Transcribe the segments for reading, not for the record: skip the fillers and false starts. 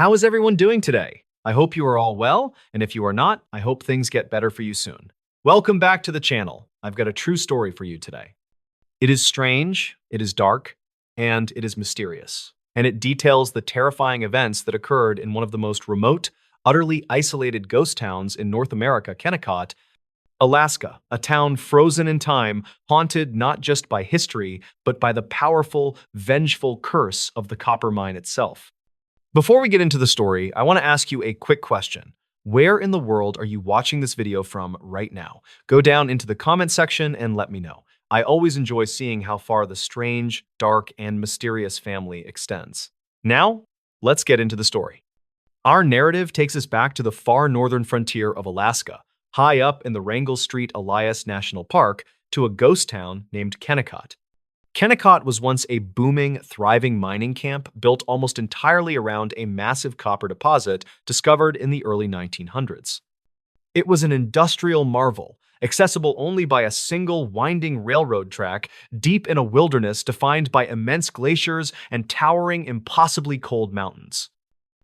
How is everyone doing today? I hope you are all well, and if you are not, I hope things get better for you soon. Welcome back to the channel. I've got a true story for you today. It is strange, it is dark, and it is mysterious. And it details the terrifying events that occurred in one of the most remote, utterly isolated ghost towns in North America, Kennecott, Alaska, a town frozen in time, haunted not just by history, but by the powerful, vengeful curse of the copper mine itself. Before we get into the story, I want to ask you a quick question. Where in the world are you watching this video from right now? Go down into the comment section and let me know. I always enjoy seeing how far the strange, dark, and mysterious family extends. Now, let's get into the story. Our narrative takes us back to the far northern frontier of Alaska, high up in the Wrangell Street Elias National Park, to a ghost town named Kennecott. Kennecott was once a booming, thriving mining camp built almost entirely around a massive copper deposit discovered in the early 1900s. It was an industrial marvel, accessible only by a single winding railroad track deep in a wilderness defined by immense glaciers and towering, impossibly cold mountains.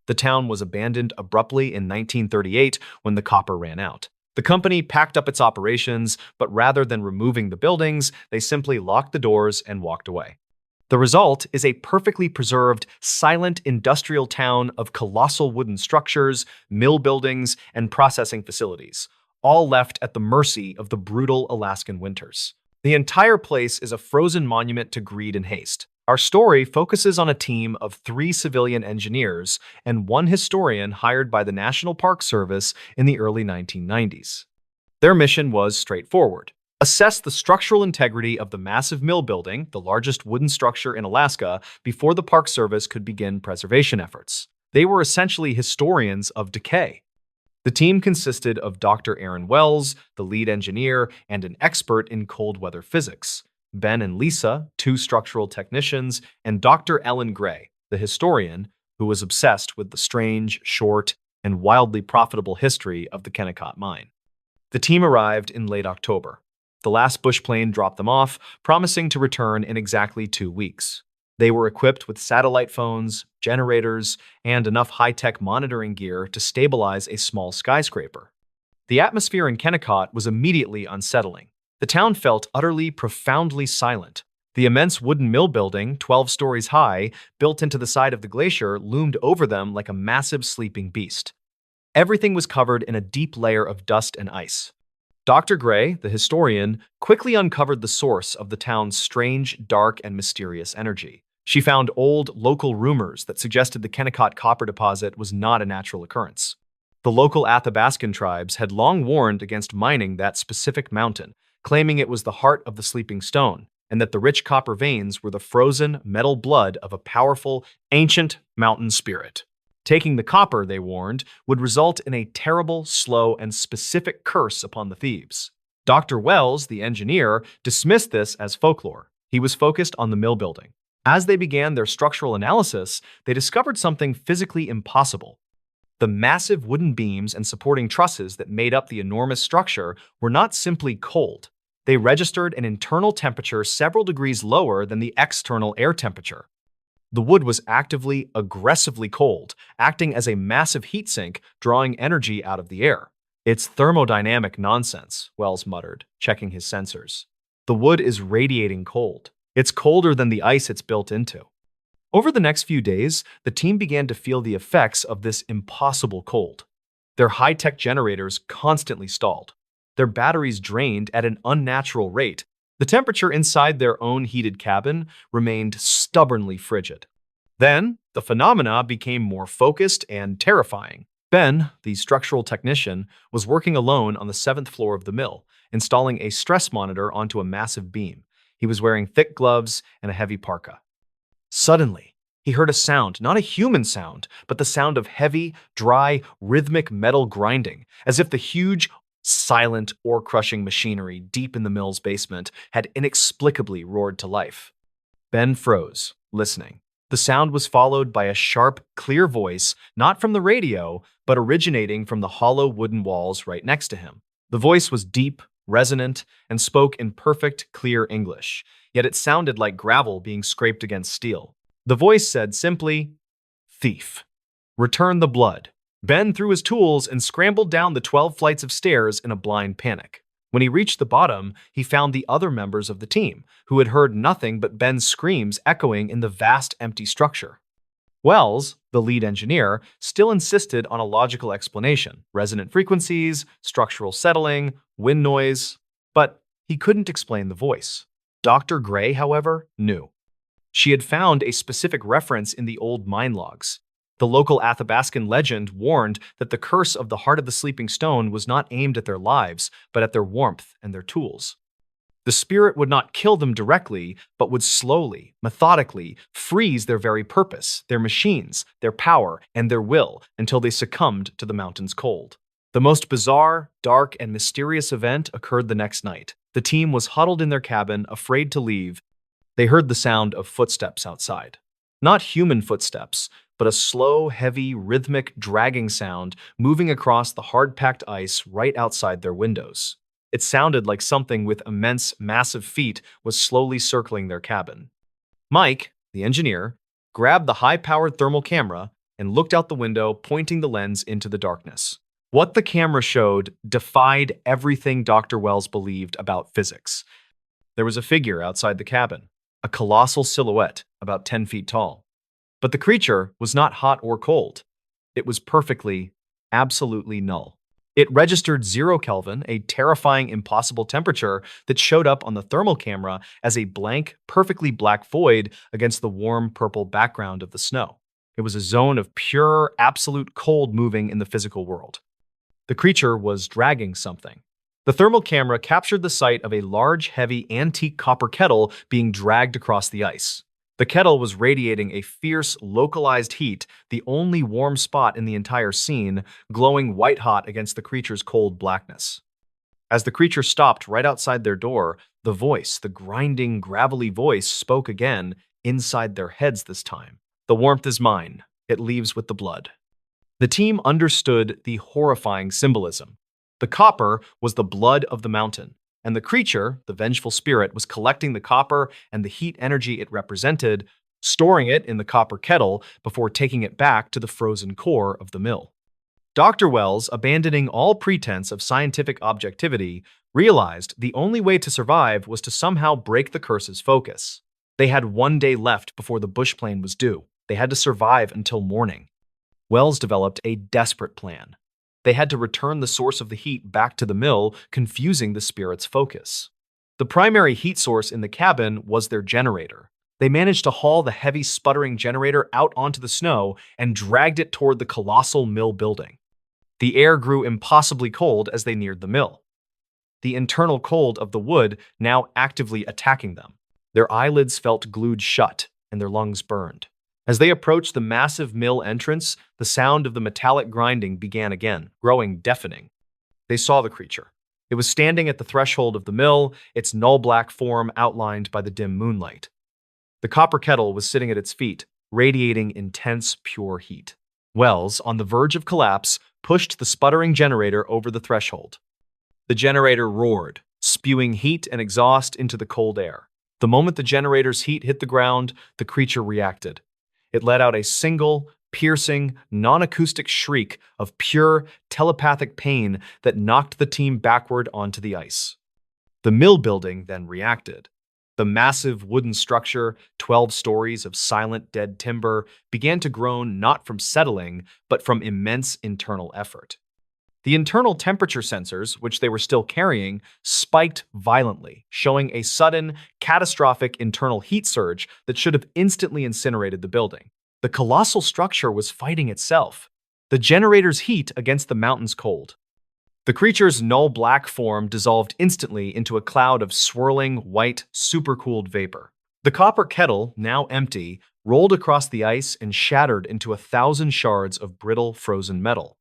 The town was abandoned abruptly in 1938 when the copper ran out. The company packed up its operations, but rather than removing the buildings, they simply locked the doors and walked away. The result is a perfectly preserved, silent industrial town of colossal wooden structures, mill buildings, and processing facilities, all left at the mercy of the brutal Alaskan winters. The entire place is a frozen monument to greed and haste. Our story focuses on a team of 3 civilian engineers and 1 historian hired by the National Park Service in the early 1990s. Their mission was straightforward: assess the structural integrity of the massive mill building, the largest wooden structure in Alaska, before the Park Service could begin preservation efforts. They were essentially historians of decay. The team consisted of Dr. Aaron Wells, the lead engineer, and an expert in cold weather physics. Ben and Lisa, 2 structural technicians, and Dr. Ellen Gray, the historian, who was obsessed with the strange, short, and wildly profitable history of the Kennecott mine. The team arrived in late October. The last bush plane dropped them off, promising to return in exactly 2 weeks. They were equipped with satellite phones, generators, and enough high-tech monitoring gear to stabilize a small skyscraper. The atmosphere in Kennecott was immediately unsettling. The town felt utterly, profoundly silent. The immense wooden mill building, 12 stories high, built into the side of the glacier, loomed over them like a massive sleeping beast. Everything was covered in a deep layer of dust and ice. Dr. Gray, the historian, quickly uncovered the source of the town's strange, dark, and mysterious energy. She found old, local rumors that suggested the Kennecott copper deposit was not a natural occurrence. The local Athabascan tribes had long warned against mining that specific mountain, claiming it was the heart of the sleeping stone, and that the rich copper veins were the frozen metal blood of a powerful, ancient mountain spirit. Taking the copper, they warned, would result in a terrible, slow, and specific curse upon the thieves. Dr. Wells, the engineer, dismissed this as folklore. He was focused on the mill building. As they began their structural analysis, they discovered something physically impossible. The massive wooden beams and supporting trusses that made up the enormous structure were not simply cold. They registered an internal temperature several degrees lower than the external air temperature. The wood was actively, aggressively cold, acting as a massive heat sink, drawing energy out of the air. "It's thermodynamic nonsense," Wells muttered, checking his sensors. "The wood is radiating cold. It's colder than the ice it's built into." Over the next few days, the team began to feel the effects of this impossible cold. Their high-tech generators constantly stalled. Their batteries drained at an unnatural rate. The temperature inside their own heated cabin remained stubbornly frigid. Then, the phenomena became more focused and terrifying. Ben, the structural technician, was working alone on the 7th floor of the mill, installing a stress monitor onto a massive beam. He was wearing thick gloves and a heavy parka. Suddenly, he heard a sound, not a human sound, but the sound of heavy, dry, rhythmic metal grinding, as if the huge, silent, ore-crushing machinery deep in the mill's basement had inexplicably roared to life. Ben froze, listening. The sound was followed by a sharp, clear voice, not from the radio, but originating from the hollow wooden walls right next to him. The voice was deep, resonant, and spoke in perfect, clear English, yet it sounded like gravel being scraped against steel. The voice said simply, "Thief." Return the blood. Ben threw his tools and scrambled down the 12 flights of stairs in a blind panic. When he reached the bottom, he found the other members of the team, who had heard nothing but Ben's screams echoing in the vast empty structure. Wells, the lead engineer, still insisted on a logical explanation: resonant frequencies, structural settling, wind noise, but he couldn't explain the voice. Dr. Gray, however, knew. She had found a specific reference in the old mine logs. The local Athabascan legend warned that the curse of the Heart of the Sleeping Stone was not aimed at their lives, but at their warmth and their tools. The spirit would not kill them directly, but would slowly, methodically, freeze their very purpose, their machines, their power, and their will until they succumbed to the mountain's cold. The most bizarre, dark, and mysterious event occurred the next night. The team was huddled in their cabin, afraid to leave. They heard the sound of footsteps outside. Not human footsteps, but a slow, heavy, rhythmic, dragging sound moving across the hard-packed ice right outside their windows. It sounded like something with immense, massive feet was slowly circling their cabin. Mike, the engineer, grabbed the high-powered thermal camera and looked out the window, pointing the lens into the darkness. What the camera showed defied everything Dr. Wells believed about physics. There was a figure outside the cabin, a colossal silhouette about 10 feet tall. But the creature was not hot or cold. It was perfectly, absolutely null. It registered 0 Kelvin, a terrifying, impossible temperature that showed up on the thermal camera as a blank, perfectly black void against the warm purple background of the snow. It was a zone of pure, absolute cold moving in the physical world. The creature was dragging something. The thermal camera captured the sight of a large, heavy, antique copper kettle being dragged across the ice. The kettle was radiating a fierce, localized heat, the only warm spot in the entire scene, glowing white-hot against the creature's cold blackness. As the creature stopped right outside their door, the voice, the grinding, gravelly voice, spoke again, inside their heads this time. "The warmth is mine. It leaves with the blood." The team understood the horrifying symbolism. The copper was the blood of the mountain, and the creature, the vengeful spirit, was collecting the copper and the heat energy it represented, storing it in the copper kettle before taking it back to the frozen core of the mill. Dr. Wells, abandoning all pretense of scientific objectivity, realized the only way to survive was to somehow break the curse's focus. They had 1 day left before the bush plane was due. They had to survive until morning. Wells developed a desperate plan. They had to return the source of the heat back to the mill, confusing the spirit's focus. The primary heat source in the cabin was their generator. They managed to haul the heavy, sputtering generator out onto the snow and dragged it toward the colossal mill building. The air grew impossibly cold as they neared the mill. The internal cold of the wood now actively attacking them. Their eyelids felt glued shut, and their lungs burned. As they approached the massive mill entrance, the sound of the metallic grinding began again, growing deafening. They saw the creature. It was standing at the threshold of the mill, its null-black form outlined by the dim moonlight. The copper kettle was sitting at its feet, radiating intense, pure heat. Wells, on the verge of collapse, pushed the sputtering generator over the threshold. The generator roared, spewing heat and exhaust into the cold air. The moment the generator's heat hit the ground, the creature reacted. It let out a single, piercing, non-acoustic shriek of pure, telepathic pain that knocked the team backward onto the ice. The mill building then reacted. The massive wooden structure, 12 stories of silent, dead timber, began to groan not from settling, but from immense internal effort. The internal temperature sensors, which they were still carrying, spiked violently, showing a sudden, catastrophic internal heat surge that should have instantly incinerated the building. The colossal structure was fighting itself, the generator's heat against the mountain's cold. The creature's null-black form dissolved instantly into a cloud of swirling, white, supercooled vapor. The copper kettle, now empty, rolled across the ice and shattered into 1,000 shards of brittle, frozen metal.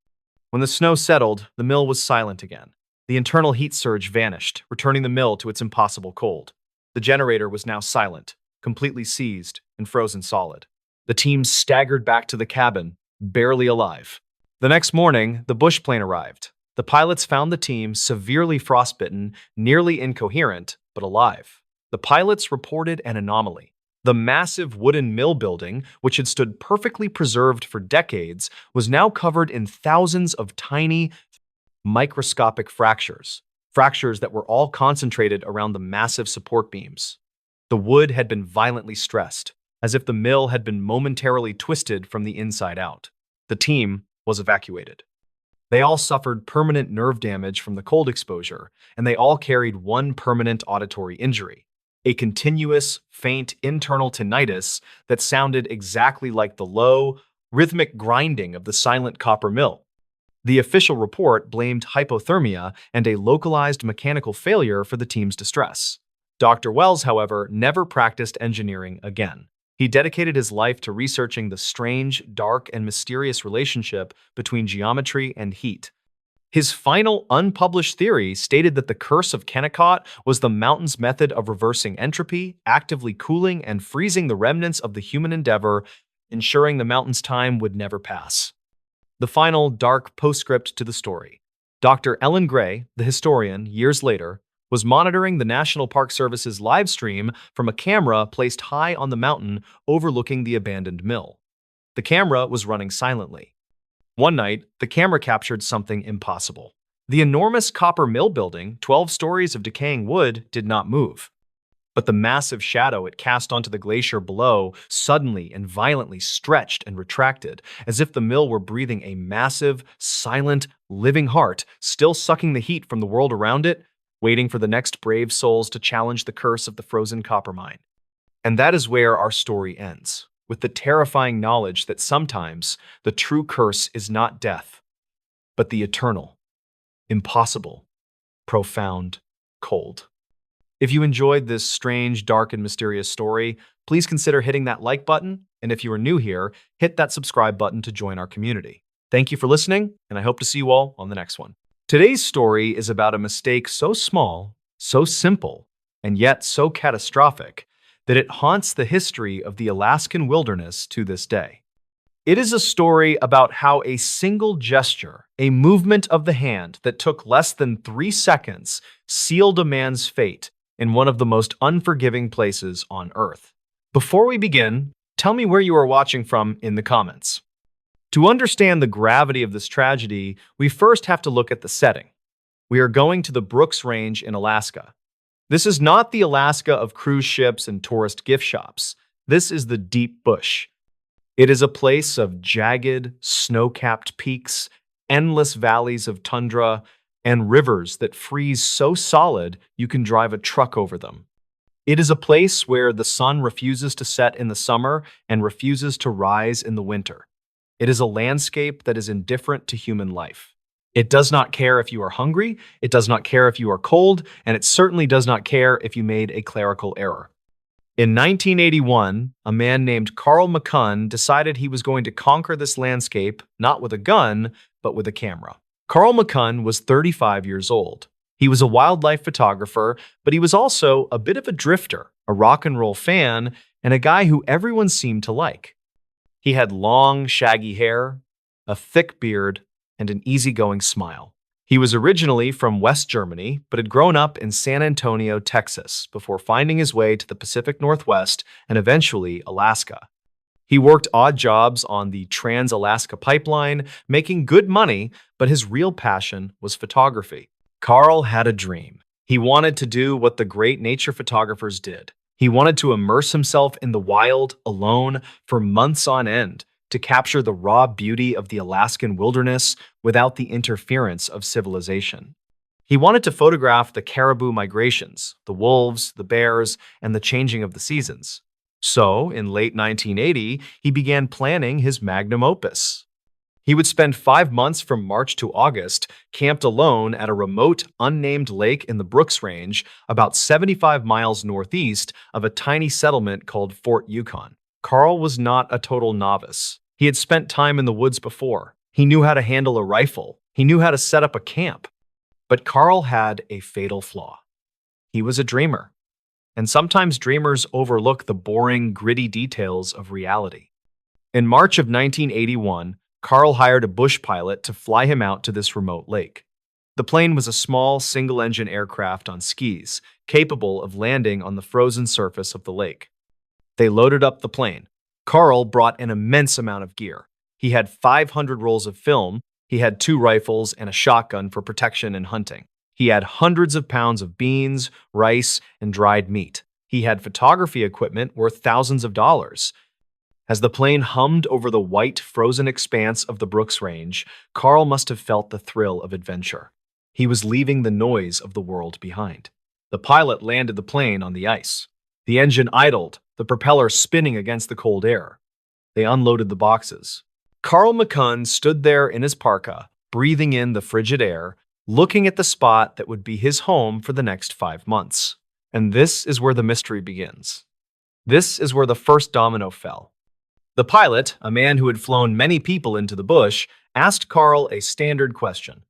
When the snow settled, the mill was silent again. The internal heat surge vanished, returning the mill to its impossible cold. The generator was now silent, completely seized and frozen solid. The team staggered back to the cabin, barely alive. The next morning, the bush plane arrived. The pilots found the team severely frostbitten, nearly incoherent, but alive. The pilots reported an anomaly. The massive wooden mill building, which had stood perfectly preserved for decades, was now covered in thousands of tiny, microscopic fractures that were all concentrated around the massive support beams. The wood had been violently stressed, as if the mill had been momentarily twisted from the inside out. The team was evacuated. They all suffered permanent nerve damage from the cold exposure, and they all carried one permanent auditory injury, a continuous, faint internal tinnitus that sounded exactly like the low, rhythmic grinding of the silent copper mill. The official report blamed hypothermia and a localized mechanical failure for the team's distress. Dr. Wells, however, never practiced engineering again. He dedicated his life to researching the strange, dark, and mysterious relationship between geometry and heat. His final unpublished theory stated that the curse of Kennecott was the mountain's method of reversing entropy, actively cooling and freezing the remnants of the human endeavor, ensuring the mountain's time would never pass. The final dark postscript to the story. Dr. Ellen Gray, the historian, years later, was monitoring the National Park Service's live stream from a camera placed high on the mountain overlooking the abandoned mill. The camera was running silently. One night, the camera captured something impossible. The enormous copper mill building, 12 stories of decaying wood, did not move. But the massive shadow it cast onto the glacier below suddenly and violently stretched and retracted, as if the mill were breathing a massive, silent, living heart, still sucking the heat from the world around it, waiting for the next brave souls to challenge the curse of the frozen copper mine. And that is where our story ends, with the terrifying knowledge that sometimes the true curse is not death, but the eternal, impossible, profound cold. If you enjoyed this strange, dark, and mysterious story, please consider hitting that like button, and if you are new here, hit that subscribe button to join our community. Thank you for listening, and I hope to see you all on the next one. Today's story is about a mistake so small, so simple, and yet so catastrophic that it haunts the history of the Alaskan wilderness to this day. It is a story about how a single gesture, a movement of the hand that took less than 3 seconds, sealed a man's fate in one of the most unforgiving places on Earth. Before we begin, tell me where you are watching from in the comments. To understand the gravity of this tragedy, we first have to look at the setting. We are going to the Brooks Range in Alaska. This is not the Alaska of cruise ships and tourist gift shops. This is the deep bush. It is a place of jagged, snow-capped peaks, endless valleys of tundra, and rivers that freeze so solid you can drive a truck over them. It is a place where the sun refuses to set in the summer and refuses to rise in the winter. It is a landscape that is indifferent to human life. It does not care if you are hungry, it does not care if you are cold, and it certainly does not care if you made a clerical error. In 1981, a man named Carl McCunn decided he was going to conquer this landscape not with a gun, but with a camera. Carl McCunn was 35 years old. He was a wildlife photographer, but he was also a bit of a drifter, a rock and roll fan, and a guy who everyone seemed to like. He had long, shaggy hair, a thick beard, and an easygoing smile. He was originally from West Germany, but had grown up in San Antonio, Texas, before finding his way to the Pacific Northwest and eventually Alaska. He worked odd jobs on the Trans-Alaska Pipeline, making good money, but his real passion was photography. Carl had a dream. He wanted to do what the great nature photographers did. He wanted to immerse himself in the wild, alone, for months on end, to capture the raw beauty of the Alaskan wilderness without the interference of civilization. He wanted to photograph the caribou migrations, the wolves, the bears, and the changing of the seasons. So, in late 1980, he began planning his magnum opus. He would spend 5 months from March to August camped alone at a remote, unnamed lake in the Brooks Range, about 75 miles northeast of a tiny settlement called Fort Yukon. Carl was not a total novice. He had spent time in the woods before. He knew how to handle a rifle. He knew how to set up a camp. But Carl had a fatal flaw. He was a dreamer. And sometimes dreamers overlook the boring, gritty details of reality. In March of 1981, Carl hired a bush pilot to fly him out to this remote lake. The plane was a small, single-engine aircraft on skis, capable of landing on the frozen surface of the lake. They loaded up the plane. Carl brought an immense amount of gear. He had 500 rolls of film, he had 2 rifles and a shotgun for protection and hunting. He had hundreds of pounds of beans, rice, and dried meat. He had photography equipment worth thousands of dollars. As the plane hummed over the white, frozen expanse of the Brooks Range, Carl must have felt the thrill of adventure. He was leaving the noise of the world behind. The pilot landed the plane on the ice. The engine idled, the propeller spinning against the cold air. They unloaded the boxes. Carl McCunn stood there in his parka, breathing in the frigid air, looking at the spot that would be his home for the next 5 months. And this is where the mystery begins. This is where the first domino fell. The pilot, a man who had flown many people into the bush, asked Carl a standard question.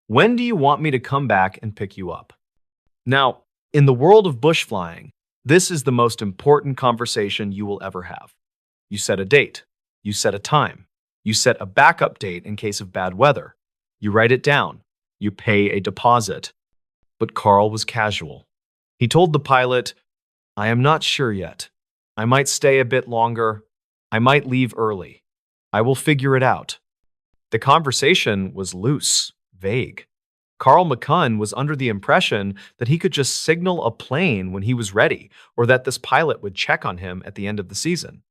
When do you want me to come back and pick you up? Now, in the world of bush flying, this is the most important conversation you will ever have. You set a date. You set a time. You set a backup date in case of bad weather. You write it down. You pay a deposit. But Carl was casual. He told the pilot, I am not sure yet. I might stay a bit longer. I might leave early. I will figure it out. The conversation was loose, vague. Carl McCunn was under the impression that he could just signal a plane when he was ready, or that this pilot would check on him at the end of the season.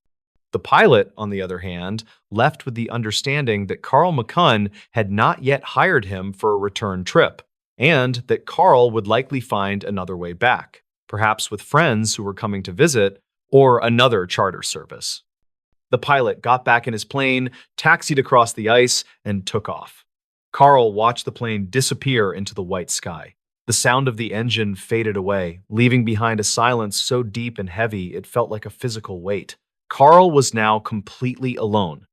The pilot, on the other hand, left with the understanding that Carl McCunn had not yet hired him for a return trip, and that Carl would likely find another way back, perhaps with friends who were coming to visit, or another charter service. The pilot got back in his plane, taxied across the ice, and took off. Carl watched the plane disappear into the white sky. The sound of the engine faded away, leaving behind a silence so deep and heavy it felt like a physical weight. Carl was now completely alone.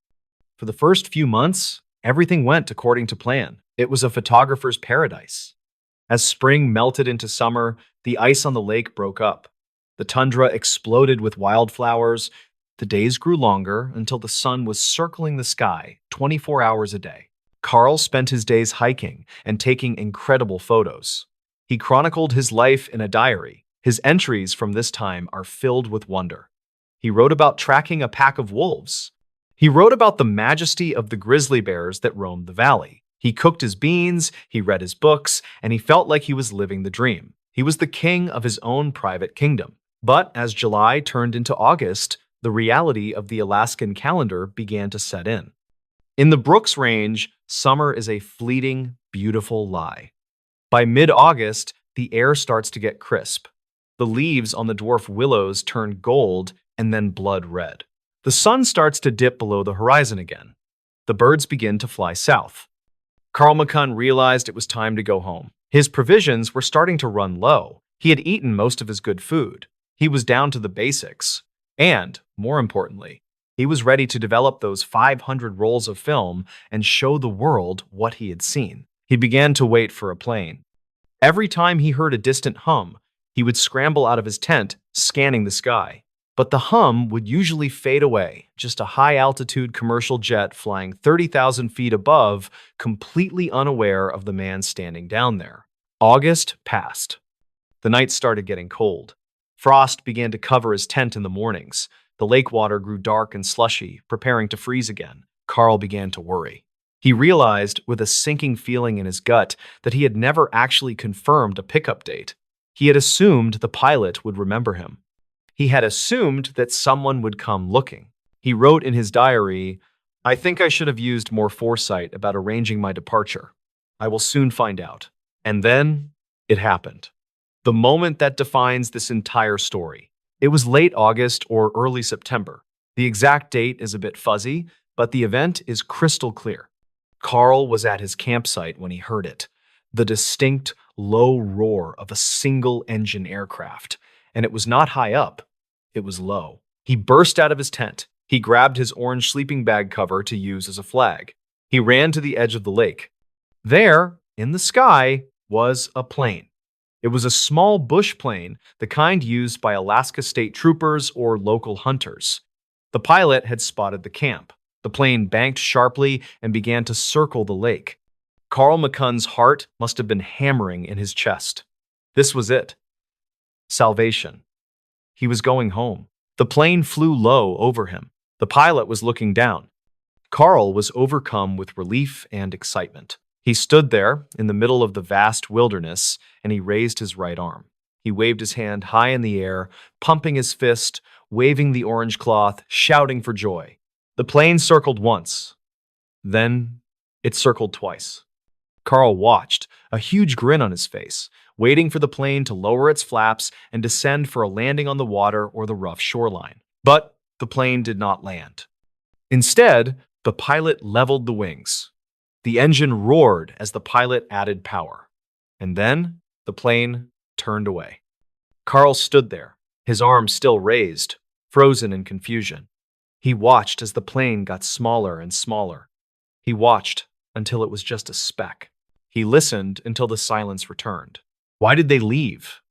For the first few months, everything went according to plan. It was a photographer's paradise. As spring melted into summer, the ice on the lake broke up. The tundra exploded with wildflowers. The days grew longer until the sun was circling the sky 24 hours a day. Carl spent his days hiking and taking incredible photos. He chronicled his life in a diary. His entries from this time are filled with wonder. He wrote about tracking a pack of wolves. He wrote about the majesty of the grizzly bears that roamed the valley. He cooked his beans, he read his books, and he felt like he was living the dream. He was the king of his own private kingdom. But as July turned into August, the reality of the Alaskan calendar began to set in. In the Brooks Range, summer is a fleeting, beautiful lie. By mid-August, the air starts to get crisp. The leaves on the dwarf willows turn gold and then blood red. The sun starts to dip below the horizon again. The birds begin to fly south. Carl McCunn realized it was time to go home. His provisions were starting to run low. He had eaten most of his good food. He was down to the basics. And, more importantly, he was ready to develop those 500 rolls of film and show the world what he had seen. He began to wait for a plane. Every time he heard a distant hum, he would scramble out of his tent, scanning the sky. But the hum would usually fade away, just a high-altitude commercial jet flying 30,000 feet above, completely unaware of the man standing down there. August passed. The nights started getting cold. Frost began to cover his tent in the mornings. The lake water grew dark and slushy, preparing to freeze again. Carl began to worry. He realized, with a sinking feeling in his gut, that he had never actually confirmed a pickup date. He had assumed the pilot would remember him. He had assumed that someone would come looking. He wrote in his diary, I think I should have used more foresight about arranging my departure. I will soon find out. And then it happened. The moment that defines this entire story. It was late August or early September. The exact date is a bit fuzzy, but the event is crystal clear. Carl was at his campsite when he heard it. The distinct, low roar of a single-engine aircraft. And it was not high up, it was low. He burst out of his tent. He grabbed his orange sleeping bag cover to use as a flag. He ran to the edge of the lake. There, in the sky, was a plane. It was a small bush plane, the kind used by Alaska State Troopers or local hunters. The pilot had spotted the camp. The plane banked sharply and began to circle the lake. Carl McCunn's heart must have been hammering in his chest. This was it. Salvation. He was going home. The plane flew low over him. The pilot was looking down. Carl was overcome with relief and excitement. He stood there in the middle of the vast wilderness, and he raised his right arm. He waved his hand high in the air, pumping his fist, waving the orange cloth, shouting for joy. The plane circled once. Then it circled twice. Carl watched, a huge grin on his face, waiting for the plane to lower its flaps and descend for a landing on the water or the rough shoreline. But the plane did not land. Instead, the pilot leveled the wings. The engine roared as the pilot added power. And then the plane turned away. Carl stood there, his arms still raised, frozen in confusion. He watched as the plane got smaller and smaller. He watched until it was just a speck. He listened until the silence returned. Why did they leave?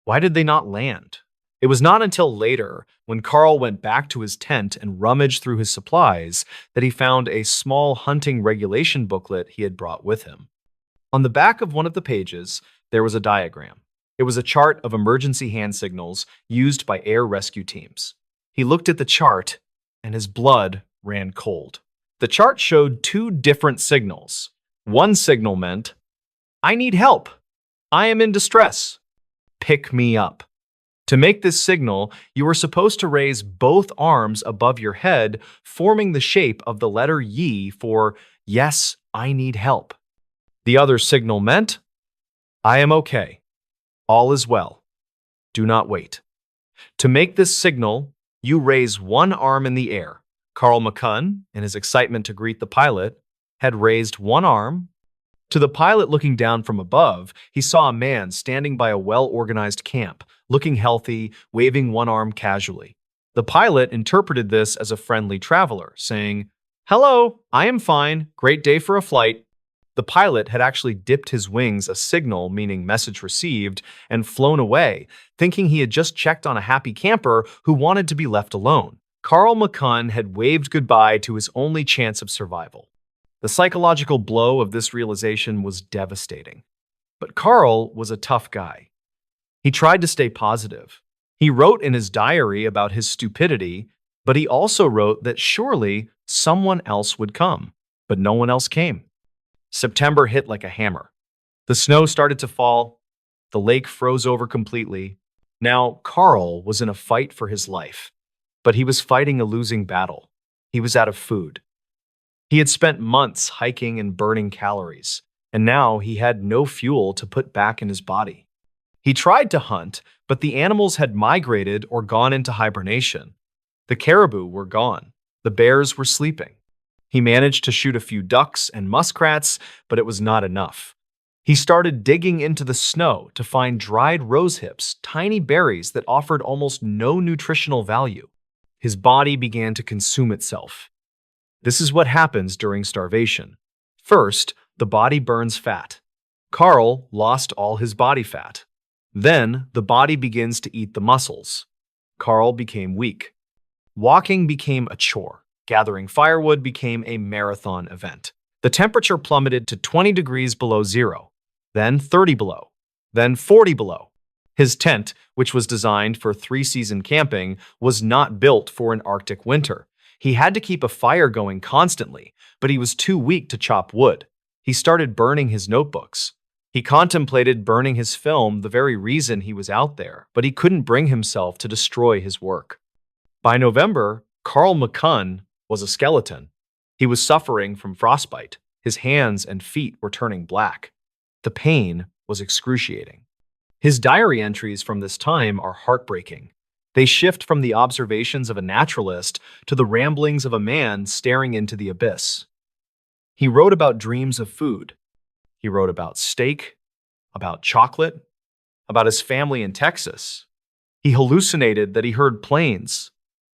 Why did they not land? It was not until later, when Carl went back to his tent and rummaged through his supplies, that he found a small hunting regulation booklet he had brought with him. On the back of one of the pages, there was a diagram. It was a chart of emergency hand signals used by air rescue teams. He looked at the chart, and his blood ran cold. The chart showed two different signals. One signal meant, "I need help. I am in distress. Pick me up." To make this signal, you were supposed to raise both arms above your head, forming the shape of the letter Y for, "Yes, I need help." The other signal meant, "I am okay. All is well. Do not wait." To make this signal, you raise one arm in the air. Carl McCunn, in his excitement to greet the pilot, had raised one arm. To the pilot looking down from above, he saw a man standing by a well-organized camp, looking healthy, waving one arm casually. The pilot interpreted this as a friendly traveler, saying, "Hello, I am fine. Great day for a flight." The pilot had actually dipped his wings a signal meaning message received and flown away, thinking he had just checked on a happy camper who wanted to be left alone. Carl McCunn had waved goodbye to his only chance of survival. The psychological blow of this realization was devastating. But Carl was a tough guy. He tried to stay positive. He wrote in his diary about his stupidity, but he also wrote that surely someone else would come. But no one else came. September hit like a hammer. The snow started to fall. The lake froze over completely. Now, Carl was in a fight for his life, but he was fighting a losing battle. He was out of food. He had spent months hiking and burning calories, and now he had no fuel to put back in his body. He tried to hunt, but the animals had migrated or gone into hibernation. The caribou were gone. The bears were sleeping. He managed to shoot a few ducks and muskrats, but it was not enough. He started digging into the snow to find dried rose hips, tiny berries that offered almost no nutritional value. His body began to consume itself. This is what happens during starvation. First, the body burns fat. Carl lost all his body fat. Then, the body begins to eat the muscles. Carl became weak. Walking became a chore. Gathering firewood became a marathon event. The temperature plummeted to 20 degrees below zero, then 30 below, then 40 below. His tent, which was designed for three-season camping, was not built for an Arctic winter. He had to keep a fire going constantly, but he was too weak to chop wood. He started burning his notebooks. He contemplated burning his film, the very reason he was out there, but he couldn't bring himself to destroy his work. By November, Carl McCunn was a skeleton. He was suffering from frostbite. His hands and feet were turning black. The pain was excruciating. His diary entries from this time are heartbreaking. They shift from the observations of a naturalist to the ramblings of a man staring into the abyss. He wrote about dreams of food. He wrote about steak, about chocolate, about his family in Texas. He hallucinated that he heard planes,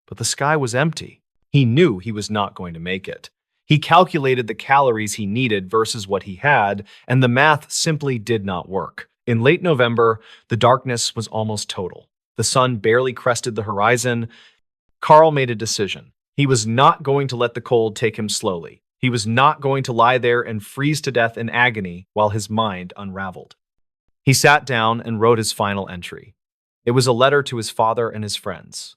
but the sky was empty. He knew he was not going to make it. He calculated the calories he needed versus what he had, and the math simply did not work. In late November, the darkness was almost total. The sun barely crested the horizon. Carl made a decision. He was not going to let the cold take him slowly. He was not going to lie there and freeze to death in agony while his mind unraveled. He sat down and wrote his final entry. It was a letter to his father and his friends.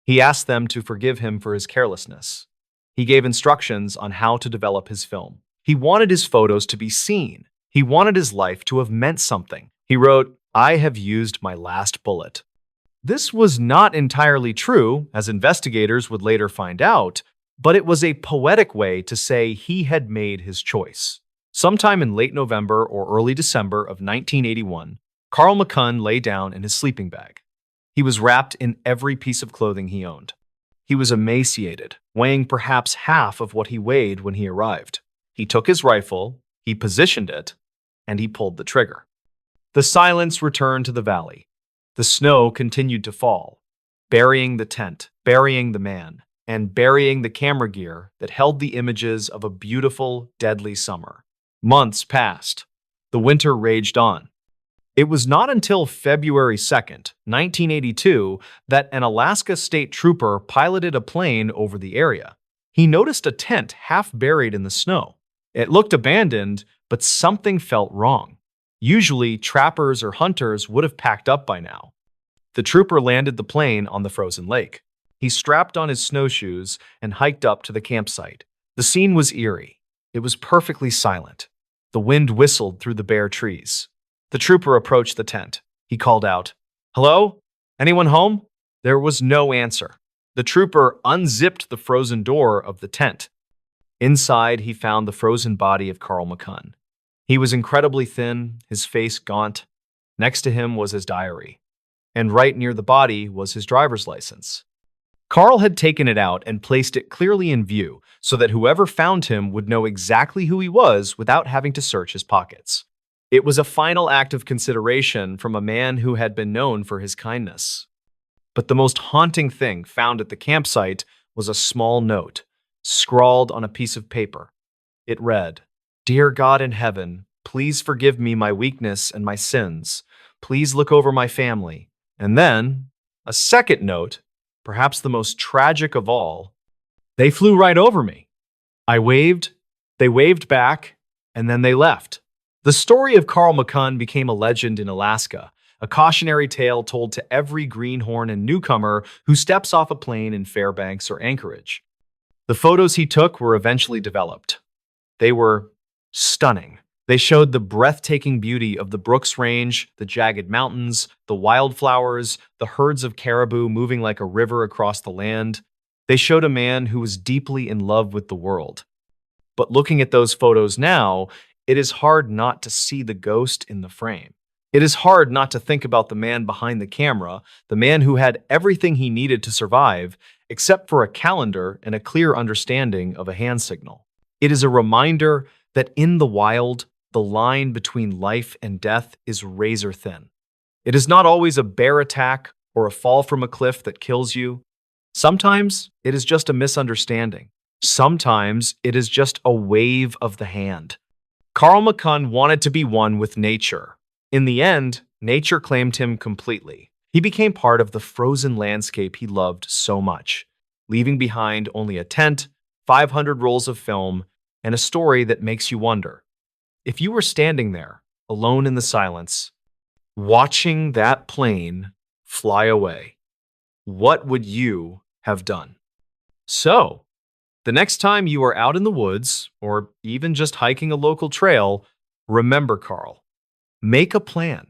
He asked them to forgive him for his carelessness. He gave instructions on how to develop his film. He wanted his photos to be seen. He wanted his life to have meant something. He wrote, "I have used my last bullet." This was not entirely true, as investigators would later find out, but it was a poetic way to say he had made his choice. Sometime in late November or early December of 1981, Carl McCunn lay down in his sleeping bag. He was wrapped in every piece of clothing he owned. He was emaciated, weighing perhaps half of what he weighed when he arrived. He took his rifle, he positioned it, and he pulled the trigger. The silence returned to the valley. The snow continued to fall, burying the tent, burying the man, and burying the camera gear that held the images of a beautiful, deadly summer. Months passed. The winter raged on. It was not until February 2nd, 1982, that an Alaska state trooper piloted a plane over the area. He noticed a tent half buried in the snow. It looked abandoned, but something felt wrong. Usually, trappers or hunters would have packed up by now. The trooper landed the plane on the frozen lake. He strapped on his snowshoes and hiked up to the campsite. The scene was eerie. It was perfectly silent. The wind whistled through the bare trees. The trooper approached the tent. He called out, "Hello? Anyone home?" There was no answer. The trooper unzipped the frozen door of the tent. Inside, he found the frozen body of Carl McCunn. He was incredibly thin, his face gaunt. Next to him was his diary, and right near the body was his driver's license. Carl had taken it out and placed it clearly in view so that whoever found him would know exactly who he was without having to search his pockets. It was a final act of consideration from a man who had been known for his kindness. But the most haunting thing found at the campsite was a small note, scrawled on a piece of paper. It read, "Dear God in heaven, please forgive me my weakness and my sins. Please look over my family." And then, a second note, perhaps the most tragic of all, "They flew right over me. I waved, they waved back, and then they left." The story of Carl McCunn became a legend in Alaska, a cautionary tale told to every greenhorn and newcomer who steps off a plane in Fairbanks or Anchorage. The photos he took were eventually developed. They were stunning. They showed the breathtaking beauty of the Brooks Range, the jagged mountains, the wildflowers, the herds of caribou moving like a river across the land. They showed a man who was deeply in love with the world. But looking at those photos now, it is hard not to see the ghost in the frame. It is hard not to think about the man behind the camera, the man who had everything he needed to survive, except for a calendar and a clear understanding of a hand signal. It is a reminder that in the wild, the line between life and death is razor thin. It is not always a bear attack or a fall from a cliff that kills you. Sometimes it is just a misunderstanding. Sometimes it is just a wave of the hand. Carl McCunn wanted to be one with nature. In the end, nature claimed him completely. He became part of the frozen landscape he loved so much, leaving behind only a tent, 500 rolls of film, and a story that makes you wonder. If you were standing there, alone in the silence, watching that plane fly away, what would you have done? So, the next time you are out in the woods, or even just hiking a local trail, remember Carl. Make a plan.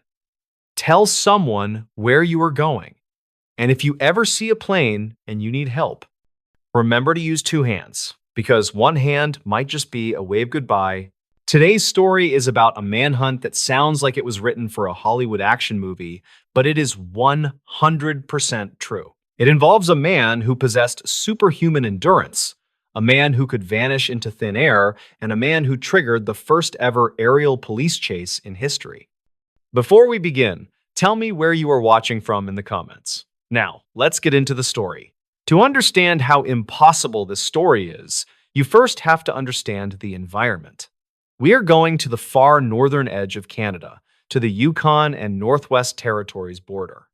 Tell someone where you are going. And if you ever see a plane and you need help, remember to use two hands, because one hand might just be a wave goodbye. Today's story is about a manhunt that sounds like it was written for a Hollywood action movie, but it is 100% true. It involves a man who possessed superhuman endurance, a man who could vanish into thin air, and a man who triggered the first ever aerial police chase in history. Before we begin, tell me where you are watching from in the comments. Now, let's get into the story. To understand how impossible this story is, you first have to understand the environment. We are going to the far northern edge of Canada, to the Yukon and Northwest Territories border.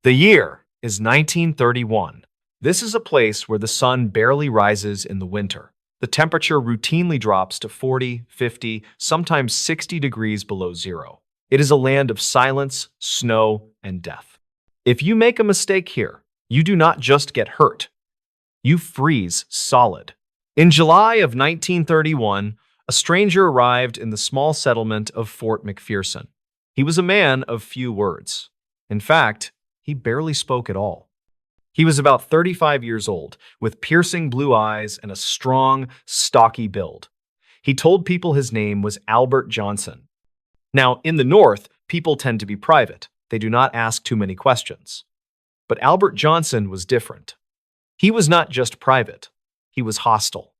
The year is 1931. This is a place where the sun barely rises in the winter. The temperature routinely drops to 40, 50, sometimes 60 degrees below zero. It is a land of silence, snow, and death. If you make a mistake here, You do not just get hurt, you freeze solid. In July of 1931, a stranger arrived in the small settlement of Fort McPherson. He was a man of few words. In fact, he barely spoke at all. He was about 35 years old, with piercing blue eyes and a strong, stocky build. He told people his name was Albert Johnson. Now, in the North, people tend to be private. They do not ask too many questions. But Albert Johnson was different. He was not just private. He was hostile.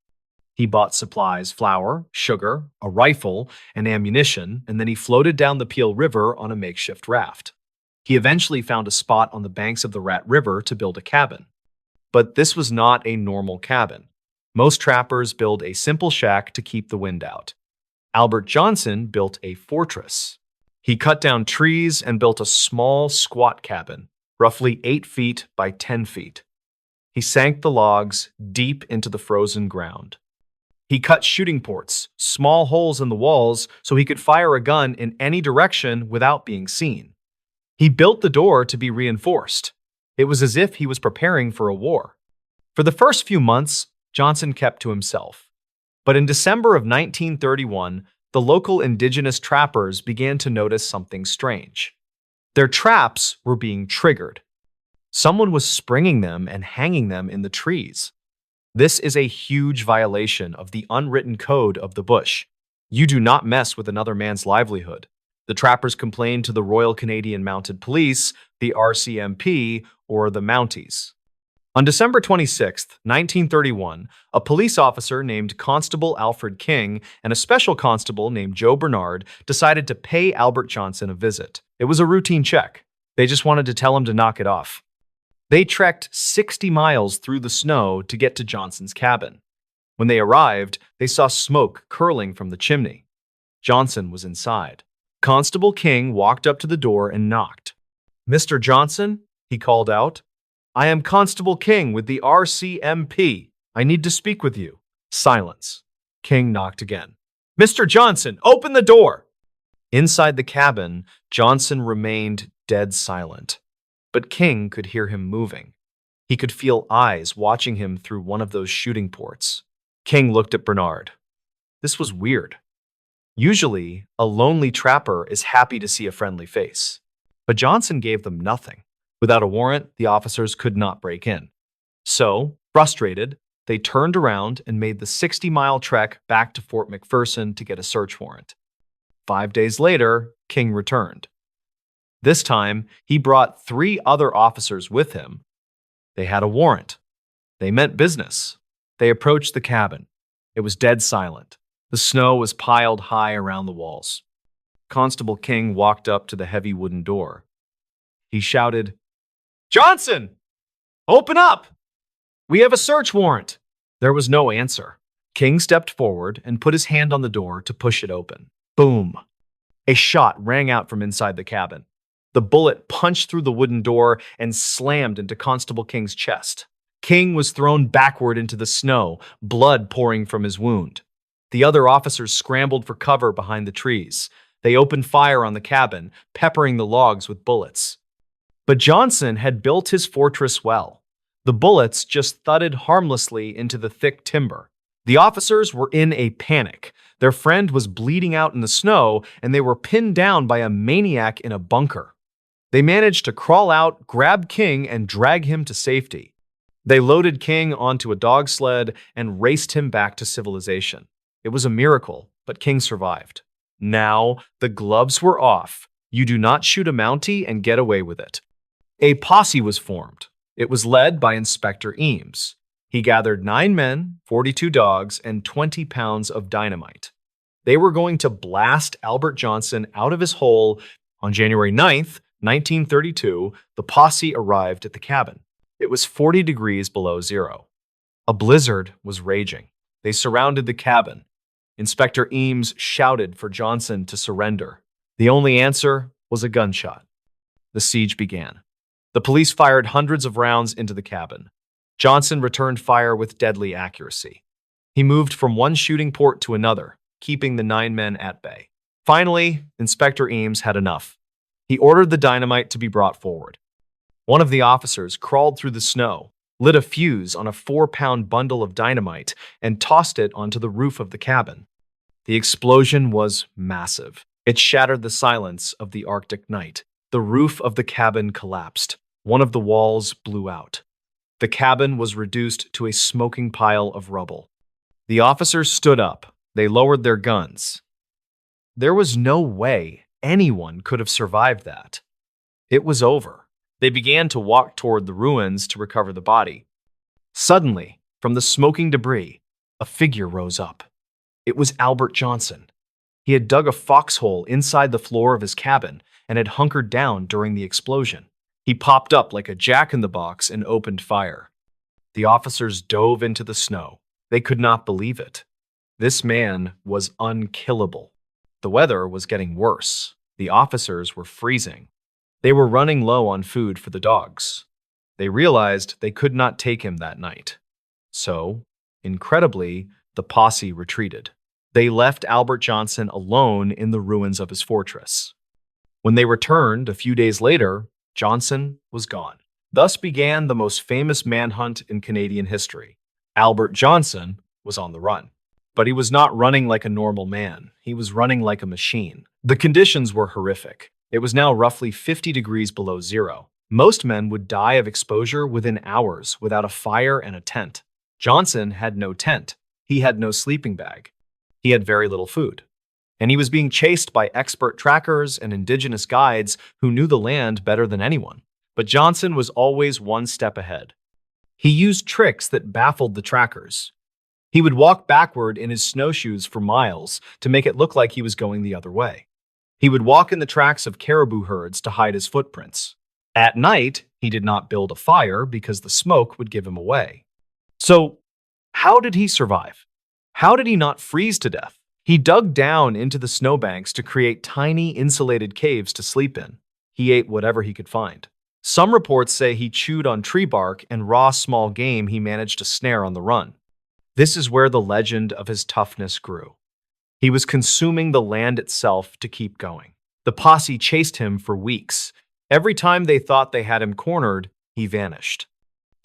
He bought supplies, flour, sugar, a rifle, and ammunition, and then he floated down the Peel River on a makeshift raft. He eventually found a spot on the banks of the Rat River to build a cabin. But this was not a normal cabin. Most trappers build a simple shack to keep the wind out. Albert Johnson built a fortress. He cut down trees and built a small, squat cabin, roughly 8 feet by 10 feet. He sank the logs deep into the frozen ground. He cut shooting ports, small holes in the walls, so he could fire a gun in any direction without being seen. He built the door to be reinforced. It was as if he was preparing for a war. For the first few months, Johnson kept to himself. But in December of 1931, the local indigenous trappers began to notice something strange. Their traps were being triggered. Someone was springing them and hanging them in the trees. This is a huge violation of the unwritten code of the bush. You do not mess with another man's livelihood. The trappers complained to the Royal Canadian Mounted Police, the RCMP, or the Mounties. On December 26, 1931, a police officer named Constable Alfred King and a special constable named Joe Bernard decided to pay Albert Johnson a visit. It was a routine check. They just wanted to tell him to knock it off. They trekked 60 miles through the snow to get to Johnson's cabin. When they arrived, they saw smoke curling from the chimney. Johnson was inside. Constable King walked up to the door and knocked. "Mr. Johnson," he called out. "I am Constable King with the RCMP. I need to speak with you." Silence. King knocked again. "Mr. Johnson, open the door!" Inside the cabin, Johnson remained dead silent. But King could hear him moving. He could feel eyes watching him through one of those shooting ports. King looked at Bernard. This was weird. Usually, a lonely trapper is happy to see a friendly face. But Johnson gave them nothing. Without a warrant, the officers could not break in. So, frustrated, they turned around and made the 60-mile trek back to Fort McPherson to get a search warrant. 5 days later, King returned. This time, he brought 3 other officers with him. They had a warrant. They meant business. They approached the cabin. It was dead silent. The snow was piled high around the walls. Constable King walked up to the heavy wooden door. He shouted, "Johnson, open up! We have a search warrant." There was no answer. King stepped forward and put his hand on the door to push it open. Boom! A shot rang out from inside the cabin. The bullet punched through the wooden door and slammed into Constable King's chest. King was thrown backward into the snow, blood pouring from his wound. The other officers scrambled for cover behind the trees. They opened fire on the cabin, peppering the logs with bullets. But Johnson had built his fortress well. The bullets just thudded harmlessly into the thick timber. The officers were in a panic. Their friend was bleeding out in the snow, and they were pinned down by a maniac in a bunker. They managed to crawl out, grab King, and drag him to safety. They loaded King onto a dog sled and raced him back to civilization. It was a miracle, but King survived. Now, the gloves were off. You do not shoot a Mountie and get away with it. A posse was formed. It was led by Inspector Eames. He gathered 9 men, 42 dogs, and 20 pounds of dynamite. They were going to blast Albert Johnson out of his hole. On January 9th, 1932, the posse arrived at the cabin. It was 40 degrees below zero. A blizzard was raging. They surrounded the cabin. Inspector Eames shouted for Johnson to surrender. The only answer was a gunshot. The siege began. The police fired hundreds of rounds into the cabin. Johnson returned fire with deadly accuracy. He moved from one shooting port to another, keeping the 9 men at bay. Finally, Inspector Eames had enough. He ordered the dynamite to be brought forward. One of the officers crawled through the snow, lit a fuse on a 4-pound bundle of dynamite, and tossed it onto the roof of the cabin. The explosion was massive. It shattered the silence of the Arctic night. The roof of the cabin collapsed. One of the walls blew out. The cabin was reduced to a smoking pile of rubble. The officers stood up. They lowered their guns. There was no way anyone could have survived that. It was over. They began to walk toward the ruins to recover the body. Suddenly, from the smoking debris, a figure rose up. It was Albert Johnson. He had dug a foxhole inside the floor of his cabin and had hunkered down during the explosion. He popped up like a jack-in-the-box and opened fire. The officers dove into the snow. They could not believe it. This man was unkillable. The weather was getting worse. The officers were freezing. They were running low on food for the dogs. They realized they could not take him that night. So, incredibly, the posse retreated. They left Albert Johnson alone in the ruins of his fortress. When they returned a few days later, Johnson was gone. Thus began the most famous manhunt in Canadian history. Albert Johnson was on the run. But he was not running like a normal man. He was running like a machine. The conditions were horrific. It was now roughly 50 degrees below zero. Most men would die of exposure within hours without a fire and a tent. Johnson had no tent. He had no sleeping bag. He had very little food. And he was being chased by expert trackers and indigenous guides who knew the land better than anyone. But Johnson was always one step ahead. He used tricks that baffled the trackers. He would walk backward in his snowshoes for miles to make it look like he was going the other way. He would walk in the tracks of caribou herds to hide his footprints. At night, he did not build a fire because the smoke would give him away. So, how did he survive? How did he not freeze to death? He dug down into the snowbanks to create tiny, insulated caves to sleep in. He ate whatever he could find. Some reports say he chewed on tree bark and raw small game he managed to snare on the run. This is where the legend of his toughness grew. He was consuming the land itself to keep going. The posse chased him for weeks. Every time they thought they had him cornered, he vanished.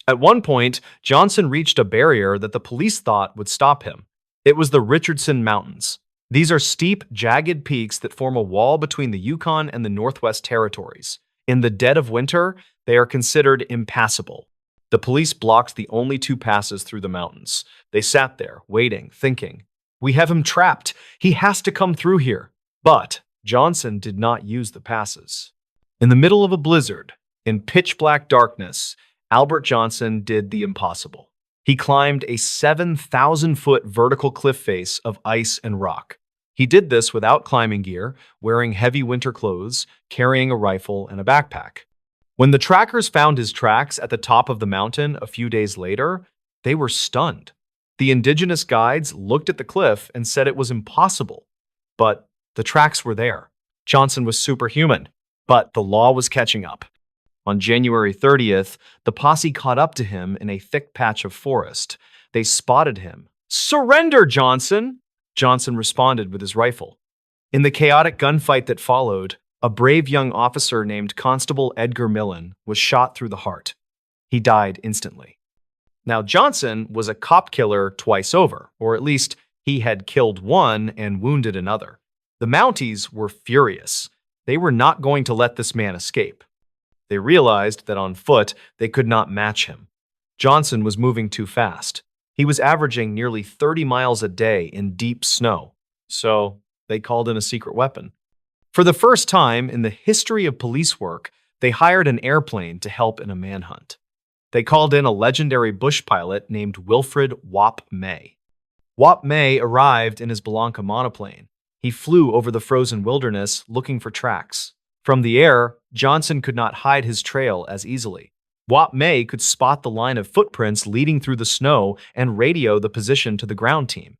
At one point, Johnson reached a barrier that the police thought would stop him. It was the Richardson Mountains. These are steep, jagged peaks that form a wall between the Yukon and the Northwest Territories. In the dead of winter, they are considered impassable. The police blocked the only two passes through the mountains. They sat there, waiting, thinking, "We have him trapped. He has to come through here." But Johnson did not use the passes. In the middle of a blizzard, in pitch-black darkness, Albert Johnson did the impossible. He climbed a 7,000-foot vertical cliff face of ice and rock. He did this without climbing gear, wearing heavy winter clothes, carrying a rifle and a backpack. When the trackers found his tracks at the top of the mountain a few days later, they were stunned. The indigenous guides looked at the cliff and said it was impossible. But the tracks were there. Johnson was superhuman, but the law was catching up. On January 30th, the posse caught up to him in a thick patch of forest. They spotted him. "Surrender, Johnson!" Johnson responded with his rifle. In the chaotic gunfight that followed, a brave young officer named Constable Edgar Millen was shot through the heart. He died instantly. Now, Johnson was a cop killer twice over, or at least he had killed one and wounded another. The Mounties were furious. They were not going to let this man escape. They realized that on foot, they could not match him. Johnson was moving too fast. He was averaging nearly 30 miles a day in deep snow. So they called in a secret weapon. For the first time in the history of police work, they hired an airplane to help in a manhunt. They called in a legendary bush pilot named Wilfred Wap May. Wap May arrived in his Belanca monoplane. He flew over the frozen wilderness looking for tracks. From the air, Johnson could not hide his trail as easily. Wap May could spot the line of footprints leading through the snow and radio the position to the ground team.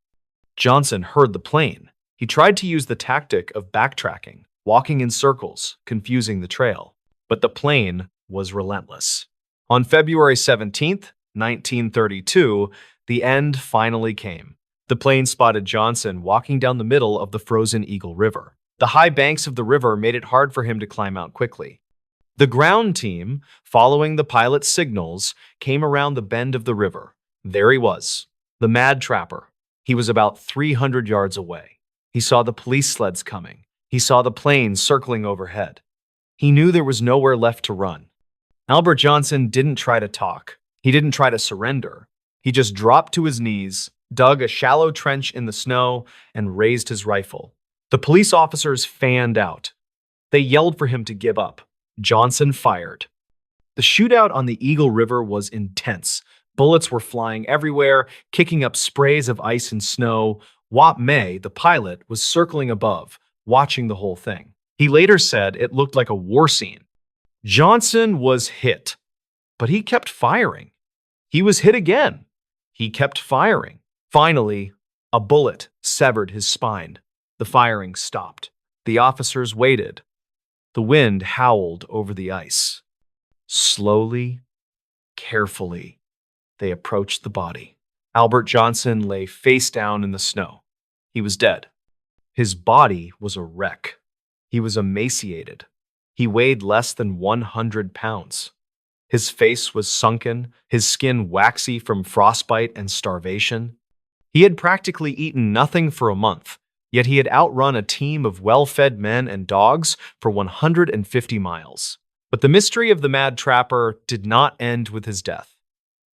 Johnson heard the plane. He tried to use the tactic of backtracking, walking in circles, confusing the trail. But the plane was relentless. On February 17th, 1932, the end finally came. The plane spotted Johnson walking down the middle of the frozen Eagle River. The high banks of the river made it hard for him to climb out quickly. The ground team, following the pilot's signals, came around the bend of the river. There he was, the mad trapper. He was about 300 yards away. He saw the police sleds coming. He saw the planes circling overhead. He knew there was nowhere left to run. Albert Johnson didn't try to talk. He didn't try to surrender. He just dropped to his knees, dug a shallow trench in the snow, and raised his rifle. The police officers fanned out. They yelled for him to give up. Johnson fired. The shootout on the Eagle River was intense. Bullets were flying everywhere, kicking up sprays of ice and snow. Wap May, the pilot, was circling above, watching the whole thing. He later said it looked like a war scene. Johnson was hit, but he kept firing. He was hit again. He kept firing. Finally, a bullet severed his spine. The firing stopped. The officers waited. The wind howled over the ice. Slowly, carefully, they approached the body. Albert Johnson lay face down in the snow. He was dead. His body was a wreck. He was emaciated. He weighed less than 100 pounds. His face was sunken, his skin waxy from frostbite and starvation. He had practically eaten nothing for a month, yet he had outrun a team of well-fed men and dogs for 150 miles. But the mystery of the mad trapper did not end with his death.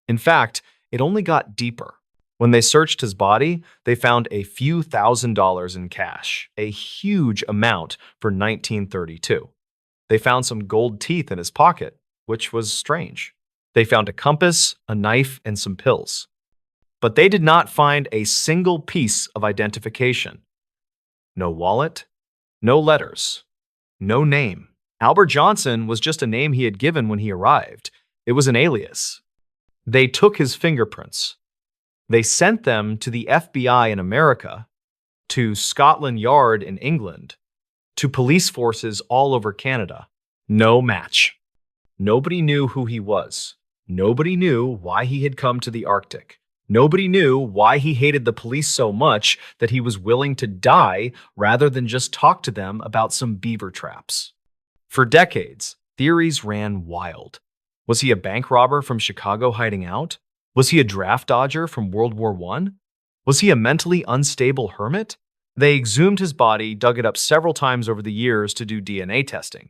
In fact, it only got deeper. When they searched his body, they found a few $1,000s in cash, a huge amount for 1932. They found some gold teeth in his pocket, which was strange. They found a compass, a knife, and some pills. But they did not find a single piece of identification. No wallet, no letters, no name. Albert Johnson was just a name he had given when he arrived. It was an alias. They took his fingerprints. They sent them to the FBI in America, to Scotland Yard in England, to police forces all over Canada. No match. Nobody knew who he was. Nobody knew why he had come to the Arctic. Nobody knew why he hated the police so much that he was willing to die rather than just talk to them about some beaver traps. For decades, theories ran wild. Was he a bank robber from Chicago hiding out? Was he a draft dodger from World War I? Was he a mentally unstable hermit? They exhumed his body, dug it up several times over the years to do DNA testing.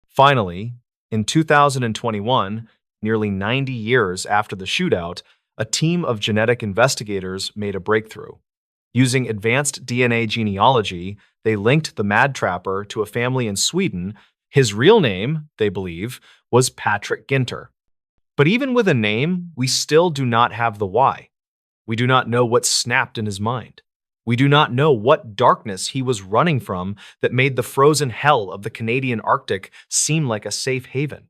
Finally, in 2021, nearly 90 years after the shootout, a team of genetic investigators made a breakthrough. Using advanced DNA genealogy, they linked the mad trapper to a family in Sweden. His real name, they believe, was Patrick Ginter. But even with a name, we still do not have the why. We do not know what snapped in his mind. We do not know what darkness he was running from that made the frozen hell of the Canadian Arctic seem like a safe haven.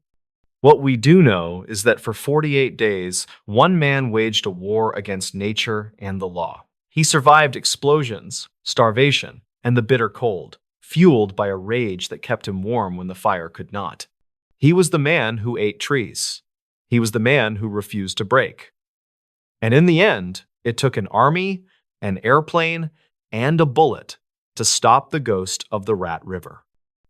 What we do know is that for 48 days, one man waged a war against nature and the law. He survived explosions, starvation, and the bitter cold, fueled by a rage that kept him warm when the fire could not. He was the man who ate trees. He was the man who refused to break. And in the end, it took an army, an airplane, and a bullet to stop the ghost of the Rat River.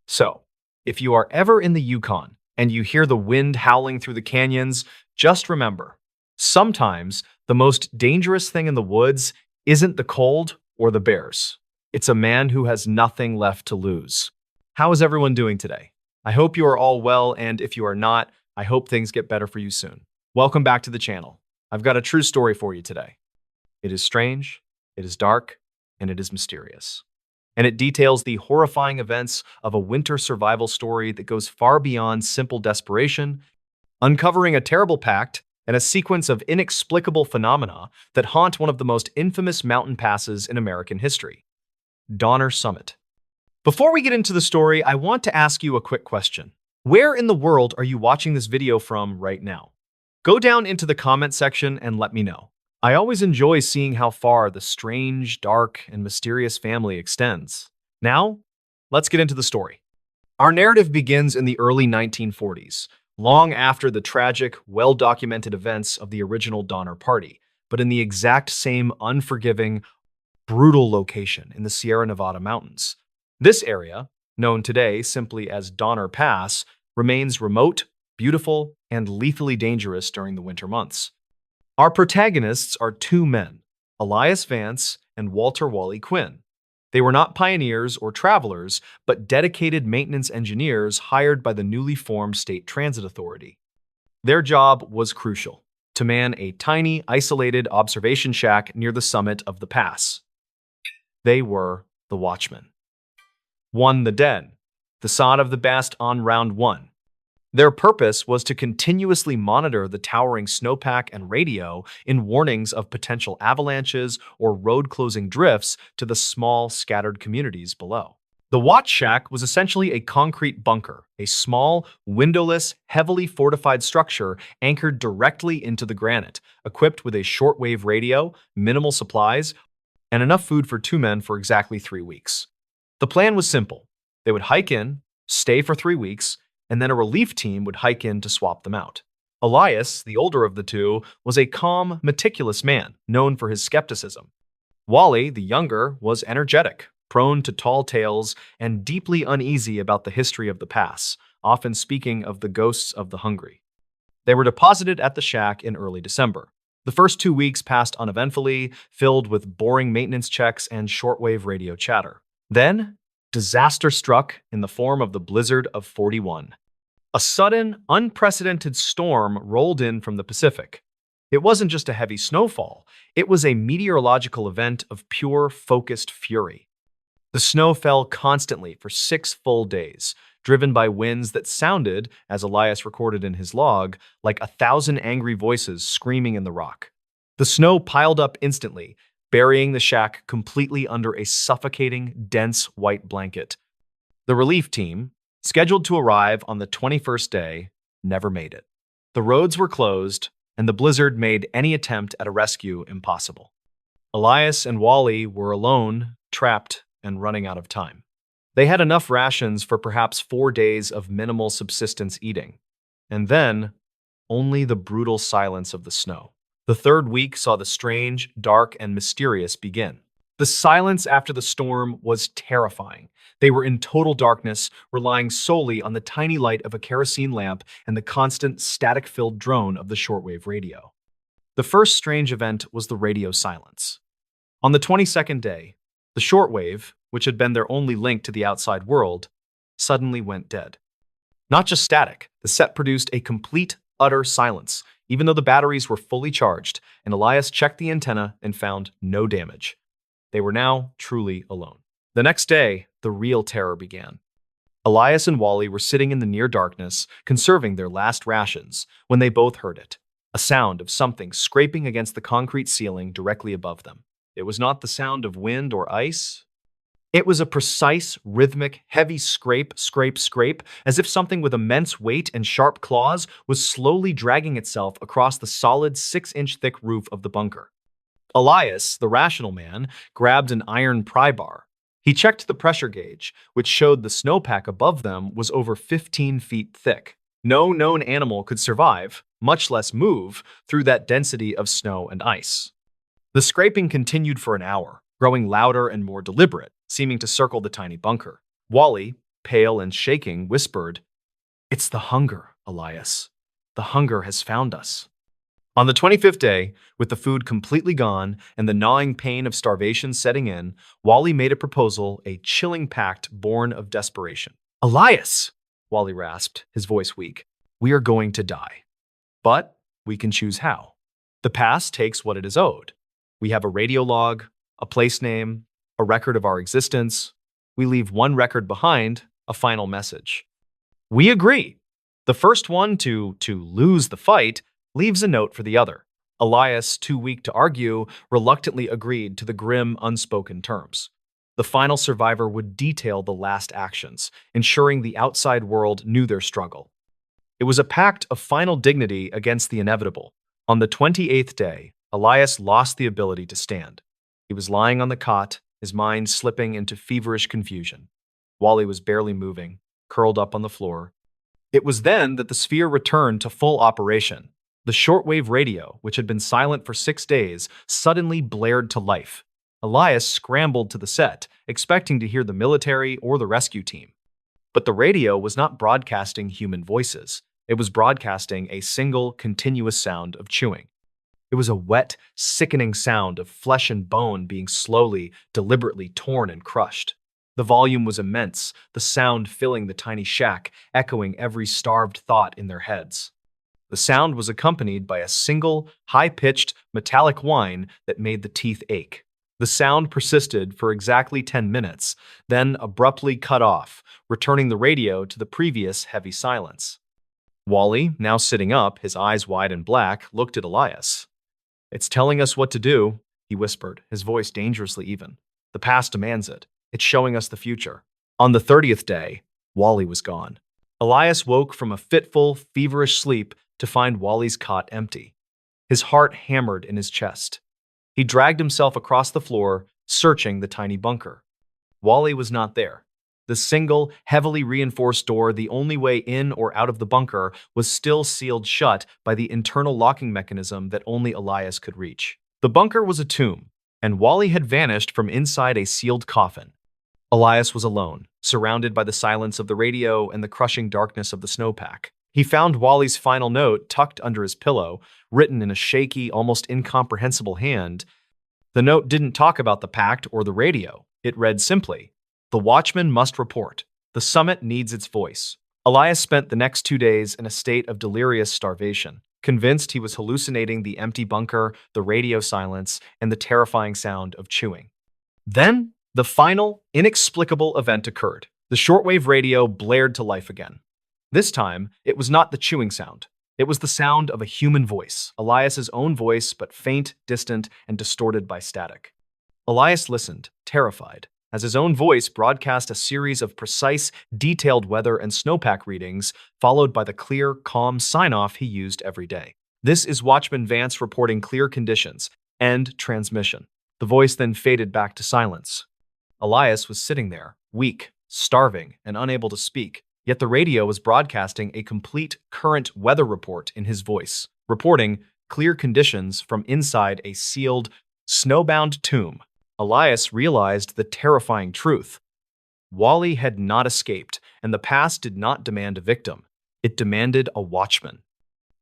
So, if you are ever in the Yukon and you hear the wind howling through the canyons, just remember, sometimes the most dangerous thing in the woods isn't the cold or the bears. It's a man who has nothing left to lose. How is everyone doing today? I hope you are all well, and if you are not, I hope things get better for you soon. Welcome back to the channel. I've got a true story for you today. It is strange, it is dark, and it is mysterious. And it details the horrifying events of a winter survival story that goes far beyond simple desperation, uncovering a terrible pact and a sequence of inexplicable phenomena that haunt one of the most infamous mountain passes in American history, Donner Summit. Before we get into the story, I want to ask you a quick question. Where in the world are you watching this video from right now? Go down into the comment section and let me know. I always enjoy seeing how far the strange, dark, and mysterious family extends. Now, let's get into the story. Our narrative begins in the early 1940s, long after the tragic, well-documented events of the original Donner Party, but in the exact same unforgiving, brutal location in the Sierra Nevada mountains. This area, known today simply as Donner Pass, remains remote, beautiful, and lethally dangerous during the winter months. Our protagonists are two men, Elias Vance and Walter Wally Quinn. They were not pioneers or travelers, but dedicated maintenance engineers hired by the newly formed State Transit Authority. Their job was crucial: to man a tiny, isolated observation shack near the summit of the pass. They were the Watchmen. Won the den, the sod of the best on round one. Their purpose was to continuously monitor the towering snowpack and radio in warnings of potential avalanches or road-closing drifts to the small, scattered communities below. The Watch Shack was essentially a concrete bunker, a small, windowless, heavily fortified structure anchored directly into the granite, equipped with a shortwave radio, minimal supplies, and enough food for two men for exactly 3 weeks. The plan was simple. They would hike in, stay for 3 weeks, and then a relief team would hike in to swap them out. Elias, the older of the two, was a calm, meticulous man, known for his skepticism. Wally, the younger, was energetic, prone to tall tales, and deeply uneasy about the history of the pass, often speaking of the ghosts of the hungry. They were deposited at the shack in early December. The first 2 weeks passed uneventfully, filled with boring maintenance checks and shortwave radio chatter. Then, disaster struck in the form of the blizzard of 41. A sudden, unprecedented storm rolled in from the Pacific. It wasn't just a heavy snowfall, it was a meteorological event of pure, focused fury. The snow fell constantly for 6 full days, driven by winds that sounded, as Elias recorded in his log, like 1,000 angry voices screaming in the rock. The snow piled up instantly, burying the shack completely under a suffocating, dense white blanket. The relief team, scheduled to arrive on the 21st day, never made it. The roads were closed, and the blizzard made any attempt at a rescue impossible. Elias and Wally were alone, trapped, and running out of time. They had enough rations for perhaps 4 days of minimal subsistence eating. And then, only the brutal silence of the snow. The third week saw the strange, dark, and mysterious begin. The silence after the storm was terrifying. They were in total darkness, relying solely on the tiny light of a kerosene lamp and the constant, static-filled drone of the shortwave radio. The first strange event was the radio silence. On the 22nd day, the shortwave, which had been their only link to the outside world, suddenly went dead. Not just static, the set produced a complete, utter silence, even though the batteries were fully charged, and Elias checked the antenna and found no damage. They were now truly alone. The next day, the real terror began. Elias and Wally were sitting in the near darkness, conserving their last rations, when they both heard it. A sound of something scraping against the concrete ceiling directly above them. It was not the sound of wind or ice. It was a precise, rhythmic, heavy scrape, scrape, scrape, as if something with immense weight and sharp claws was slowly dragging itself across the solid 6-inch thick roof of the bunker. Elias, the rational man, grabbed an iron pry bar. He checked the pressure gauge, which showed the snowpack above them was over 15 feet thick. No known animal could survive, much less move, through that density of snow and ice. The scraping continued for an hour, growing louder and more deliberate, seeming to circle the tiny bunker. Wally, pale and shaking, whispered, "It's the hunger, Elias. The hunger has found us." On the 25th day, with the food completely gone and the gnawing pain of starvation setting in, Wally made a proposal, a chilling pact born of desperation. "Elias," Wally rasped, his voice weak, "we are going to die. But we can choose how. The past takes what it is owed. We have a radio log, a place name, a record of our existence. We leave one record behind, a final message. We agree. The first one to lose the fight leaves a note for the other." Elias, too weak to argue, reluctantly agreed to the grim, unspoken terms. The final survivor would detail the last actions, ensuring the outside world knew their struggle. It was a pact of final dignity against the inevitable. On the 28th day, Elias lost the ability to stand. He was lying on the cot, his mind slipping into feverish confusion. Wally was barely moving, curled up on the floor. It was then that the sphere returned to full operation. The shortwave radio, which had been silent for 6 days, suddenly blared to life. Elias scrambled to the set, expecting to hear the military or the rescue team. But the radio was not broadcasting human voices. It was broadcasting a single, continuous sound of chewing. It was a wet, sickening sound of flesh and bone being slowly, deliberately torn and crushed. The volume was immense, the sound filling the tiny shack, echoing every starved thought in their heads. The sound was accompanied by a single, high-pitched, metallic whine that made the teeth ache. The sound persisted for exactly 10 minutes, then abruptly cut off, returning the radio to the previous heavy silence. Wally, now sitting up, his eyes wide and black, looked at Elias. "It's telling us what to do," he whispered, his voice dangerously even. "The past demands it. It's showing us the future." On the 30th day, Wally was gone. Elias woke from a fitful, feverish sleep to find Wally's cot empty. His heart hammered in his chest. He dragged himself across the floor, searching the tiny bunker. Wally was not there. The single, heavily reinforced door, the only way in or out of the bunker, was still sealed shut by the internal locking mechanism that only Elias could reach. The bunker was a tomb, and Wally had vanished from inside a sealed coffin. Elias was alone, surrounded by the silence of the radio and the crushing darkness of the snowpack. He found Wally's final note tucked under his pillow, written in a shaky, almost incomprehensible hand. The note didn't talk about the pact or the radio. It read simply, "The watchman must report. The summit needs its voice." Elias spent the next 2 days in a state of delirious starvation, convinced he was hallucinating the empty bunker, the radio silence, and the terrifying sound of chewing. Then, the final, inexplicable event occurred. The shortwave radio blared to life again. This time, it was not the chewing sound. It was the sound of a human voice, Elias's own voice, but faint, distant, and distorted by static. Elias listened, terrified, as his own voice broadcast a series of precise, detailed weather and snowpack readings, followed by the clear, calm sign-off he used every day. "This is Watchman Vance reporting clear conditions. End transmission." The voice then faded back to silence. Elias was sitting there, weak, starving, and unable to speak. Yet the radio was broadcasting a complete current weather report in his voice, reporting clear conditions from inside a sealed, snowbound tomb. Elias realized the terrifying truth. Wally had not escaped, and the past did not demand a victim. It demanded a watchman.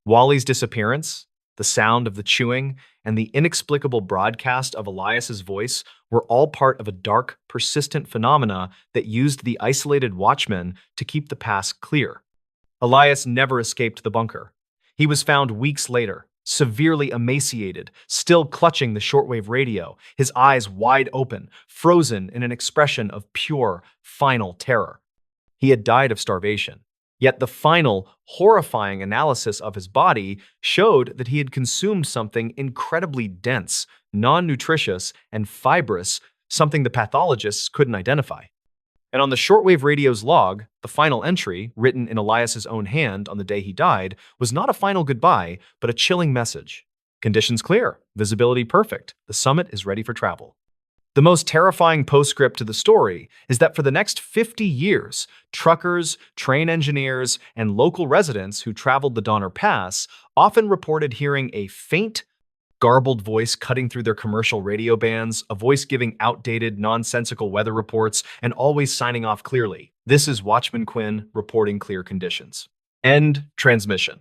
Wally's disappearance, the sound of the chewing, and the inexplicable broadcast of Elias's voice were all part of a dark, persistent phenomena that used the isolated watchman to keep the past clear. Elias never escaped the bunker. He was found weeks later, severely emaciated, still clutching the shortwave radio, his eyes wide open, frozen in an expression of pure, final terror. He had died of starvation. Yet the final, horrifying analysis of his body showed that he had consumed something incredibly dense, non-nutritious, and fibrous, something the pathologists couldn't identify. And on the shortwave radio's log, the final entry, written in Elias's own hand on the day he died, was not a final goodbye, but a chilling message. "Conditions clear, visibility perfect, the summit is ready for travel." The most terrifying postscript to the story is that for the next 50 years, truckers, train engineers, and local residents who traveled the Donner Pass often reported hearing a faint, garbled voice cutting through their commercial radio bands, a voice giving outdated, nonsensical weather reports, and always signing off clearly, "This is Watchman Quinn reporting clear conditions." End transmission.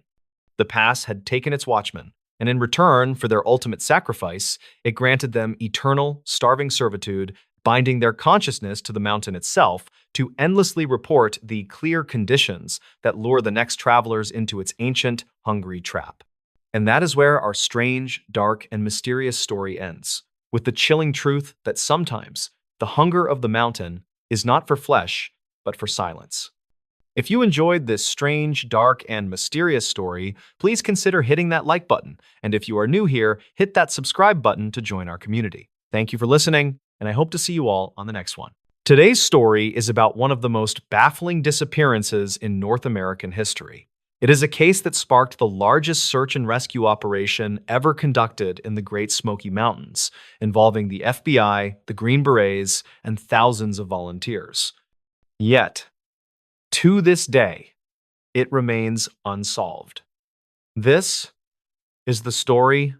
The pass had taken its watchman, and in return for their ultimate sacrifice, it granted them eternal, starving servitude, binding their consciousness to the mountain itself to endlessly report the clear conditions that lure the next travelers into its ancient, hungry trap. And that is where our strange, dark, and mysterious story ends, with the chilling truth that sometimes the hunger of the mountain is not for flesh, but for silence. If you enjoyed this strange, dark, and mysterious story, please consider hitting that like button. And if you are new here, hit that subscribe button to join our community. Thank you for listening, and I hope to see you all on the next one. Today's story is about one of the most baffling disappearances in North American history. It is a case that sparked the largest search and rescue operation ever conducted in the Great Smoky Mountains, involving the FBI, the Green Berets, and thousands of volunteers. Yet, to this day, it remains unsolved. This is the story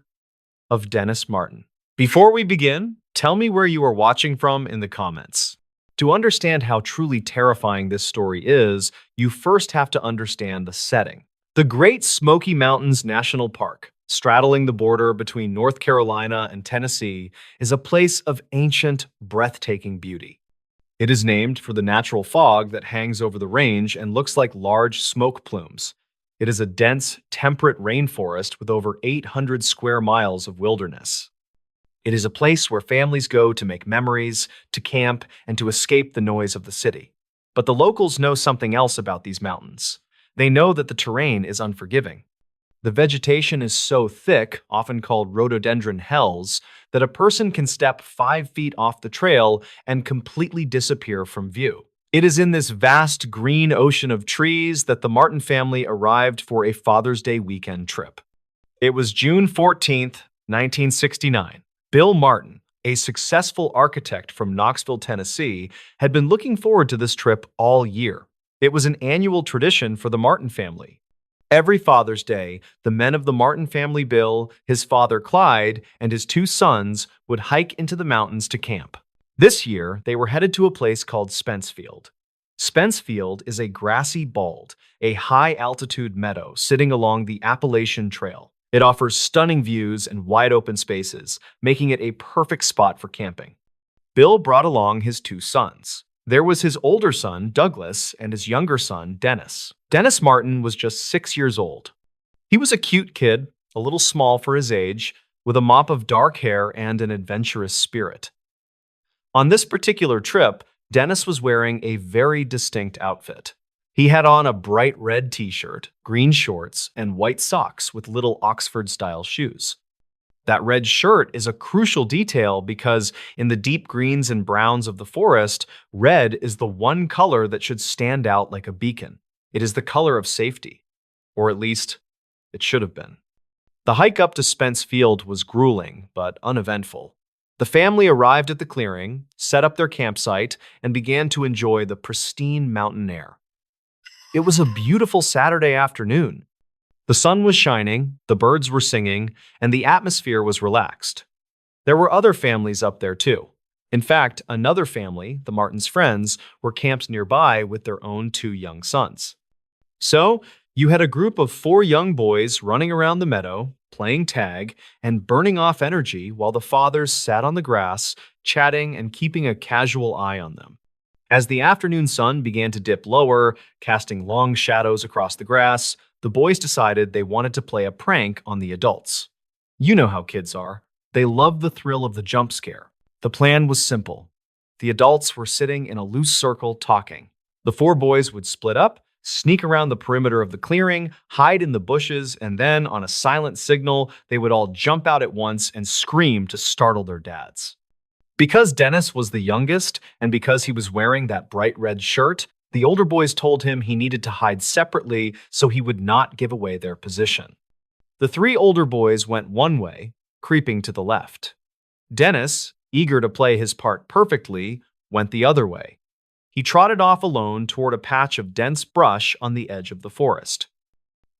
of Dennis Martin. Before we begin, tell me where you are watching from in the comments. To understand how truly terrifying this story is, you first have to understand the setting. The Great Smoky Mountains National Park, straddling the border between North Carolina and Tennessee, is a place of ancient, breathtaking beauty. It is named for the natural fog that hangs over the range and looks like large smoke plumes. It is a dense, temperate rainforest with over 800 square miles of wilderness. It is a place where families go to make memories, to camp, and to escape the noise of the city. But the locals know something else about these mountains. They know that the terrain is unforgiving. The vegetation is so thick, often called rhododendron hells, that a person can step 5 feet off the trail and completely disappear from view. It is in this vast green ocean of trees that the Martin family arrived for a Father's Day weekend trip. It was June 14th, 1969. Bill Martin, a successful architect from Knoxville, Tennessee, had been looking forward to this trip all year. It was an annual tradition for the Martin family. Every Father's Day, the men of the Martin family, Bill, his father Clyde, and his 2 sons, would hike into the mountains to camp. This year, they were headed to a place called Spencefield. Spencefield is a grassy bald, a high-altitude meadow sitting along the Appalachian Trail. It offers stunning views and wide-open spaces, making it a perfect spot for camping. Bill brought along his 2 sons. There was his older son, Douglas, and his younger son, Dennis. Dennis Martin was just 6 years old. He was a cute kid, a little small for his age, with a mop of dark hair and an adventurous spirit. On this particular trip, Dennis was wearing a very distinct outfit. He had on a bright red t-shirt, green shorts, and white socks with little Oxford-style shoes. That red shirt is a crucial detail because in the deep greens and browns of the forest, red is the one color that should stand out like a beacon. It is the color of safety, or at least it should have been. The hike up to Spence Field was grueling but uneventful. The family arrived at the clearing, set up their campsite, and began to enjoy the pristine mountain air. It was a beautiful Saturday afternoon. The sun was shining, the birds were singing, and the atmosphere was relaxed. There were other families up there too. In fact, another family, the Martins' friends, were camped nearby with their own 2 young sons. So, you had a group of 4 young boys running around the meadow, playing tag, and burning off energy while the fathers sat on the grass, chatting and keeping a casual eye on them. As the afternoon sun began to dip lower, casting long shadows across the grass, the boys decided they wanted to play a prank on the adults. You know how kids are. They love the thrill of the jump scare. The plan was simple. The adults were sitting in a loose circle talking. The 4 boys would split up, sneak around the perimeter of the clearing, hide in the bushes, and then, on a silent signal, they would all jump out at once and scream to startle their dads. Because Dennis was the youngest, and because he was wearing that bright red shirt, the older boys told him he needed to hide separately so he would not give away their position. The 3 older boys went one way, creeping to the left. Dennis, eager to play his part perfectly, went the other way. He trotted off alone toward a patch of dense brush on the edge of the forest.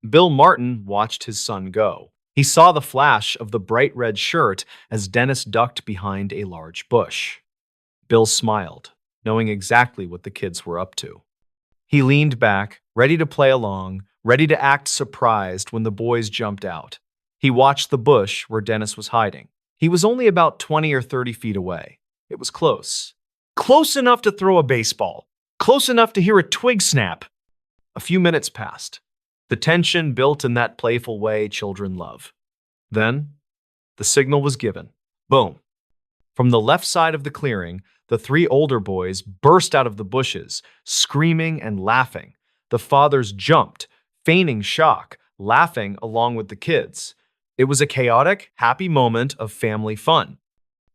Bill Martin watched his son go. He saw the flash of the bright red shirt as Dennis ducked behind a large bush. Bill smiled, knowing exactly what the kids were up to. He leaned back, ready to play along, ready to act surprised when the boys jumped out. He watched the bush where Dennis was hiding. He was only about 20 or 30 feet away. It was close. Close enough to throw a baseball. Close enough to hear a twig snap. A few minutes passed. The tension built in that playful way children love. Then, the signal was given. Boom. From the left side of the clearing, the 3 older boys burst out of the bushes, screaming and laughing. The fathers jumped, feigning shock, laughing along with the kids. It was a chaotic, happy moment of family fun.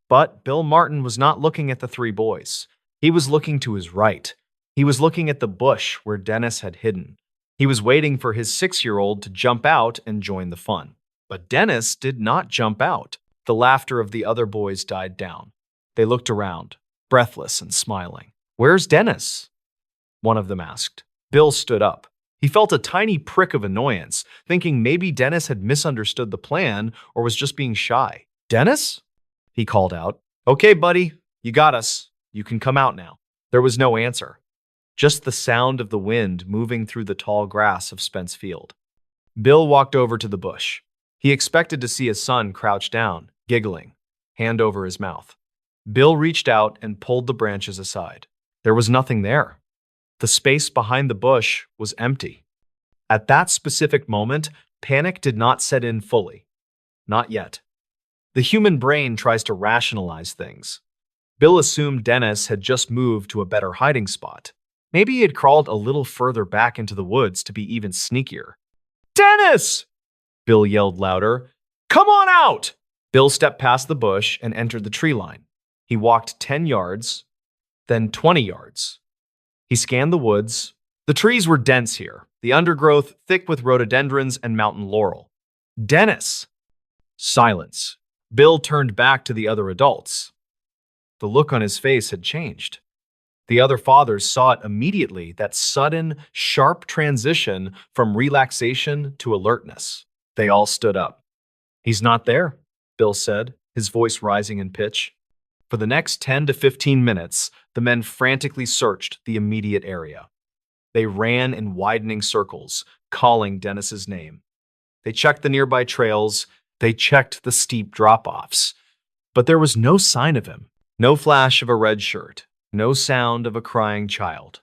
But Bill Martin was not looking at the 3 boys. He was looking to his right. He was looking at the bush where Dennis had hidden. He was waiting for his 6-year-old to jump out and join the fun. But Dennis did not jump out. The laughter of the other boys died down. They looked around, breathless and smiling. "Where's Dennis?" one of them asked. Bill stood up. He felt a tiny prick of annoyance, thinking maybe Dennis had misunderstood the plan or was just being shy. "Dennis?" he called out. "Okay, buddy, you got us. You can come out now." There was no answer, just the sound of the wind moving through the tall grass of Spence Field. Bill walked over to the bush. He expected to see his son crouch down, giggling, hand over his mouth. Bill reached out and pulled the branches aside. There was nothing there. The space behind the bush was empty. At that specific moment, panic did not set in fully. Not yet. The human brain tries to rationalize things. Bill assumed Dennis had just moved to a better hiding spot. Maybe he had crawled a little further back into the woods to be even sneakier. "Dennis!" Bill yelled louder. "Come on out!" Bill stepped past the bush and entered the tree line. He walked 10 yards, then 20 yards. He scanned the woods. The trees were dense here, the undergrowth thick with rhododendrons and mountain laurel. "Dennis!" Silence. Bill turned back to the other adults. The look on his face had changed. The other fathers saw it immediately, that sudden, sharp transition from relaxation to alertness. They all stood up. "He's not there," Bill said, his voice rising in pitch. For the next 10 to 15 minutes, the men frantically searched the immediate area. They ran in widening circles, calling Dennis's name. They checked the nearby trails. They checked the steep drop-offs. But there was no sign of him. No flash of a red shirt. No sound of a crying child.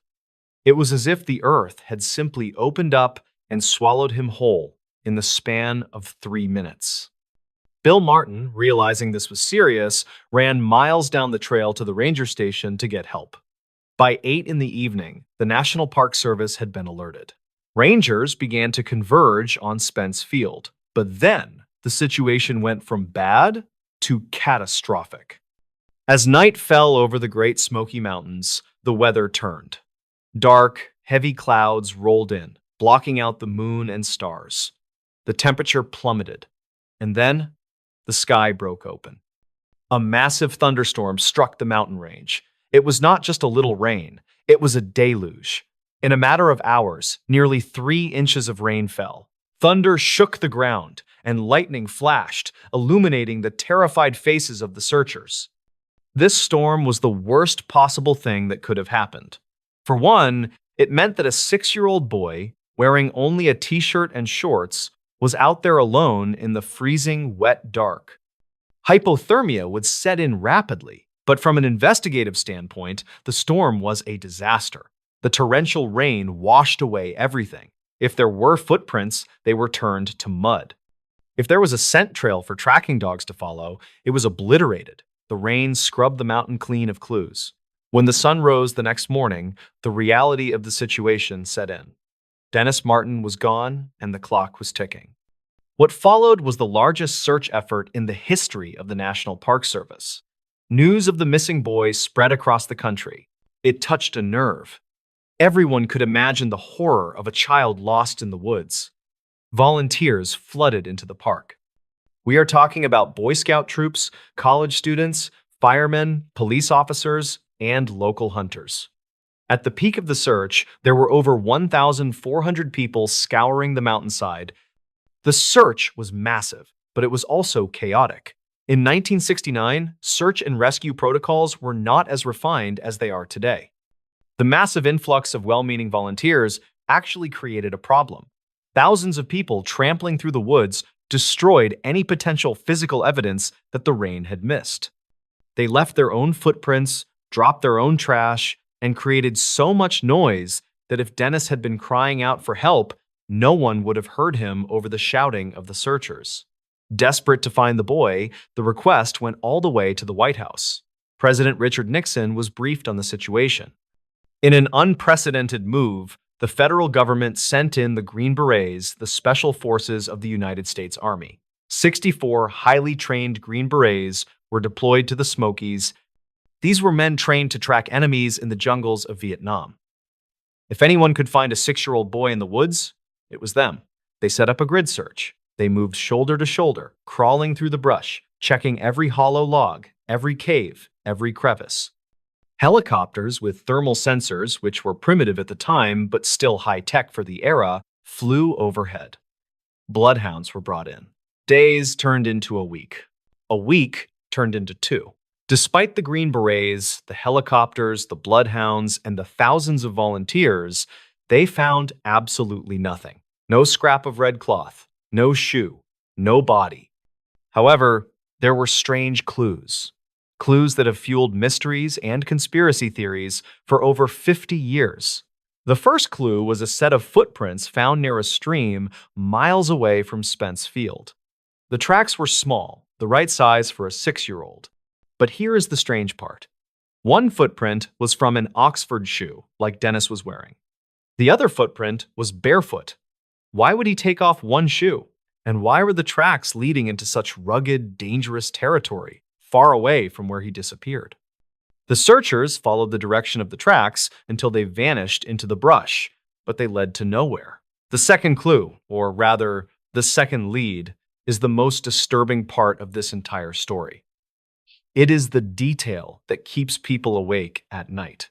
It was as if the earth had simply opened up and swallowed him whole in the span of 3 minutes. Bill Martin, realizing this was serious, ran miles down the trail to the ranger station to get help. By 8 in the evening, the National Park Service had been alerted. Rangers began to converge on Spence Field, but then the situation went from bad to catastrophic. As night fell over the Great Smoky Mountains, the weather turned. Dark, heavy clouds rolled in, blocking out the moon and stars. The temperature plummeted, and then the sky broke open. A massive thunderstorm struck the mountain range. It was not just a little rain, it was a deluge. In a matter of hours, nearly 3 inches of rain fell. Thunder shook the ground, and lightning flashed, illuminating the terrified faces of the searchers. This storm was the worst possible thing that could have happened. For one, it meant that a 6-year-old boy, wearing only a t-shirt and shorts, was out there alone in the freezing, wet dark. Hypothermia would set in rapidly, but from an investigative standpoint, the storm was a disaster. The torrential rain washed away everything. If there were footprints, they were turned to mud. If there was a scent trail for tracking dogs to follow, it was obliterated. The rain scrubbed the mountain clean of clues. When the sun rose the next morning, the reality of the situation set in. Dennis Martin was gone, and the clock was ticking. What followed was the largest search effort in the history of the National Park Service. News of the missing boy spread across the country. It touched a nerve. Everyone could imagine the horror of a child lost in the woods. Volunteers flooded into the park. We are talking about Boy Scout troops, college students, firemen, police officers, and local hunters. At the peak of the search, there were over 1,400 people scouring the mountainside. The search was massive, but it was also chaotic. In 1969, search and rescue protocols were not as refined as they are today. The massive influx of well-meaning volunteers actually created a problem. Thousands of people trampling through the woods destroyed any potential physical evidence that the rain had missed. They left their own footprints, dropped their own trash, and created so much noise that if Dennis had been crying out for help, no one would have heard him over the shouting of the searchers. Desperate to find the boy, the request went all the way to the White House. President Richard Nixon was briefed on the situation. In an unprecedented move, the federal government sent in the Green Berets, the special forces of the United States Army. 64 highly trained Green Berets were deployed to the Smokies. These were men trained to track enemies in the jungles of Vietnam. If anyone could find a 6-year-old boy in the woods, it was them. They set up a grid search. They moved shoulder to shoulder, crawling through the brush, checking every hollow log, every cave, every crevice. Helicopters with thermal sensors, which were primitive at the time but still high-tech for the era, flew overhead. Bloodhounds were brought in. Days turned into a week. A week turned into 2. Despite the Green Berets, the helicopters, the bloodhounds, and the thousands of volunteers, they found absolutely nothing. No scrap of red cloth, no shoe, no body. However, there were strange clues. Clues that have fueled mysteries and conspiracy theories for over 50 years. The first clue was a set of footprints found near a stream miles away from Spence Field. The tracks were small, the right size for a 6-year-old. But here is the strange part. One footprint was from an Oxford shoe, like Dennis was wearing. The other footprint was barefoot. Why would he take off one shoe? And why were the tracks leading into such rugged, dangerous territory, far away from where he disappeared? The searchers followed the direction of the tracks until they vanished into the brush, but they led to nowhere. The second clue, or rather, the second lead, is the most disturbing part of this entire story. It is the detail that keeps people awake at night.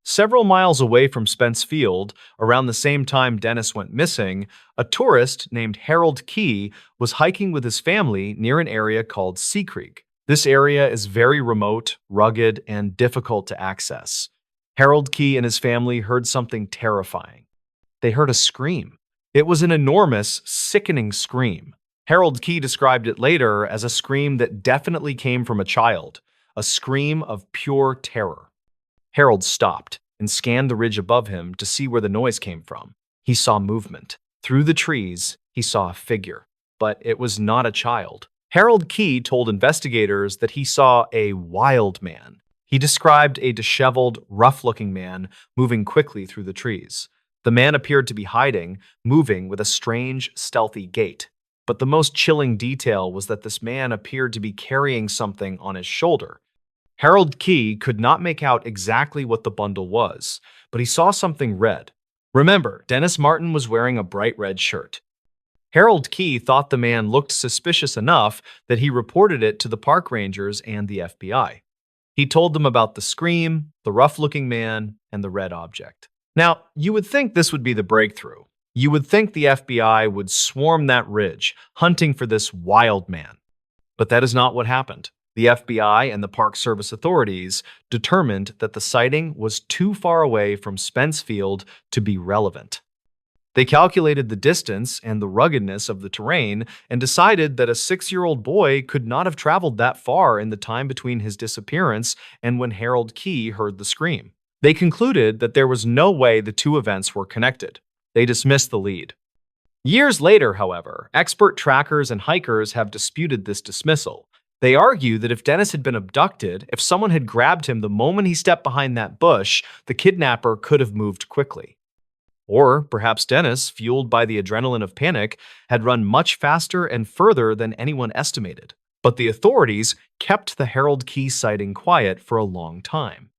Several miles away from Spence Field, around the same time Dennis went missing, a tourist named Harold Key was hiking with his family near an area called Sea Creek. This area is very remote, rugged, and difficult to access. Harold Key and his family heard something terrifying. They heard a scream. It was an enormous, sickening scream. Harold Key described it later as a scream that definitely came from a child, a scream of pure terror. Harold stopped and scanned the ridge above him to see where the noise came from. He saw movement. Through the trees, he saw a figure, but it was not a child. Harold Key told investigators that he saw a wild man. He described a disheveled, rough-looking man moving quickly through the trees. The man appeared to be hiding, moving with a strange, stealthy gait. But the most chilling detail was that this man appeared to be carrying something on his shoulder. Harold Key could not make out exactly what the bundle was, but he saw something red. Remember, Dennis Martin was wearing a bright red shirt. Harold Key thought the man looked suspicious enough that he reported it to the park rangers and the FBI. He told them about the scream, the rough-looking man, and the red object. Now, you would think this would be the breakthrough. You would think the FBI would swarm that ridge, hunting for this wild man. But that is not what happened. The FBI and the Park Service authorities determined that the sighting was too far away from Spence Field to be relevant. They calculated the distance and the ruggedness of the terrain and decided that a 6-year-old boy could not have traveled that far in the time between his disappearance and when Harold Key heard the scream. They concluded that there was no way the two events were connected. They dismissed the lead. Years later, however, expert trackers and hikers have disputed this dismissal. They argue that if Dennis had been abducted, if someone had grabbed him the moment he stepped behind that bush, the kidnapper could have moved quickly. Or perhaps Dennis, fueled by the adrenaline of panic, had run much faster and further than anyone estimated. But the authorities kept the Harold Key sighting quiet for a long time.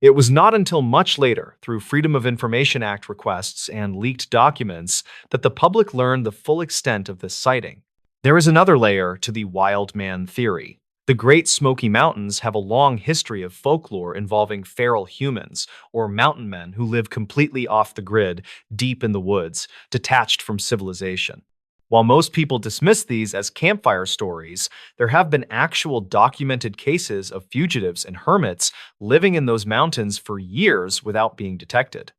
It was not until much later, through Freedom of Information Act requests and leaked documents, that the public learned the full extent of this sighting. There is another layer to the wild man theory. The Great Smoky Mountains have a long history of folklore involving feral humans, or mountain men who live completely off the grid, deep in the woods, detached from civilization. While most people dismiss these as campfire stories, there have been actual documented cases of fugitives and hermits living in those mountains for years without being detected.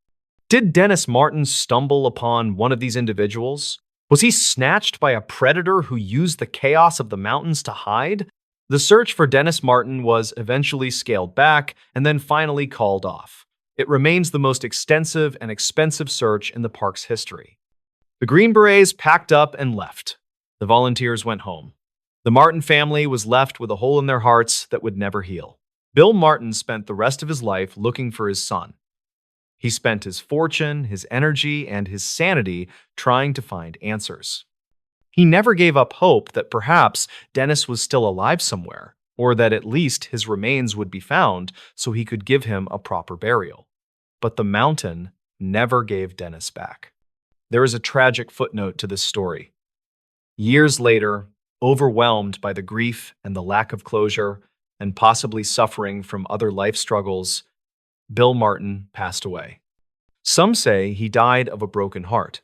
Did Dennis Martin stumble upon one of these individuals? Was he snatched by a predator who used the chaos of the mountains to hide? The search for Dennis Martin was eventually scaled back and then finally called off. It remains the most extensive and expensive search in the park's history. The Green Berets packed up and left. The volunteers went home. The Martin family was left with a hole in their hearts that would never heal. Bill Martin spent the rest of his life looking for his son. He spent his fortune, his energy, and his sanity trying to find answers. He never gave up hope that perhaps Dennis was still alive somewhere, or that at least his remains would be found so he could give him a proper burial. But the mountain never gave Dennis back. There is a tragic footnote to this story. Years later, overwhelmed by the grief and the lack of closure, and possibly suffering from other life struggles, Bill Martin passed away. Some say he died of a broken heart.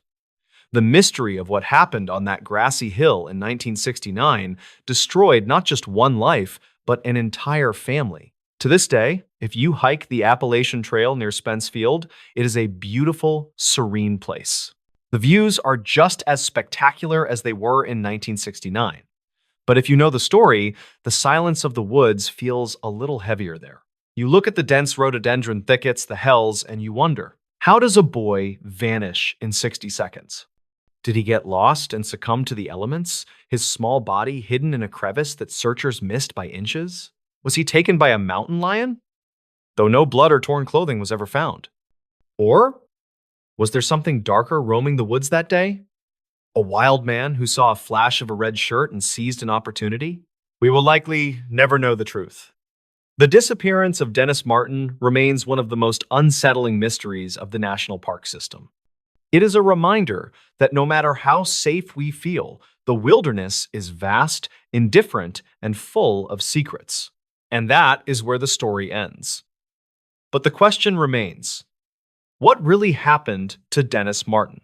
The mystery of what happened on that grassy hill in 1969 destroyed not just one life, but an entire family. To this day, if you hike the Appalachian Trail near Spence Field, it is a beautiful, serene place. The views are just as spectacular as they were in 1969. But if you know the story, the silence of the woods feels a little heavier there. You look at the dense rhododendron thickets, the hells, and you wonder, how does a boy vanish in 60 seconds? Did he get lost and succumb to the elements, his small body hidden in a crevice that searchers missed by inches? Was he taken by a mountain lion? Though no blood or torn clothing was ever found. Or was there something darker roaming the woods that day? A wild man who saw a flash of a red shirt and seized an opportunity? We will likely never know the truth. The disappearance of Dennis Martin remains one of the most unsettling mysteries of the national park system. It is a reminder that no matter how safe we feel, the wilderness is vast, indifferent, and full of secrets. And that is where the story ends. But the question remains, what really happened to Dennis Martin?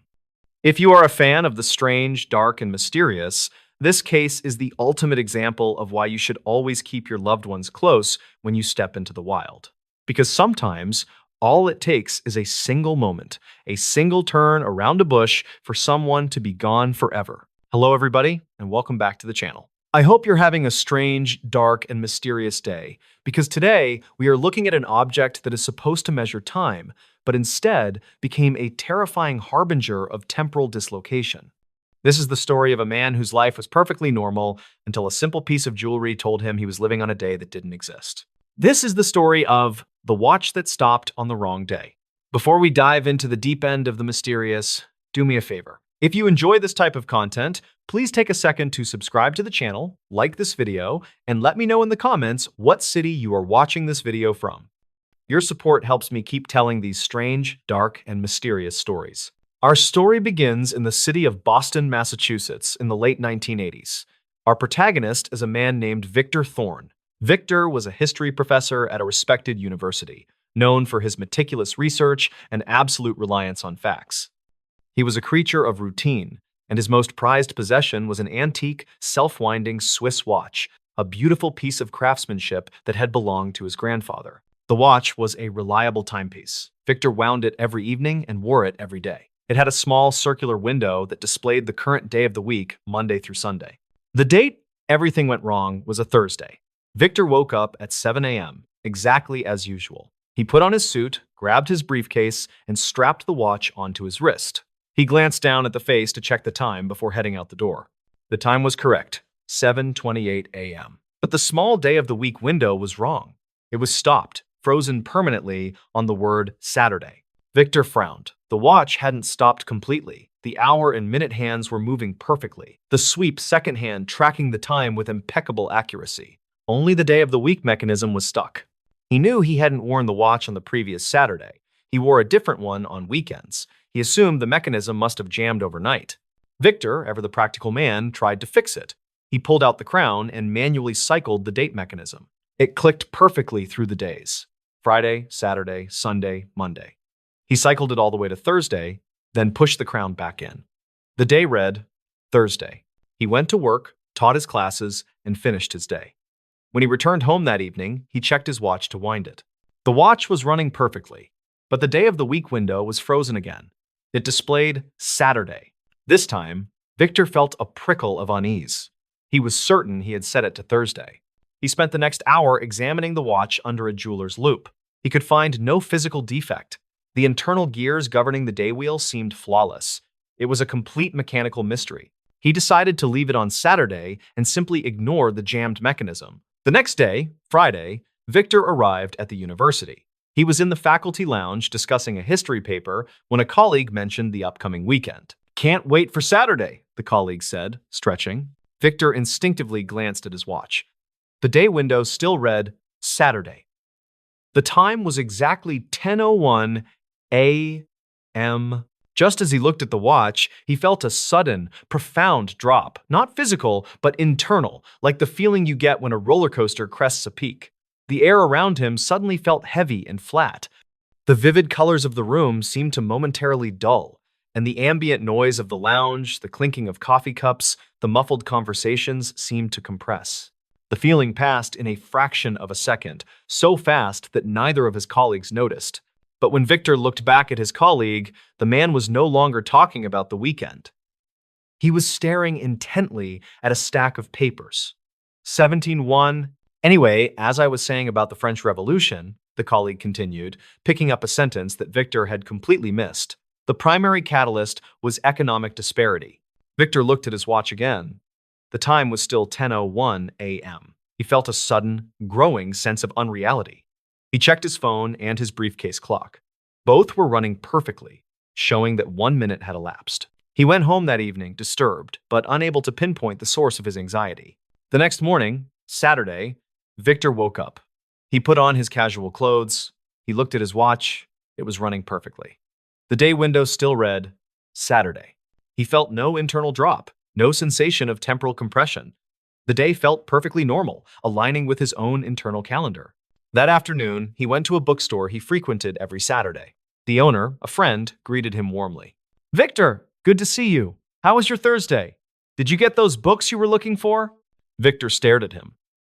If you are a fan of the strange, dark, and mysterious, this case is the ultimate example of why you should always keep your loved ones close when you step into the wild. Because sometimes, all it takes is a single moment, a single turn around a bush for someone to be gone forever. Hello, everybody, and welcome back to the channel. I hope you're having a strange, dark, and mysterious day, because today we are looking at an object that is supposed to measure time, but instead became a terrifying harbinger of temporal dislocation. This is the story of a man whose life was perfectly normal until a simple piece of jewelry told him he was living on a day that didn't exist. This is the story of the watch that stopped on the wrong day. Before we dive into the deep end of the mysterious, do me a favor. If you enjoy this type of content, please take a second to subscribe to the channel, like this video, and let me know in the comments what city you are watching this video from. Your support helps me keep telling these strange, dark, and mysterious stories. Our story begins in the city of Boston, Massachusetts in the late 1980s. Our protagonist is a man named Victor Thorne. Victor was a history professor at a respected university, known for his meticulous research and absolute reliance on facts. He was a creature of routine, and his most prized possession was an antique, self-winding Swiss watch, a beautiful piece of craftsmanship that had belonged to his grandfather. The watch was a reliable timepiece. Victor wound it every evening and wore it every day. It had a small circular window that displayed the current day of the week, Monday through Sunday. The date everything went wrong was a Thursday. Victor woke up at 7 a.m., exactly as usual. He put on his suit, grabbed his briefcase, and strapped the watch onto his wrist. He glanced down at the face to check the time before heading out the door. The time was correct, 7:28 a.m. But the small day of the week window was wrong. It was stopped, frozen permanently on the word Saturday. Victor frowned. The watch hadn't stopped completely. The hour and minute hands were moving perfectly, the sweep second hand tracking the time with impeccable accuracy. Only the day of the week mechanism was stuck. He knew he hadn't worn the watch on the previous Saturday. He wore a different one on weekends. He assumed the mechanism must have jammed overnight. Victor, ever the practical man, tried to fix it. He pulled out the crown and manually cycled the date mechanism. It clicked perfectly through the days. Friday, Saturday, Sunday, Monday. He cycled it all the way to Thursday, then pushed the crown back in. The day read, Thursday. He went to work, taught his classes, and finished his day. When he returned home that evening, he checked his watch to wind it. The watch was running perfectly, but the day of the week window was frozen again. It displayed Saturday. This time, Victor felt a prickle of unease. He was certain he had set it to Thursday. He spent the next hour examining the watch under a jeweler's loupe. He could find no physical defect. The internal gears governing the day wheel seemed flawless. It was a complete mechanical mystery. He decided to leave it on Saturday and simply ignore the jammed mechanism. The next day, Friday, Victor arrived at the university. He was in the faculty lounge discussing a history paper when a colleague mentioned the upcoming weekend. "Can't wait for Saturday," the colleague said, stretching. Victor instinctively glanced at his watch. The day window still read Saturday. The time was exactly 10:01 a.m. Just as he looked at the watch, he felt a sudden, profound drop, not physical, but internal, like the feeling you get when a roller coaster crests a peak. The air around him suddenly felt heavy and flat. The vivid colors of the room seemed to momentarily dull, and the ambient noise of the lounge, the clinking of coffee cups, the muffled conversations seemed to compress. The feeling passed in a fraction of a second, so fast that neither of his colleagues noticed. But when Victor looked back at his colleague, the man was no longer talking about the weekend. He was staring intently at a stack of papers. 17-1. Anyway, as I was saying about the French Revolution, the colleague continued, picking up a sentence that Victor had completely missed. The primary catalyst was economic disparity. Victor looked at his watch again. The time was still 10:01 a.m. He felt a sudden, growing sense of unreality. He checked his phone and his briefcase clock. Both were running perfectly, showing that 1 minute had elapsed. He went home that evening, disturbed, but unable to pinpoint the source of his anxiety. The next morning, Saturday, Victor woke up. He put on his casual clothes. He looked at his watch. It was running perfectly. The day window still read, Saturday. He felt no internal drop, no sensation of temporal compression. The day felt perfectly normal, aligning with his own internal calendar. That afternoon, he went to a bookstore he frequented every Saturday. The owner, a friend, greeted him warmly. "Victor, good to see you. How was your Thursday? Did you get those books you were looking for?" Victor stared at him.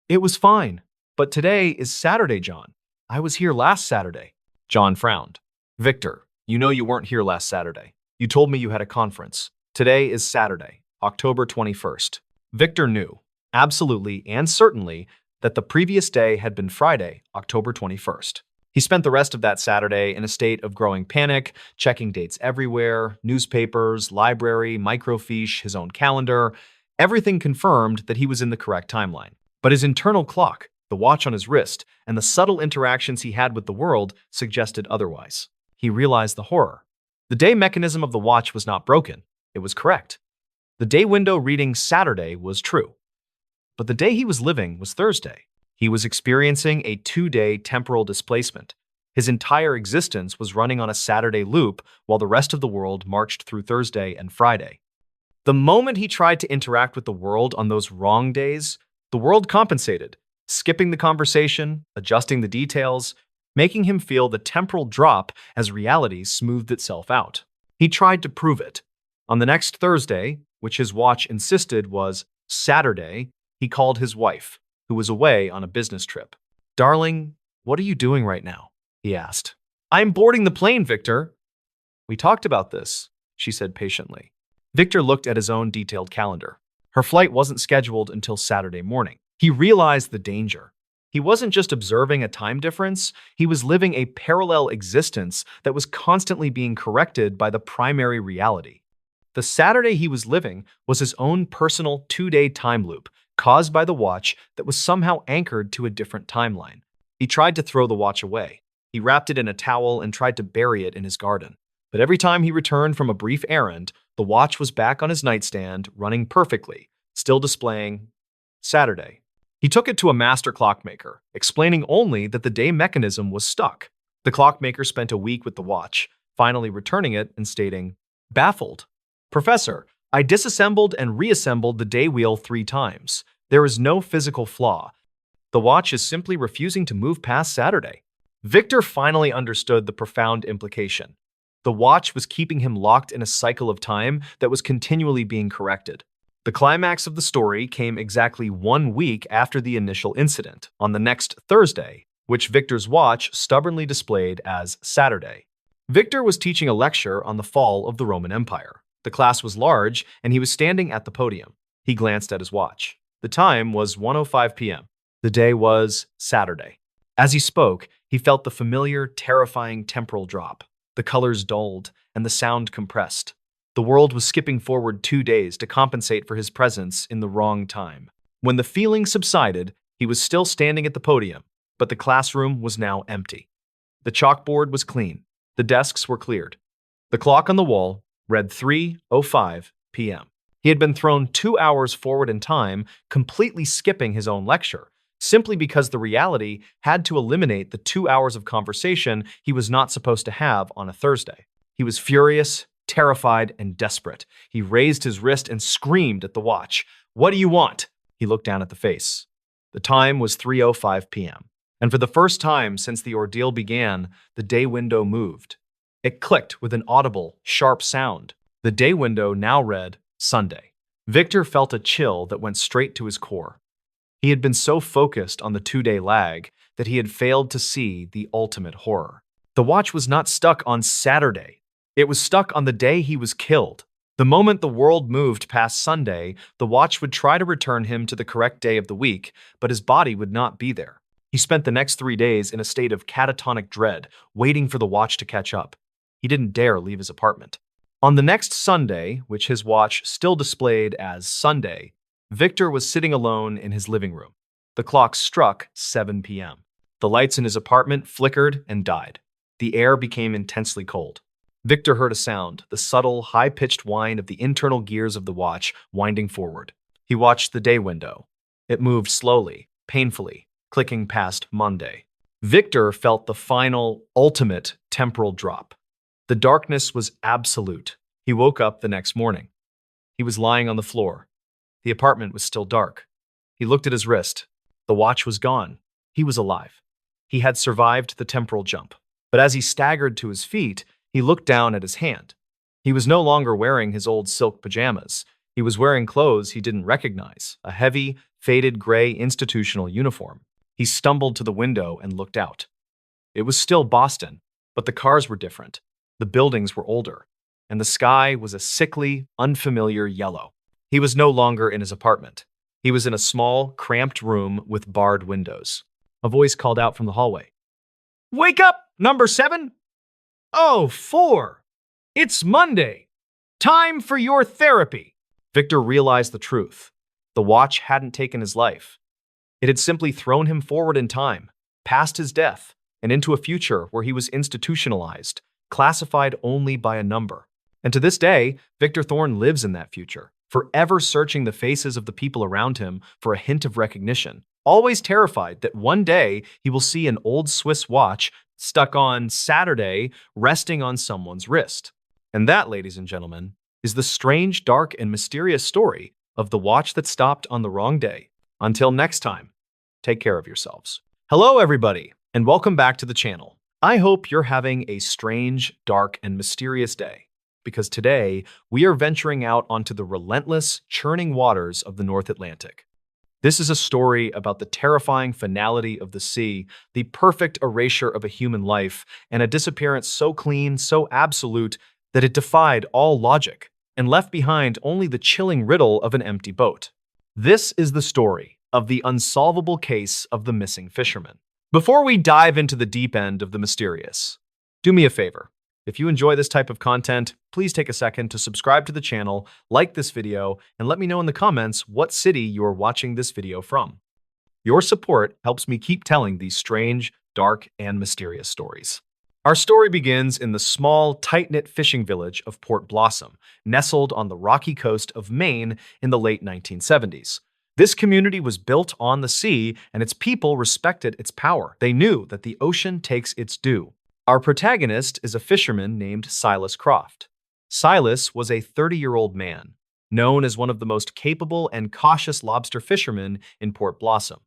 "It was fine, but today is Saturday, John. I was here last Saturday." John frowned. "Victor, you know you weren't here last Saturday. You told me you had a conference. Today is Saturday, October 21st. Victor knew, absolutely and certainly, that the previous day had been Friday, October 21st. He spent the rest of that Saturday in a state of growing panic, checking dates everywhere, newspapers, library, microfiche, his own calendar. Everything confirmed that he was in the correct timeline. But his internal clock, the watch on his wrist, and the subtle interactions he had with the world suggested otherwise. He realized the horror. The day mechanism of the watch was not broken. It was correct. The day window reading Saturday was true. But the day he was living was Thursday. He was experiencing a 2-day temporal displacement. His entire existence was running on a Saturday loop while the rest of the world marched through Thursday and Friday. The moment he tried to interact with the world on those wrong days, the world compensated, skipping the conversation, adjusting the details, making him feel the temporal drop as reality smoothed itself out. He tried to prove it. On the next Thursday, which his watch insisted was Saturday, he called his wife, who was away on a business trip. "Darling, what are you doing right now?" he asked. "I'm boarding the plane, Victor." "We talked about this," she said patiently. Victor looked at his own detailed calendar. Her flight wasn't scheduled until Saturday morning. He realized the danger. He wasn't just observing a time difference, he was living a parallel existence that was constantly being corrected by the primary reality. The Saturday he was living was his own personal 2-day time loop, caused by the watch that was somehow anchored to a different timeline. He tried to throw the watch away. He wrapped it in a towel and tried to bury it in his garden. But every time he returned from a brief errand, the watch was back on his nightstand, running perfectly, still displaying Saturday. He took it to a master clockmaker, explaining only that the day mechanism was stuck. The clockmaker spent a week with the watch, finally returning it and stating, "Baffled. Professor, I disassembled and reassembled the day wheel 3 times. There is no physical flaw. The watch is simply refusing to move past Saturday." Victor finally understood the profound implication. The watch was keeping him locked in a cycle of time that was continually being corrected. The climax of the story came exactly 1 week after the initial incident, on the next Thursday, which Victor's watch stubbornly displayed as Saturday. Victor was teaching a lecture on the fall of the Roman Empire. The class was large, and he was standing at the podium. He glanced at his watch. The time was 1:05 p.m. The day was Saturday. As he spoke, he felt the familiar, terrifying temporal drop. The colors dulled, and the sound compressed. The world was skipping forward 2 days to compensate for his presence in the wrong time. When the feeling subsided, he was still standing at the podium, but the classroom was now empty. The chalkboard was clean. The desks were cleared. The clock on the wall read 3:05 p.m. He had been thrown 2 hours forward in time, completely skipping his own lecture, simply because the reality had to eliminate the 2 hours of conversation he was not supposed to have on a Thursday. He was furious, terrified, and desperate. He raised his wrist and screamed at the watch. "What do you want?" He looked down at the face. The time was 3:05 p.m. And for the first time since the ordeal began, the day window moved. It clicked with an audible, sharp sound. The day window now read Sunday. Victor felt a chill that went straight to his core. He had been so focused on the 2-day lag that he had failed to see the ultimate horror. The watch was not stuck on Saturday. It was stuck on the day he was killed. The moment the world moved past Sunday, the watch would try to return him to the correct day of the week, but his body would not be there. He spent the next 3 days in a state of catatonic dread, waiting for the watch to catch up. He didn't dare leave his apartment. On the next Sunday, which his watch still displayed as Sunday, Victor was sitting alone in his living room. The clock struck 7 p.m. The lights in his apartment flickered and died. The air became intensely cold. Victor heard a sound, the subtle, high-pitched whine of the internal gears of the watch winding forward. He watched the day window. It moved slowly, painfully, clicking past Monday. Victor felt the final, ultimate temporal drop. The darkness was absolute. He woke up the next morning. He was lying on the floor. The apartment was still dark. He looked at his wrist. The watch was gone. He was alive. He had survived the temporal jump. But as he staggered to his feet, he looked down at his hand. He was no longer wearing his old silk pajamas. He was wearing clothes he didn't recognize, a heavy, faded gray institutional uniform. He stumbled to the window and looked out. It was still Boston, but the cars were different. The buildings were older, and the sky was a sickly, unfamiliar yellow. He was no longer in his apartment. He was in a small, cramped room with barred windows. A voice called out from the hallway. "Wake up, number 7! Oh, 4! It's Monday! Time for your therapy!" Victor realized the truth. The watch hadn't taken his life. It had simply thrown him forward in time, past his death, and into a future where he was institutionalized, classified only by a number. And to this day, Victor Thorne lives in that future, forever searching the faces of the people around him for a hint of recognition, always terrified that one day he will see an old Swiss watch stuck on Saturday resting on someone's wrist. And that, ladies and gentlemen, is the strange, dark, and mysterious story of the watch that stopped on the wrong day. Until next time, take care of yourselves. Hello, everybody, and welcome back to the channel. I hope you're having a strange, dark, and mysterious day, because today we are venturing out onto the relentless, churning waters of the North Atlantic. This is a story about the terrifying finality of the sea, the perfect erasure of a human life, and a disappearance so clean, so absolute, that it defied all logic and left behind only the chilling riddle of an empty boat. This is the story of the unsolvable case of the missing fisherman. Before we dive into the deep end of the mysterious, do me a favor. If you enjoy this type of content, please take a second to subscribe to the channel, like this video, and let me know in the comments what city you are watching this video from. Your support helps me keep telling these strange, dark, and mysterious stories. Our story begins in the small, tight-knit fishing village of Port Blossom, nestled on the rocky coast of Maine in the late 1970s. This community was built on the sea, and its people respected its power. They knew that the ocean takes its due. Our protagonist is a fisherman named Silas Croft. Silas was a 30-year-old man, known as one of the most capable and cautious lobster fishermen in Port Blossom.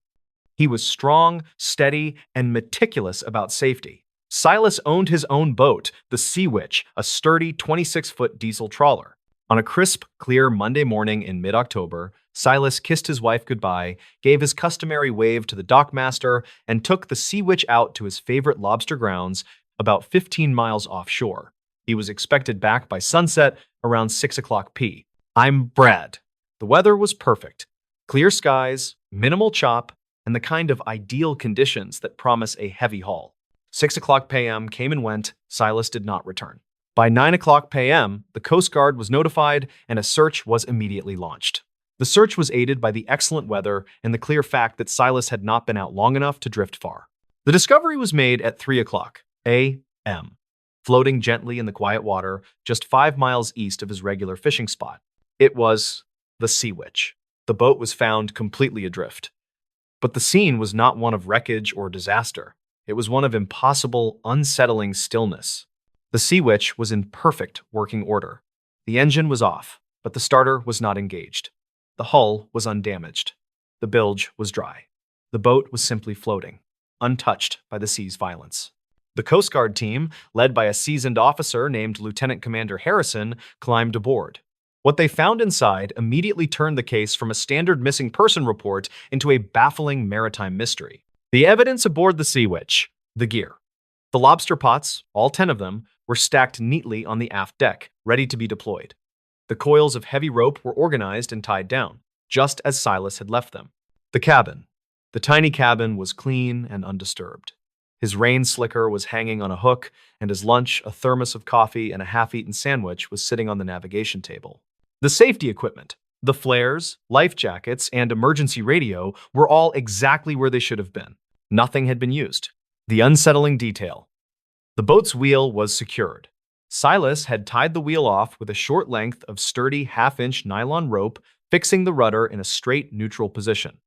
He was strong, steady, and meticulous about safety. Silas owned his own boat, the Sea Witch, a sturdy 26-foot diesel trawler. On a crisp, clear Monday morning in mid-October, Silas kissed his wife goodbye, gave his customary wave to the dockmaster, and took the Sea Witch out to his favorite lobster grounds about 15 miles offshore. He was expected back by sunset around 6 o'clock p.m. I'm Brad. The weather was perfect. Clear skies, minimal chop, and the kind of ideal conditions that promise a heavy haul. 6 o'clock p.m. came and went. Silas did not return. By 9 o'clock p.m., the Coast Guard was notified and a search was immediately launched. The search was aided by the excellent weather and the clear fact that Silas had not been out long enough to drift far. The discovery was made at 3 o'clock a.m., floating gently in the quiet water just 5 miles east of his regular fishing spot. It was the Sea Witch. The boat was found completely adrift. But the scene was not one of wreckage or disaster. It was one of impossible, unsettling stillness. The Sea Witch was in perfect working order. The engine was off, but the starter was not engaged. The hull was undamaged. The bilge was dry. The boat was simply floating, untouched by the sea's violence. The Coast Guard team, led by a seasoned officer named Lieutenant Commander Harrison, climbed aboard. What they found inside immediately turned the case from a standard missing person report into a baffling maritime mystery. The evidence aboard the Sea Witch, the gear. The lobster pots, all 10 of them, were stacked neatly on the aft deck, ready to be deployed. The coils of heavy rope were organized and tied down, just as Silas had left them. The cabin. The tiny cabin was clean and undisturbed. His rain slicker was hanging on a hook, and his lunch, a thermos of coffee and a half-eaten sandwich, was sitting on the navigation table. The safety equipment, the flares, life jackets, and emergency radio were all exactly where they should have been. Nothing had been used. The unsettling detail. The boat's wheel was secured. Silas had tied the wheel off with a short length of sturdy half-inch nylon rope, fixing the rudder in a straight, neutral position.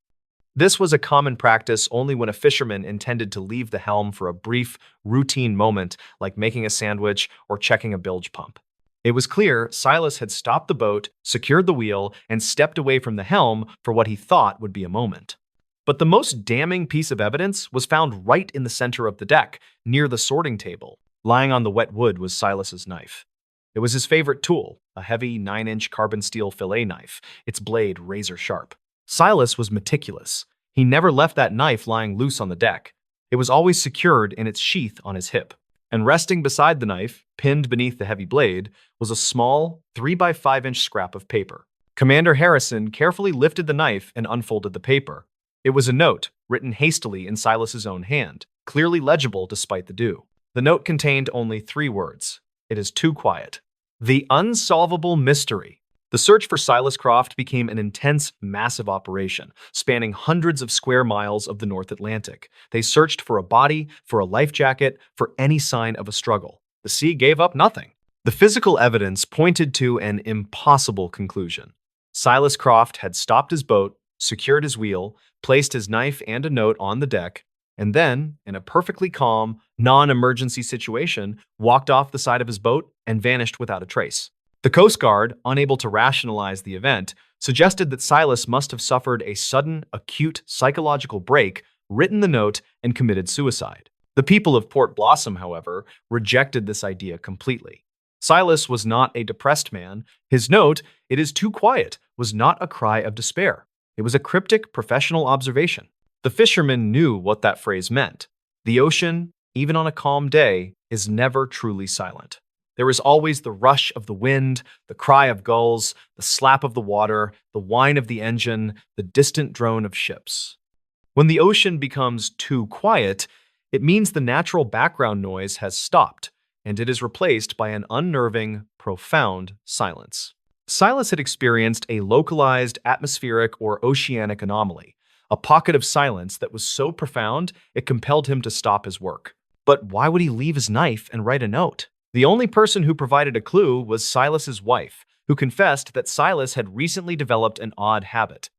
This was a common practice only when a fisherman intended to leave the helm for a brief, routine moment like making a sandwich or checking a bilge pump. It was clear Silas had stopped the boat, secured the wheel, and stepped away from the helm for what he thought would be a moment. But the most damning piece of evidence was found right in the center of the deck, near the sorting table. Lying on the wet wood was Silas's knife. It was his favorite tool, a heavy 9-inch carbon steel fillet knife, its blade razor sharp. Silas was meticulous. He never left that knife lying loose on the deck. It was always secured in its sheath on his hip. And resting beside the knife, pinned beneath the heavy blade, was a small 3x5-inch scrap of paper. Commander Harrison carefully lifted the knife and unfolded the paper. It was a note, written hastily in Silas's own hand, clearly legible despite the dew. The note contained only 3 words. It is too quiet. The unsolvable mystery. The search for Silas Croft became an intense, massive operation, spanning hundreds of square miles of the North Atlantic. They searched for a body, for a life jacket, for any sign of a struggle. The sea gave up nothing. The physical evidence pointed to an impossible conclusion. Silas Croft had stopped his boat, secured his wheel, placed his knife and a note on the deck, and then, in a perfectly calm, non-emergency situation, walked off the side of his boat and vanished without a trace. The Coast Guard, unable to rationalize the event, suggested that Silas must have suffered a sudden, acute psychological break, written the note, and committed suicide. The people of Port Blossom, however, rejected this idea completely. Silas was not a depressed man. His note, "It is too quiet," was not a cry of despair. It was a cryptic professional observation. The fishermen knew what that phrase meant. The ocean, even on a calm day, is never truly silent. There is always the rush of the wind, the cry of gulls, the slap of the water, the whine of the engine, the distant drone of ships. When the ocean becomes too quiet, it means the natural background noise has stopped, and it is replaced by an unnerving, profound silence. Silas had experienced a localized atmospheric or oceanic anomaly, a pocket of silence that was so profound it compelled him to stop his work. But why would he leave his knife and write a note? The only person who provided a clue was Silas's wife, who confessed that Silas had recently developed an odd habit.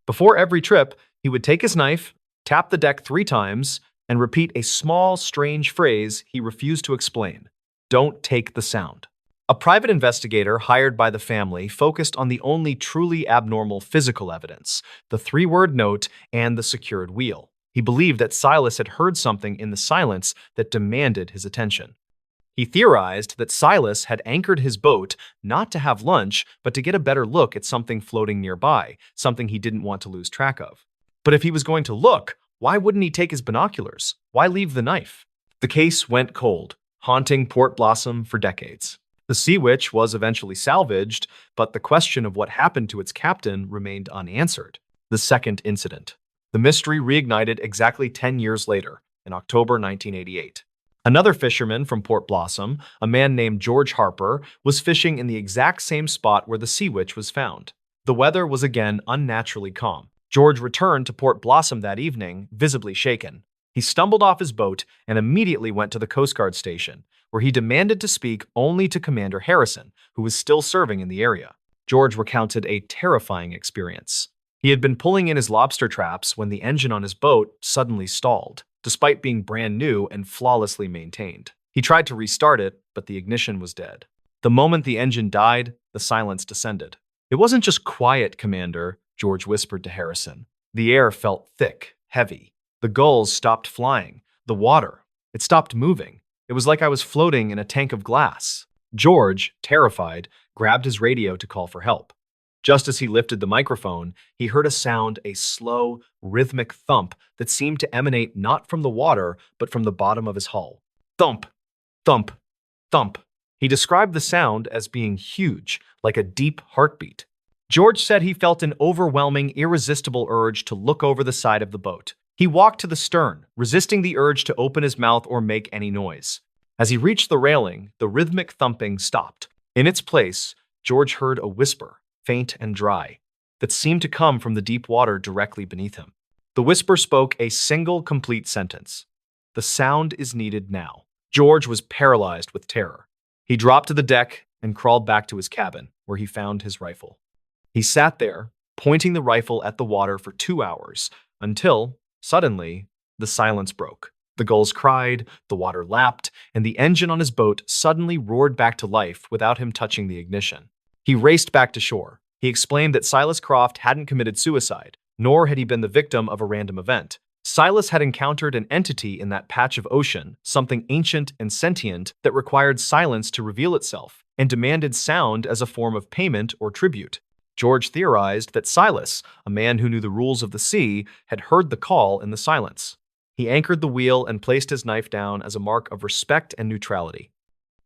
Before every trip, he would take his knife, tap the deck 3 times, and repeat a small, strange phrase he refused to explain. Don't take the sound. A private investigator hired by the family focused on the only truly abnormal physical evidence, the 3-word note and the secured wheel. He believed that Silas had heard something in the silence that demanded his attention. He theorized that Silas had anchored his boat not to have lunch, but to get a better look at something floating nearby, something he didn't want to lose track of. But if he was going to look, why wouldn't he take his binoculars? Why leave the knife? The case went cold, haunting Port Blossom for decades. The Sea Witch was eventually salvaged, but the question of what happened to its captain remained unanswered. The second incident. The mystery reignited exactly 10 years later, in October 1988. Another fisherman from Port Blossom, a man named George Harper, was fishing in the exact same spot where the Sea Witch was found. The weather was again unnaturally calm. George returned to Port Blossom that evening, visibly shaken. He stumbled off his boat and immediately went to the Coast Guard station, where he demanded to speak only to Commander Harrison, who was still serving in the area. George recounted a terrifying experience. He had been pulling in his lobster traps when the engine on his boat suddenly stalled, despite being brand new and flawlessly maintained. He tried to restart it, but the ignition was dead. The moment the engine died, the silence descended. "It wasn't just quiet, Commander," George whispered to Harrison. "The air felt thick, heavy. The gulls stopped flying. The water, it stopped moving. It was like I was floating in a tank of glass." George, terrified, grabbed his radio to call for help. Just as he lifted the microphone, he heard a sound, a slow, rhythmic thump that seemed to emanate not from the water, but from the bottom of his hull. Thump, thump, thump. He described the sound as being huge, like a deep heartbeat. George said he felt an overwhelming, irresistible urge to look over the side of the boat. He walked to the stern, resisting the urge to open his mouth or make any noise. As he reached the railing, the rhythmic thumping stopped. In its place, George heard a whisper, faint and dry, that seemed to come from the deep water directly beneath him. The whisper spoke a single complete sentence. "The sound is needed now." George was paralyzed with terror. He dropped to the deck and crawled back to his cabin, where he found his rifle. He sat there, pointing the rifle at the water for 2 hours, until, suddenly, the silence broke. The gulls cried, the water lapped, and the engine on his boat suddenly roared back to life without him touching the ignition. He raced back to shore. He explained that Silas Croft hadn't committed suicide, nor had he been the victim of a random event. Silas had encountered an entity in that patch of ocean, something ancient and sentient that required silence to reveal itself, and demanded sound as a form of payment or tribute. George theorized that Silas, a man who knew the rules of the sea, had heard the call in the silence. He anchored the wheel and placed his knife down as a mark of respect and neutrality.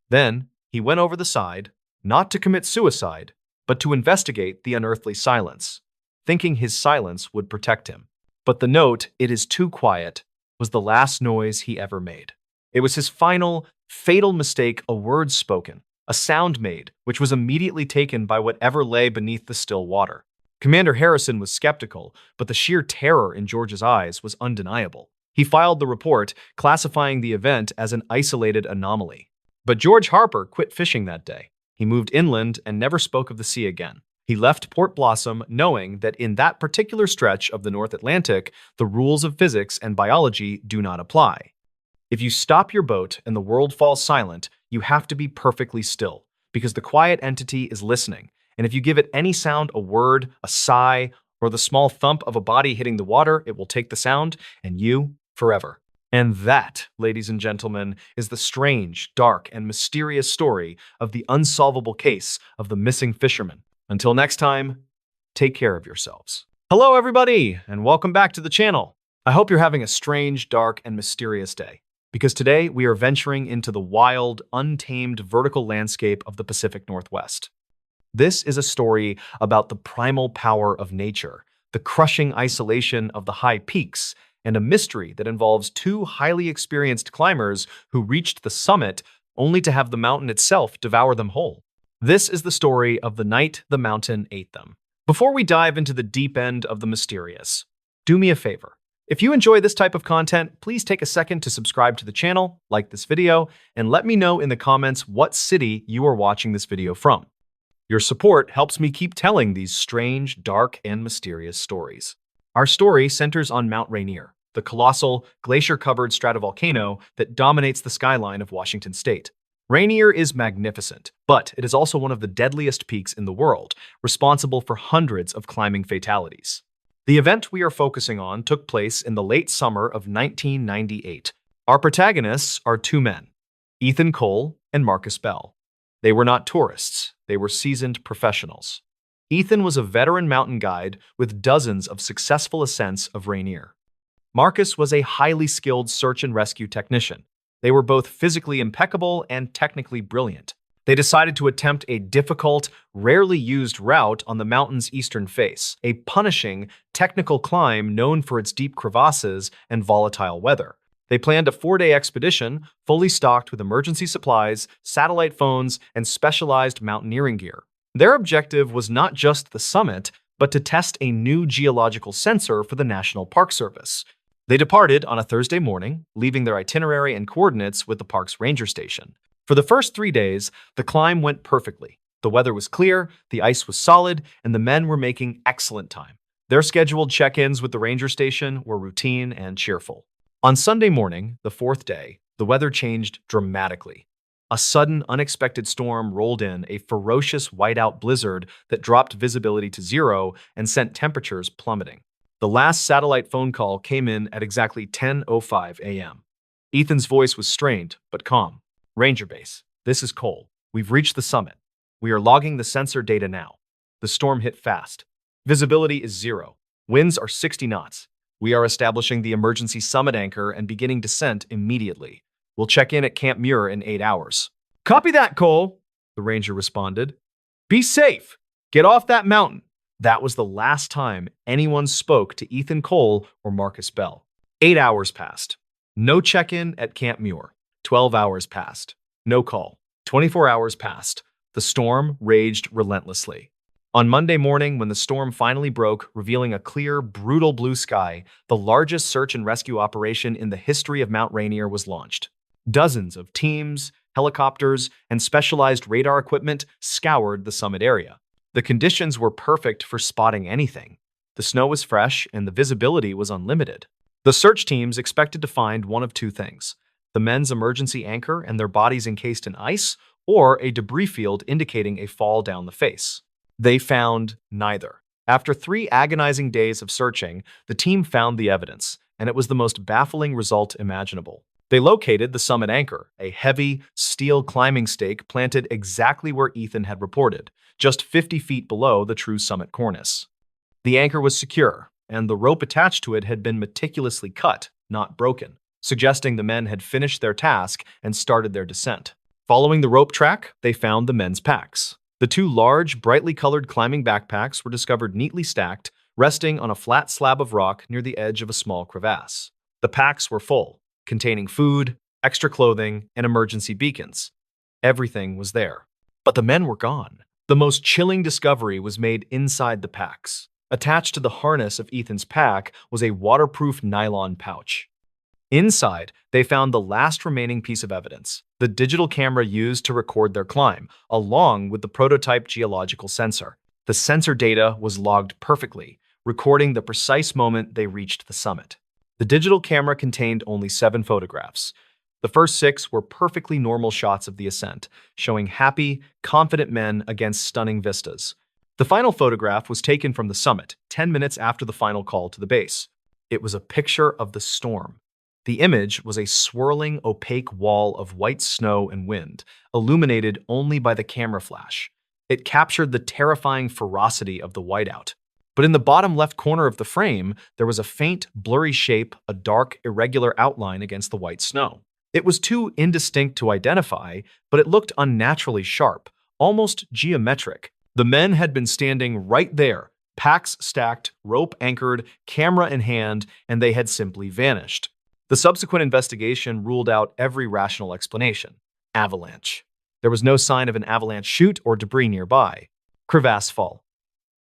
Then, he went over the side, not to commit suicide, but to investigate the unearthly silence, thinking his silence would protect him. But the note, "It is too quiet," was the last noise he ever made. It was his final, fatal mistake, a word spoken, a sound made, which was immediately taken by whatever lay beneath the still water. Commander Harrison was skeptical, but the sheer terror in George's eyes was undeniable. He filed the report, classifying the event as an isolated anomaly. But George Harper quit fishing that day. He moved inland and never spoke of the sea again. He left Port Blossom knowing that in that particular stretch of the North Atlantic, the rules of physics and biology do not apply. If you stop your boat and the world falls silent, you have to be perfectly still, because the quiet entity is listening, and if you give it any sound, a word, a sigh, or the small thump of a body hitting the water, it will take the sound, and you forever. And that, ladies and gentlemen, is the strange, dark, and mysterious story of the unsolvable case of the missing fisherman. Until next time, take care of yourselves. Hello, everybody, and welcome back to the channel. I hope you're having a strange, dark, and mysterious day, because today we are venturing into the wild, untamed vertical landscape of the Pacific Northwest. This is a story about the primal power of nature, the crushing isolation of the high peaks, and a mystery that involves two highly experienced climbers who reached the summit only to have the mountain itself devour them whole. This is the story of the night the mountain ate them. Before we dive into the deep end of the mysterious, do me a favor. If you enjoy this type of content, please take a second to subscribe to the channel, like this video, and let me know in the comments what city you are watching this video from. Your support helps me keep telling these strange, dark, and mysterious stories. Our story centers on Mount Rainier, the colossal, glacier-covered stratovolcano that dominates the skyline of Washington state. Rainier is magnificent, but it is also one of the deadliest peaks in the world, responsible for hundreds of climbing fatalities. The event we are focusing on took place in the late summer of 1998. Our protagonists are two men, Ethan Cole and Marcus Bell. They were not tourists, they were seasoned professionals. Ethan was a veteran mountain guide with dozens of successful ascents of Rainier. Marcus was a highly skilled search and rescue technician. They were both physically impeccable and technically brilliant. They decided to attempt a difficult, rarely used route on the mountain's eastern face, a punishing, technical climb known for its deep crevasses and volatile weather. They planned a 4-day expedition, fully stocked with emergency supplies, satellite phones, and specialized mountaineering gear. Their objective was not just the summit, but to test a new geological sensor for the National Park Service. They departed on a Thursday morning, leaving their itinerary and coordinates with the park's ranger station. For the first 3 days, the climb went perfectly. The weather was clear, the ice was solid, and the men were making excellent time. Their scheduled check-ins with the ranger station were routine and cheerful. On Sunday morning, the 4th day, the weather changed dramatically. A sudden, unexpected storm rolled in, a ferocious whiteout blizzard that dropped visibility to 0 and sent temperatures plummeting. The last satellite phone call came in at exactly 10:05 a.m. Ethan's voice was strained, but calm. "Ranger Base, this is Cole. We've reached the summit. We are logging the sensor data now. The storm hit fast. Visibility is 0. Winds are 60 knots. We are establishing the emergency summit anchor and beginning descent immediately. We'll check in at Camp Muir in 8 hours. Copy that, Cole, the ranger responded. Be safe. Get off that mountain. That was the last time anyone spoke to Ethan Cole or Marcus Bell. 8 hours passed. No check-in at Camp Muir. 12 hours passed. No call. 24 hours passed. The storm raged relentlessly. On Monday morning, when the storm finally broke, revealing a clear, brutal blue sky, the largest search and rescue operation in the history of Mount Rainier was launched. Dozens of teams, helicopters, and specialized radar equipment scoured the summit area. The conditions were perfect for spotting anything. The snow was fresh and the visibility was unlimited. The search teams expected to find one of two things: the men's emergency anchor and their bodies encased in ice, or a debris field indicating a fall down the face. They found neither. After 3 agonizing days of searching, the team found the evidence, and it was the most baffling result imaginable. They located the summit anchor, a heavy, steel climbing stake planted exactly where Ethan had reported, just 50 feet below the true summit cornice. The anchor was secure, and the rope attached to it had been meticulously cut, not broken, suggesting the men had finished their task and started their descent. Following the rope track, they found the men's packs. The 2 large, brightly colored climbing backpacks were discovered neatly stacked, resting on a flat slab of rock near the edge of a small crevasse. The packs were full, containing food, extra clothing, and emergency beacons. Everything was there. But the men were gone. The most chilling discovery was made inside the packs. Attached to the harness of Ethan's pack was a waterproof nylon pouch. Inside, they found the last remaining piece of evidence: the digital camera used to record their climb, along with the prototype geological sensor. The sensor data was logged perfectly, recording the precise moment they reached the summit. The digital camera contained only 7 photographs. The first 6 were perfectly normal shots of the ascent, showing happy, confident men against stunning vistas. The final photograph was taken from the summit, 10 minutes after the final call to the base. It was a picture of the storm. The image was a swirling, opaque wall of white snow and wind, illuminated only by the camera flash. It captured the terrifying ferocity of the whiteout. But in the bottom left corner of the frame, there was a faint, blurry shape, a dark, irregular outline against the white snow. It was too indistinct to identify, but it looked unnaturally sharp, almost geometric. The men had been standing right there, packs stacked, rope anchored, camera in hand, and they had simply vanished. The subsequent investigation ruled out every rational explanation. Avalanche. There was no sign of an avalanche chute or debris nearby. Crevasse fall.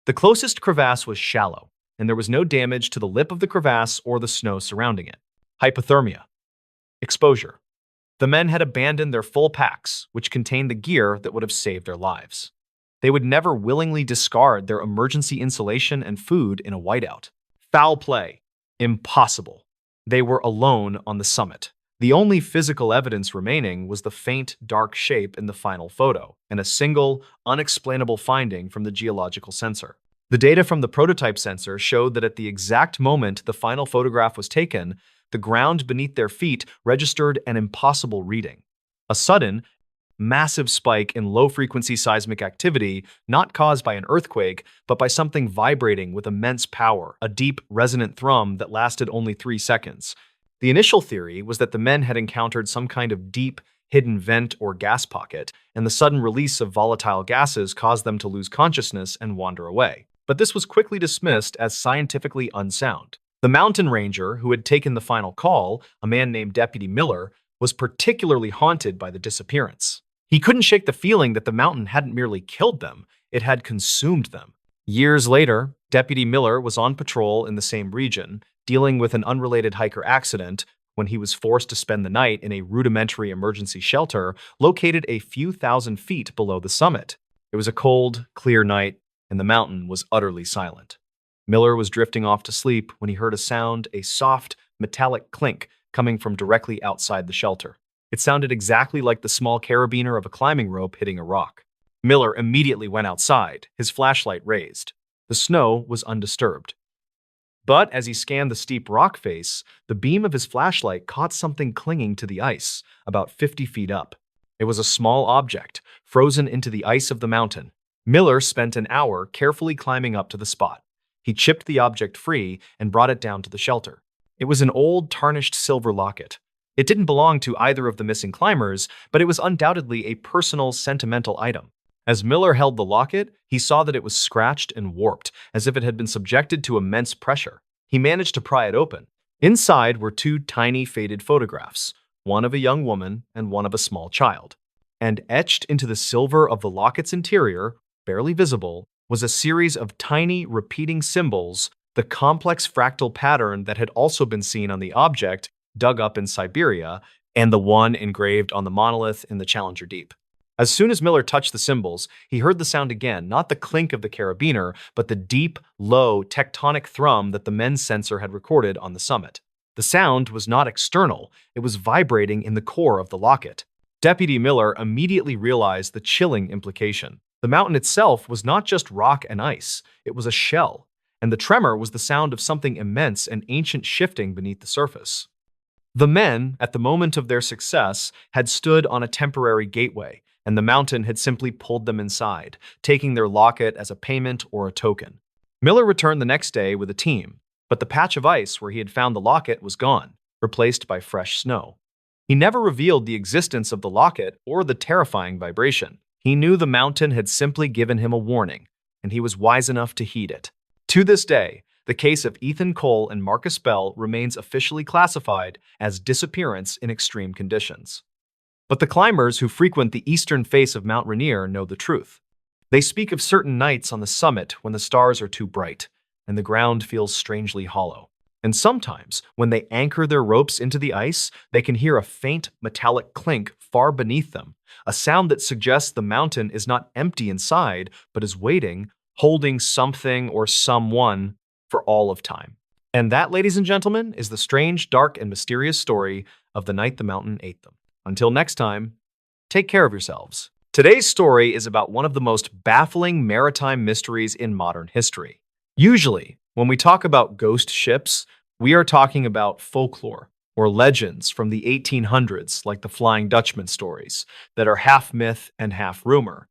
The closest crevasse was shallow, and there was no damage to the lip of the crevasse or the snow surrounding it. Hypothermia. Exposure. The men had abandoned their full packs, which contained the gear that would have saved their lives. They would never willingly discard their emergency insulation and food in a whiteout. Foul play. Impossible. They were alone on the summit. The only physical evidence remaining was the faint, dark shape in the final photo, and a single, unexplainable finding from the geological sensor. The data from the prototype sensor showed that at the exact moment the final photograph was taken, the ground beneath their feet registered an impossible reading. A sudden, massive spike in low-frequency seismic activity, not caused by an earthquake, but by something vibrating with immense power, a deep, resonant thrum that lasted only 3 seconds. The initial theory was that the men had encountered some kind of deep, hidden vent or gas pocket, and the sudden release of volatile gases caused them to lose consciousness and wander away. But this was quickly dismissed as scientifically unsound. The mountain ranger who had taken the final call, a man named Deputy Miller, was particularly haunted by the disappearance. He couldn't shake the feeling that the mountain hadn't merely killed them, it had consumed them. Years later, Deputy Miller was on patrol in the same region, dealing with an unrelated hiker accident when he was forced to spend the night in a rudimentary emergency shelter located a few thousand feet below the summit. It was a cold, clear night, and the mountain was utterly silent. Miller was drifting off to sleep when he heard a soft, metallic clink coming from directly outside the shelter. It sounded exactly like the small carabiner of a climbing rope hitting a rock. Miller immediately went outside, his flashlight raised. The snow was undisturbed. But as he scanned the steep rock face, the beam of his flashlight caught something clinging to the ice, about 50 feet up. It was a small object, frozen into the ice of the mountain. Miller spent an hour carefully climbing up to the spot. He chipped the object free and brought it down to the shelter. It was an old, tarnished silver locket. It didn't belong to either of the missing climbers, but it was undoubtedly a personal, sentimental item. As Miller held the locket, he saw that it was scratched and warped, as if it had been subjected to immense pressure. He managed to pry it open. Inside were two tiny, faded photographs, one of a young woman and one of a small child. And etched into the silver of the locket's interior, barely visible, was a series of tiny, repeating symbols, the complex fractal pattern that had also been seen on the object dug up in Siberia, and the one engraved on the monolith in the Challenger Deep. As soon as Miller touched the symbols, he heard the sound again, not the clink of the carabiner, but the deep, low, tectonic thrum that the men's sensor had recorded on the summit. The sound was not external, it was vibrating in the core of the locket. Deputy Miller immediately realized the chilling implication. The mountain itself was not just rock and ice, it was a shell, and the tremor was the sound of something immense and ancient shifting beneath the surface. The men, at the moment of their success, had stood on a temporary gateway, and the mountain had simply pulled them inside, taking their locket as a payment or a token. Miller returned the next day with a team, but the patch of ice where he had found the locket was gone, replaced by fresh snow. He never revealed the existence of the locket or the terrifying vibration. He knew the mountain had simply given him a warning, and he was wise enough to heed it. To this day, the case of Ethan Cole and Marcus Bell remains officially classified as disappearance in extreme conditions. But the climbers who frequent the eastern face of Mount Rainier know the truth. They speak of certain nights on the summit when the stars are too bright and the ground feels strangely hollow. And sometimes, when they anchor their ropes into the ice, they can hear a faint metallic clink far beneath them, a sound that suggests the mountain is not empty inside, but is waiting, holding something or someone for all of time. And that, ladies and gentlemen, is the strange, dark, and mysterious story of the night the mountain ate them. Until next time, take care of yourselves. Today's story is about one of the most baffling maritime mysteries in modern history. Usually, when we talk about ghost ships, we are talking about folklore or legends from the 1800s, like the Flying Dutchman stories, that are half myth and half rumor.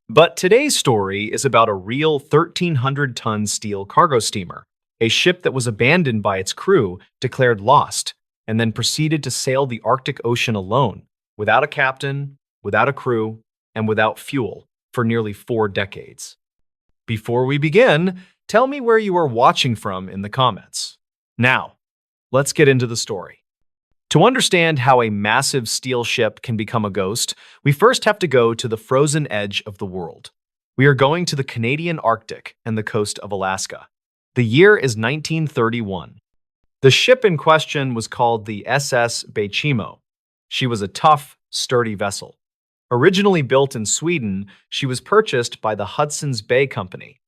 But today's story is about a real 1,300-ton steel cargo steamer, a ship that was abandoned by its crew, declared lost, and then proceeded to sail the Arctic Ocean alone, without a captain, without a crew, and without fuel, for nearly 4 decades. Before we begin, tell me where you are watching from in the comments. Now, let's get into the story. To understand how a massive steel ship can become a ghost, we first have to go to the frozen edge of the world. We are going to the Canadian Arctic and the coast of Alaska. The year is 1931. The ship in question was called the SS Bechimo. She was a tough, sturdy vessel. Originally built in Sweden, she was purchased by the Hudson's Bay Company.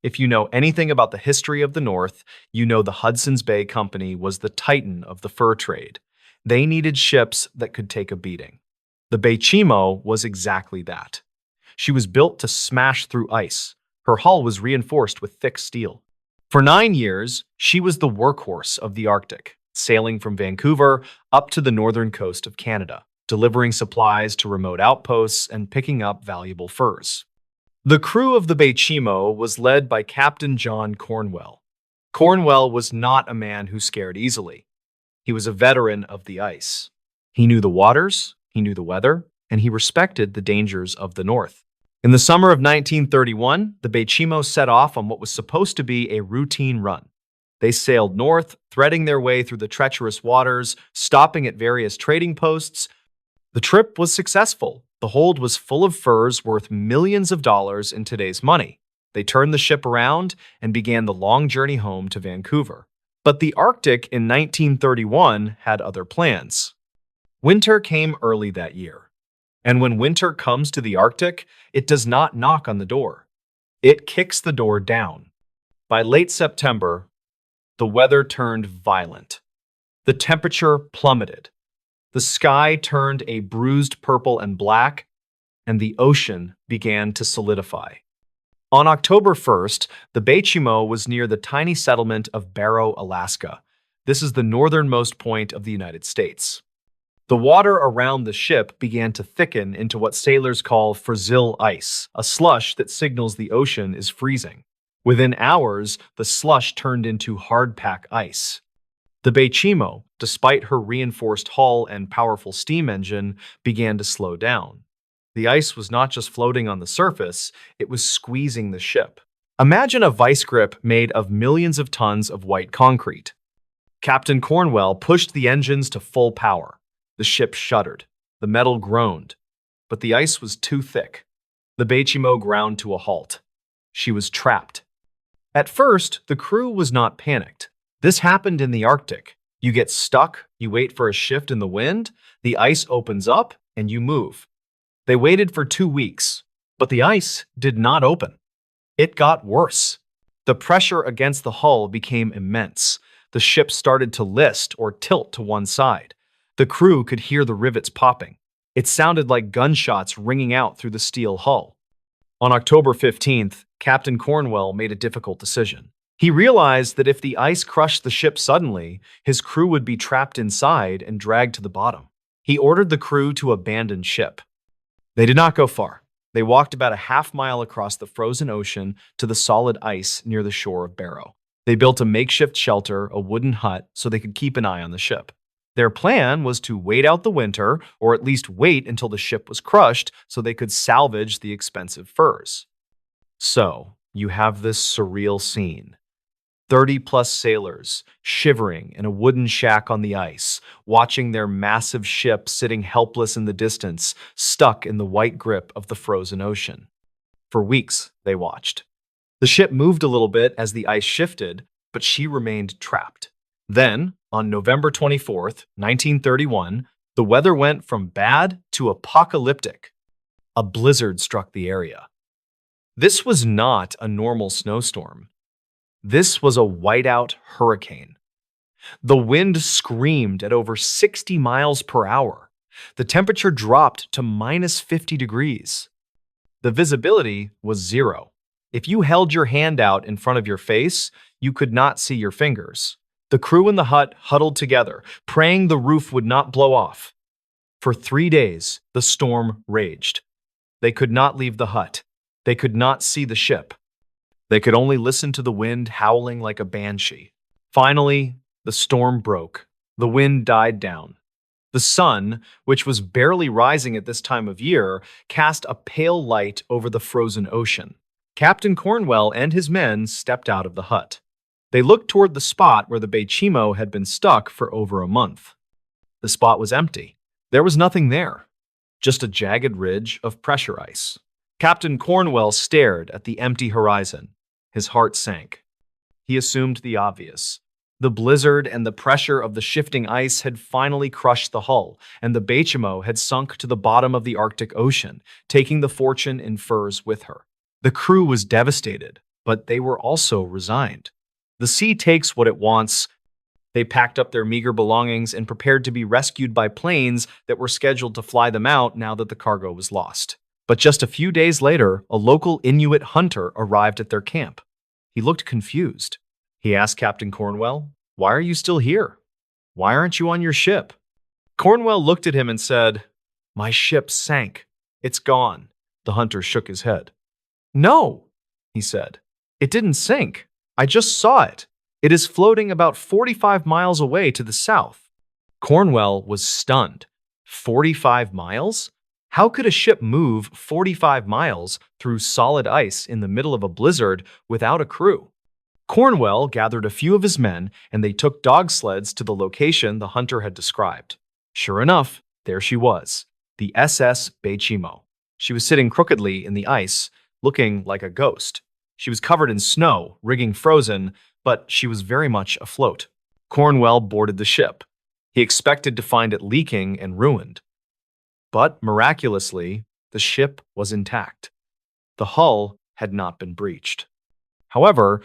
If you know anything about the history of the North, you know the Hudson's Bay Company was the titan of the fur trade. They needed ships that could take a beating. The Bechimo was exactly that. She was built to smash through ice. Her hull was reinforced with thick steel. For 9 years, she was the workhorse of the Arctic, sailing from Vancouver up to the northern coast of Canada, delivering supplies to remote outposts and picking up valuable furs. The crew of the Bechimo was led by Captain John Cornwell. Cornwell was not a man who scared easily. He was a veteran of the ice. He knew the waters, he knew the weather, and he respected the dangers of the North. In the summer of 1931, the Bechimo set off on what was supposed to be a routine run. They sailed north, threading their way through the treacherous waters, stopping at various trading posts. The trip was successful. The hold was full of furs worth millions of dollars in today's money. They turned the ship around and began the long journey home to Vancouver. But the Arctic in 1931 had other plans. Winter came early that year. And when winter comes to the Arctic, it does not knock on the door. It kicks the door down. By late September, the weather turned violent. The temperature plummeted. The sky turned a bruised purple and black, and the ocean began to solidify. On October 1st, the Bechimo was near the tiny settlement of Barrow, Alaska. This is the northernmost point of the United States. The water around the ship began to thicken into what sailors call Brazil ice, a slush that signals the ocean is freezing. Within hours, the slush turned into hardpack ice. The Bechimo, despite her reinforced hull and powerful steam engine, began to slow down. The ice was not just floating on the surface, it was squeezing the ship. Imagine a vice grip made of millions of tons of white concrete. Captain Cornwell pushed the engines to full power. The ship shuddered. The metal groaned. But the ice was too thick. The Bechimo ground to a halt. She was trapped. At first, the crew was not panicked. This happened in the Arctic. You get stuck, you wait for a shift in the wind, the ice opens up, and you move. They waited for 2 weeks, but the ice did not open. It got worse. The pressure against the hull became immense. The ship started to list or tilt to one side. The crew could hear the rivets popping. It sounded like gunshots ringing out through the steel hull. On October 15th, Captain Cornwell made a difficult decision. He realized that if the ice crushed the ship suddenly, his crew would be trapped inside and dragged to the bottom. He ordered the crew to abandon ship. They did not go far. They walked about a half-mile across the frozen ocean to the solid ice near the shore of Barrow. They built a makeshift shelter, a wooden hut, so they could keep an eye on the ship. Their plan was to wait out the winter, or at least wait until the ship was crushed so they could salvage the expensive furs. So, you have this surreal scene. 30-plus sailors, shivering in a wooden shack on the ice, watching their massive ship sitting helpless in the distance, stuck in the white grip of the frozen ocean. For weeks, they watched. The ship moved a little bit as the ice shifted, but she remained trapped. Then, on November 24th, 1931, the weather went from bad to apocalyptic. A blizzard struck the area. This was not a normal snowstorm. This was a whiteout hurricane. The wind screamed at over 60 miles per hour. The temperature dropped to minus 50 degrees. The visibility was 0. If you held your hand out in front of your face, you could not see your fingers. The crew in the hut huddled together, praying the roof would not blow off. For 3 days, the storm raged. They could not leave the hut. They could not see the ship. They could only listen to the wind howling like a banshee. Finally, the storm broke. The wind died down. The sun, which was barely rising at this time of year, cast a pale light over the frozen ocean. Captain Cornwell and his men stepped out of the hut. They looked toward the spot where the Bechimo had been stuck for over a month. The spot was empty. There was nothing there, just a jagged ridge of pressure ice. Captain Cornwell stared at the empty horizon. His heart sank. He assumed the obvious. The blizzard and the pressure of the shifting ice had finally crushed the hull, and the Bechimo had sunk to the bottom of the Arctic Ocean, taking the fortune in furs with her. The crew was devastated, but they were also resigned. The sea takes what it wants. They packed up their meager belongings and prepared to be rescued by planes that were scheduled to fly them out now that the cargo was lost. But just a few days later, a local Inuit hunter arrived at their camp. He looked confused. He asked Captain Cornwell, "Why are you still here? Why aren't you on your ship?" Cornwell looked at him and said, "My ship sank. It's gone." The hunter shook his head. "No," he said. "It didn't sink. I just saw it. It is floating about 45 miles away to the south." Cornwell was stunned. 45 miles? How could a ship move 45 miles through solid ice in the middle of a blizzard without a crew? Cornwell gathered a few of his men, and they took dog sleds to the location the hunter had described. Sure enough, there she was, the SS Bechimo. She was sitting crookedly in the ice, looking like a ghost. She was covered in snow, rigging frozen, but she was very much afloat. Cornwell boarded the ship. He expected to find it leaking and ruined. But miraculously, the ship was intact. The hull had not been breached. However,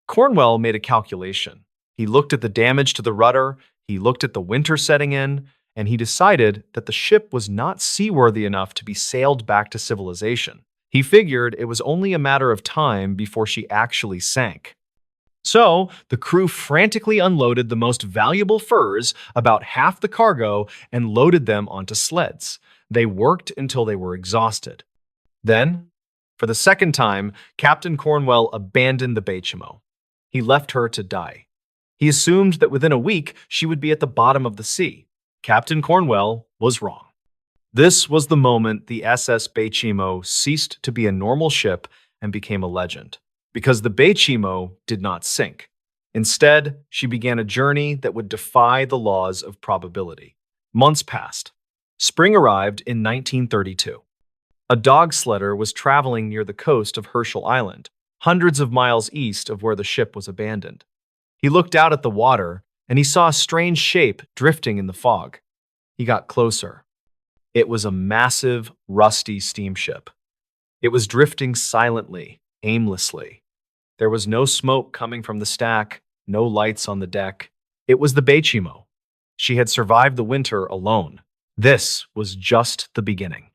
Cornwell made a calculation. He looked at the damage to the rudder, he looked at the winter setting in, and he decided that the ship was not seaworthy enough to be sailed back to civilization. He figured it was only a matter of time before she actually sank. So, the crew frantically unloaded the most valuable furs, about half the cargo, and loaded them onto sleds. They worked until they were exhausted. Then, for the second time, Captain Cornwell abandoned the Bachimo. He left her to die. He assumed that within a week she would be at the bottom of the sea. Captain Cornwell was wrong. This was the moment the SS Bachimo ceased to be a normal ship and became a legend, because the Bachimo did not sink. Instead, she began a journey that would defy the laws of probability. Months passed. Spring arrived in 1932. A dog sledder was traveling near the coast of Herschel Island, hundreds of miles east of where the ship was abandoned. He looked out at the water, and he saw a strange shape drifting in the fog. He got closer. It was a massive, rusty steamship. It was drifting silently, aimlessly. There was no smoke coming from the stack, no lights on the deck. It was the Bachimo. She had survived the winter alone. This was just the beginning.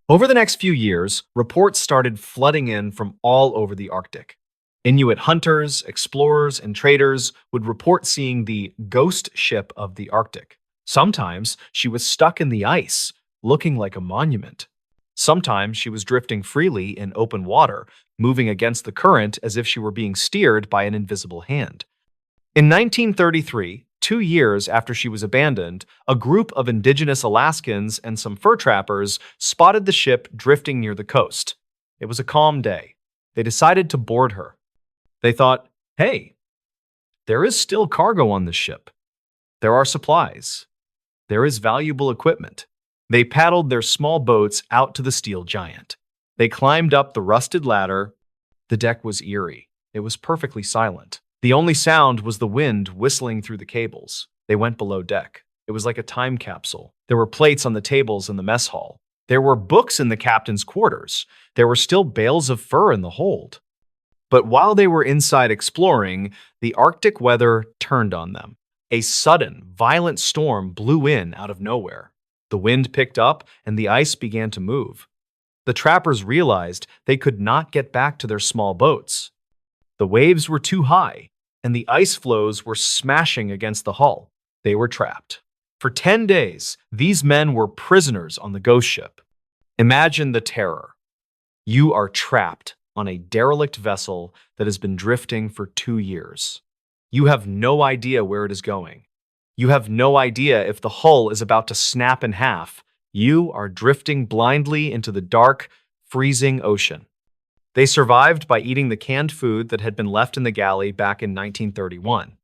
Over the next few years, reports started flooding in from all over the Arctic. Inuit hunters, explorers, and traders would report seeing the ghost ship of the Arctic. Sometimes she was stuck in the ice, looking like a monument. Sometimes she was drifting freely in open water, moving against the current as if she were being steered by an invisible hand. In 1933, 2 years after she was abandoned, a group of indigenous Alaskans and some fur trappers spotted the ship drifting near the coast. It was a calm day. They decided to board her. They thought, hey, there is still cargo on this ship. There are supplies. There is valuable equipment. They paddled their small boats out to the steel giant. They climbed up the rusted ladder. The deck was eerie. It was perfectly silent. The only sound was the wind whistling through the cables. They went below deck. It was like a time capsule. There were plates on the tables in the mess hall. There were books in the captain's quarters. There were still bales of fur in the hold. But while they were inside exploring, the Arctic weather turned on them. A sudden, violent storm blew in out of nowhere. The wind picked up and the ice began to move. The trappers realized they could not get back to their small boats. The waves were too high, and the ice floes were smashing against the hull. They were trapped. For 10 days, these men were prisoners on the ghost ship. Imagine the terror. You are trapped on a derelict vessel that has been drifting for 2 years. You have no idea where it is going. You have no idea if the hull is about to snap in half. You are drifting blindly into the dark, freezing ocean. They survived by eating the canned food that had been left in the galley back in 1931.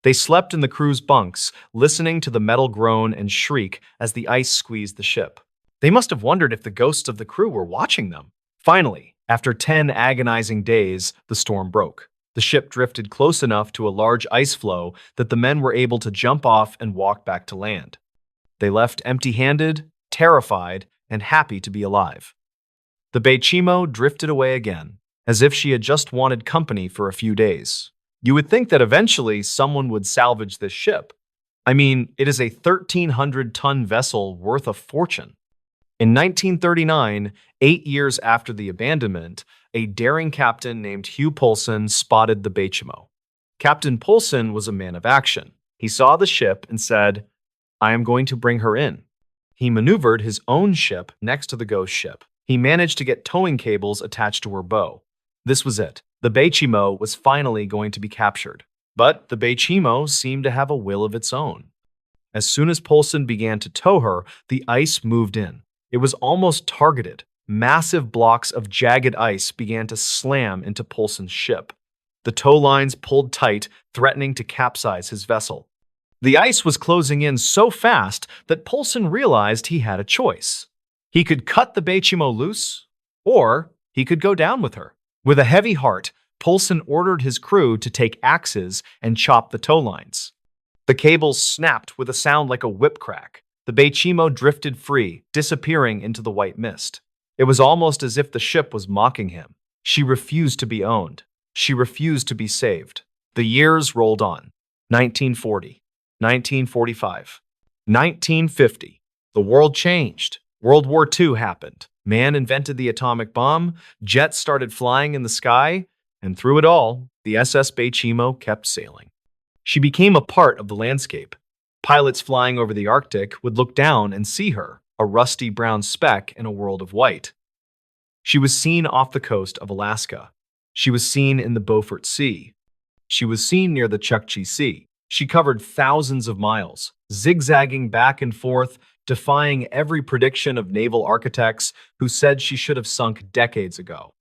They slept in the crew's bunks, listening to the metal groan and shriek as the ice squeezed the ship. They must have wondered if the ghosts of the crew were watching them. Finally, after 10 agonizing days, the storm broke. The ship drifted close enough to a large ice floe that the men were able to jump off and walk back to land. They left empty-handed, terrified, and happy to be alive. The Bachimo drifted away again, as if she had just wanted company for a few days. You would think that eventually someone would salvage this ship. I mean, it is a 1,300-ton vessel worth a fortune. In 1939, 8 years after the abandonment, a daring captain named Hugh Poulsen spotted the Bachimo. Captain Poulsen was a man of action. He saw the ship and said, I am going to bring her in. He maneuvered his own ship next to the ghost ship. He managed to get towing cables attached to her bow. This was it. The Bachimo was finally going to be captured. But the Bachimo seemed to have a will of its own. As soon as Poulsen began to tow her, the ice moved in. It was almost targeted. Massive blocks of jagged ice began to slam into Poulsen's ship. The tow lines pulled tight, threatening to capsize his vessel. The ice was closing in so fast that Poulsen realized he had a choice. He could cut the Bachimo loose, or he could go down with her. With a heavy heart, Poulsen ordered his crew to take axes and chop the tow lines. The cables snapped with a sound like a whip crack. The Bachimo drifted free, disappearing into the white mist. It was almost as if the ship was mocking him. She refused to be owned. She refused to be saved. The years rolled on. 1940, 1945, 1950. The world changed. World War II happened. Man invented the atomic bomb, jets started flying in the sky, And through it all, the SS Beichimo kept sailing. She became a part of the landscape. Pilots flying over the Arctic would look down and see her, a rusty brown speck in a world of white. She was seen off the coast of Alaska. She was seen in the Beaufort Sea. She was seen near the Chukchi Sea. She covered thousands of miles, zigzagging back and forth, defying every prediction of naval architects who said she should have sunk decades ago.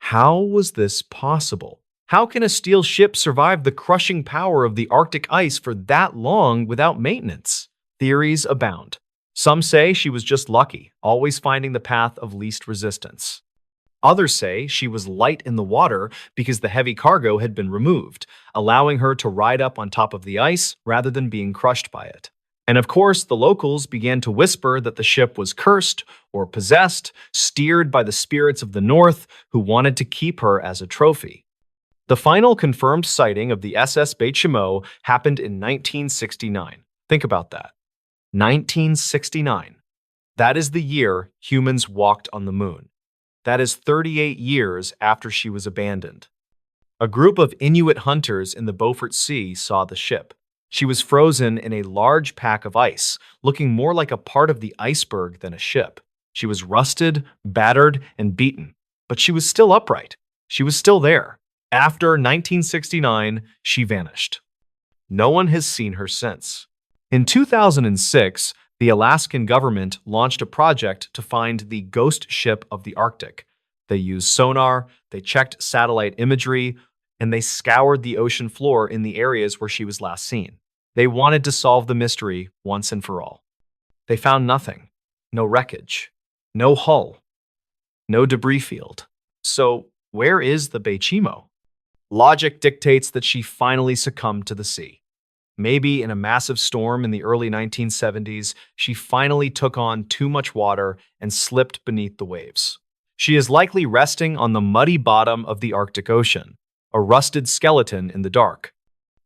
How was this possible? How can a steel ship survive the crushing power of the Arctic ice for that long without maintenance? Theories abound. Some say she was just lucky, always finding the path of least resistance. Others say she was light in the water because the heavy cargo had been removed, allowing her to ride up on top of the ice rather than being crushed by it. And of course, the locals began to whisper that the ship was cursed or possessed, steered by the spirits of the North who wanted to keep her as a trophy. The final confirmed sighting of the SS Beichimo happened in 1969. Think about that. 1969. That is the year humans walked on the moon. That is 38 years after she was abandoned. A group of Inuit hunters in the Beaufort Sea saw the ship. She was frozen in a large pack of ice, looking more like a part of the iceberg than a ship. She was rusted, battered, and beaten, but she was still upright. She was still there. After 1969, she vanished. No one has seen her since. In 2006, the Alaskan government launched a project to find the ghost ship of the Arctic. They used sonar, they checked satellite imagery, and they scoured the ocean floor in the areas where she was last seen. They wanted to solve the mystery once and for all. They found nothing. No wreckage. No hull. No debris field. So, where is the Beichimo? Logic dictates that she finally succumbed to the sea. Maybe in a massive storm in the early 1970s, she finally took on too much water and slipped beneath the waves. She is likely resting on the muddy bottom of the Arctic Ocean, a rusted skeleton in the dark.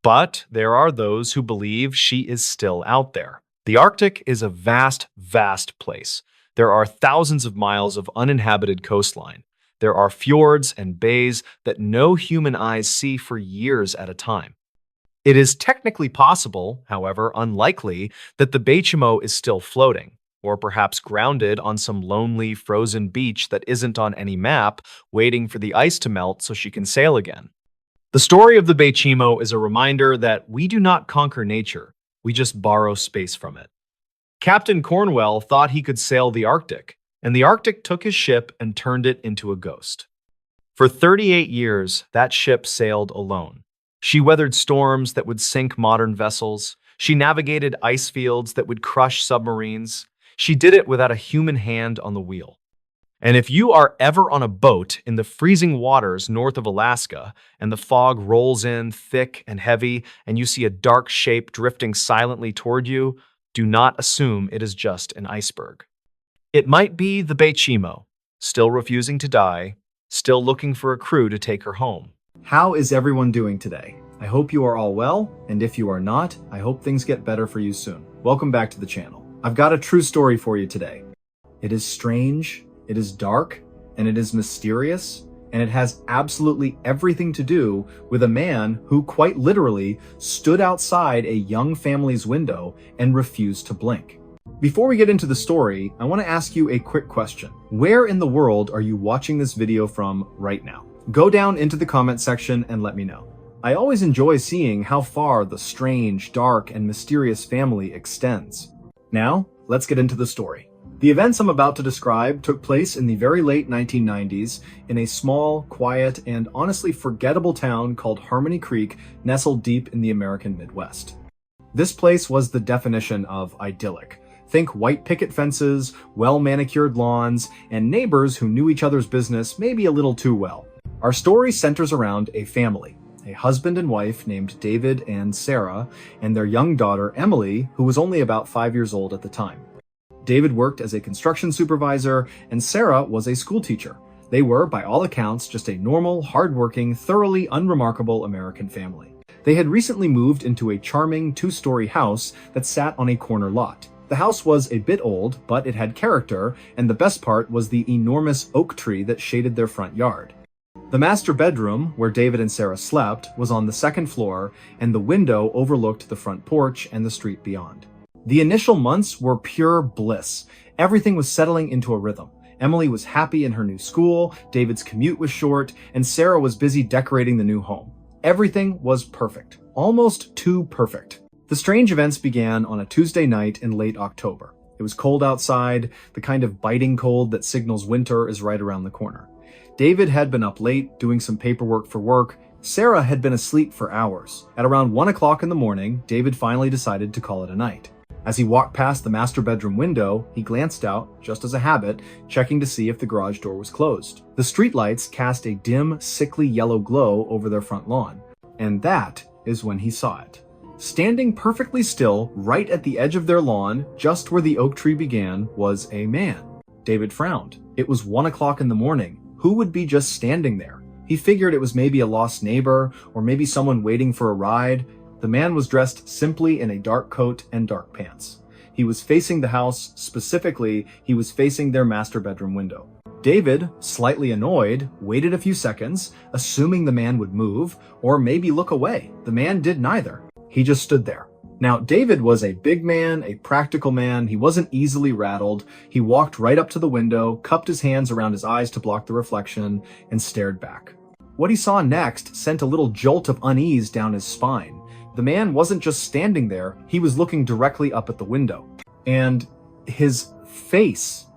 But there are those who believe she is still out there. The Arctic is a vast, vast place. There are thousands of miles of uninhabited coastline. There are fjords and bays that no human eyes see for years at a time. It is technically possible, however unlikely, that the Beichimo is still floating, or perhaps grounded on some lonely, frozen beach that isn't on any map, waiting for the ice to melt so she can sail again. The story of the Beichimo is a reminder that we do not conquer nature, we just borrow space from it. Captain Cornwell thought he could sail the Arctic, and the Arctic took his ship and turned it into a ghost. For 38 years, that ship sailed alone. She weathered storms that would sink modern vessels. She navigated ice fields that would crush submarines. She did it without a human hand on the wheel. And if you are ever on a boat in the freezing waters north of Alaska and the fog rolls in thick and heavy and you see a dark shape drifting silently toward you, do not assume it is just an iceberg. It might be the Beichimo, still refusing to die, still looking for a crew to take her home. How is everyone doing today? I hope you are all well, and if you are not, I hope things get better for you soon. Welcome back to the channel. I've got a true story for you today. It is strange, it is dark, and it is mysterious, and it has absolutely everything to do with a man who quite literally stood outside a young family's window and refused to blink. Before we get into the story, I want to ask you a quick question. Where in the world are you watching this video from right now? Go down into the comment section and let me know. I always enjoy seeing how far the strange, dark, and mysterious family extends. Now, let's get into the story. The events I'm about to describe took place in the very late 1990s in a small, quiet, and honestly forgettable town called Harmony Creek, nestled deep in the American Midwest. This place was the definition of idyllic. Think white picket fences, well-manicured lawns, and neighbors who knew each other's business maybe a little too well. Our story centers around a family, a husband and wife named David and Sarah, and their young daughter, Emily, who was only about 5 years old at the time. David worked as a construction supervisor, and Sarah was a school teacher. They were, by all accounts, just a normal, hardworking, thoroughly unremarkable American family. They had recently moved into a charming two-story house that sat on a corner lot. The house was a bit old, but it had character, and the best part was the enormous oak tree that shaded their front yard. The master bedroom, where David and Sarah slept, was on the second floor, and the window overlooked the front porch and the street beyond. The initial months were pure bliss. Everything was settling into a rhythm. Emily was happy in her new school, David's commute was short, and Sarah was busy decorating the new home. Everything was perfect. Almost too perfect. The strange events began on a Tuesday night in late October. It was cold outside, the kind of biting cold that signals winter is right around the corner. David had been up late, doing some paperwork for work. Sarah had been asleep for hours. At around 1 o'clock in the morning, David finally decided to call it a night. As he walked past the master bedroom window, he glanced out, just as a habit, checking to see if the garage door was closed. The streetlights cast a dim, sickly yellow glow over their front lawn. And that is when he saw it. Standing perfectly still, right at the edge of their lawn, just where the oak tree began, was a man. David frowned. It was 1 o'clock in the morning. Who would be just standing there? He figured it was maybe a lost neighbor, or maybe someone waiting for a ride. The man was dressed simply in a dark coat and dark pants. He was facing the house, specifically, he was facing their master bedroom window. David, slightly annoyed, waited a few seconds, assuming the man would move, or maybe look away. The man did neither. He just stood there. Now, David was a big man, a practical man. He wasn't easily rattled. He walked right up to the window, cupped his hands around his eyes to block the reflection, and stared back. What he saw next sent a little jolt of unease down his spine. The man wasn't just standing there, he was looking directly up at the window. And his face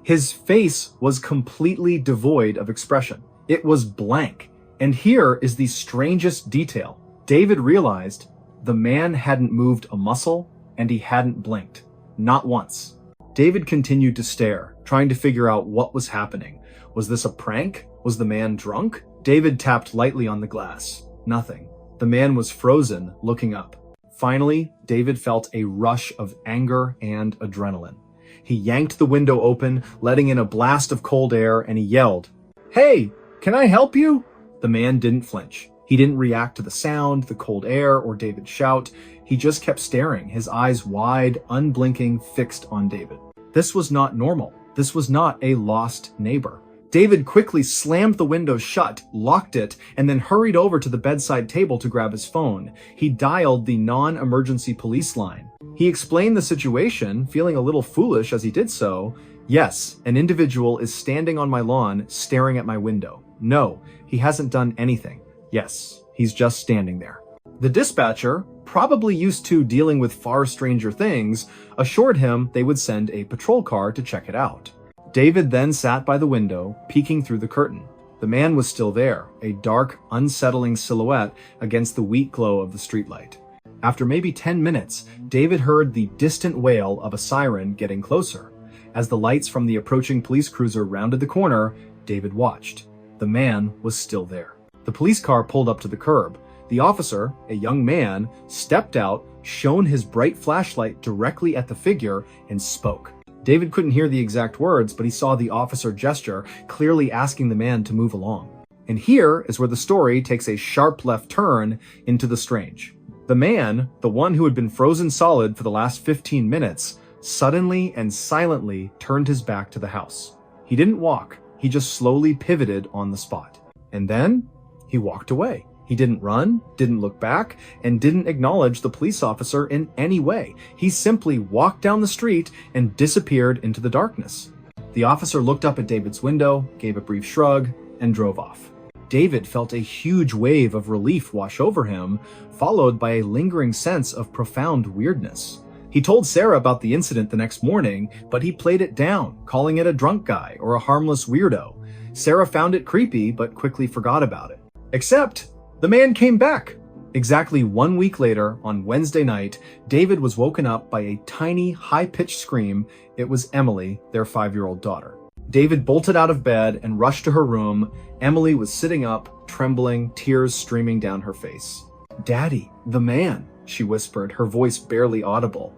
was completely devoid of expression. It was blank. And here is the strangest detail. David realized the man hadn't moved a muscle, and he hadn't blinked. Not once. David continued to stare, trying to figure out what was happening. Was this a prank? Was the man drunk? David tapped lightly on the glass. Nothing. The man was frozen, looking up. Finally, David felt a rush of anger and adrenaline. He yanked the window open, letting in a blast of cold air, and he yelled, "Hey, can I help you?" The man didn't flinch. He didn't react to the sound, the cold air, or David's shout. He just kept staring, his eyes wide, unblinking, fixed on David. This was not normal. This was not a lost neighbor. David quickly slammed the window shut, locked it, and then hurried over to the bedside table to grab his phone. He dialed the non-emergency police line. He explained the situation, feeling a little foolish as he did so. "Yes, an individual is standing on my lawn, staring at my window. No, he hasn't done anything. Yes, he's just standing there." The dispatcher, probably used to dealing with far stranger things, assured him they would send a patrol car to check it out. David then sat by the window, peeking through the curtain. The man was still there, a dark, unsettling silhouette against the weak glow of the streetlight. After maybe 10 minutes, David heard the distant wail of a siren getting closer. As the lights from the approaching police cruiser rounded the corner, David watched. The man was still there. The police car pulled up to the curb. The officer, a young man, stepped out, shone his bright flashlight directly at the figure, and spoke. David couldn't hear the exact words, but he saw the officer gesture, clearly asking the man to move along. And here is where the story takes a sharp left turn into the strange. The man, the one who had been frozen solid for the last 15 minutes, suddenly and silently turned his back to the house. He didn't walk, he just slowly pivoted on the spot. And then he walked away. He didn't run, didn't look back, and didn't acknowledge the police officer in any way. He simply walked down the street and disappeared into the darkness. The officer looked up at David's window, gave a brief shrug, and drove off. David felt a huge wave of relief wash over him, followed by a lingering sense of profound weirdness. He told Sarah about the incident the next morning, but he played it down, calling it a drunk guy or a harmless weirdo. Sarah found it creepy, but quickly forgot about it. Except, the man came back. Exactly 1 week later, on Wednesday night, David was woken up by a tiny, high-pitched scream. It was Emily, their 5-year-old daughter. David bolted out of bed and rushed to her room. Emily was sitting up, trembling, tears streaming down her face. "Daddy, the man," she whispered, her voice barely audible.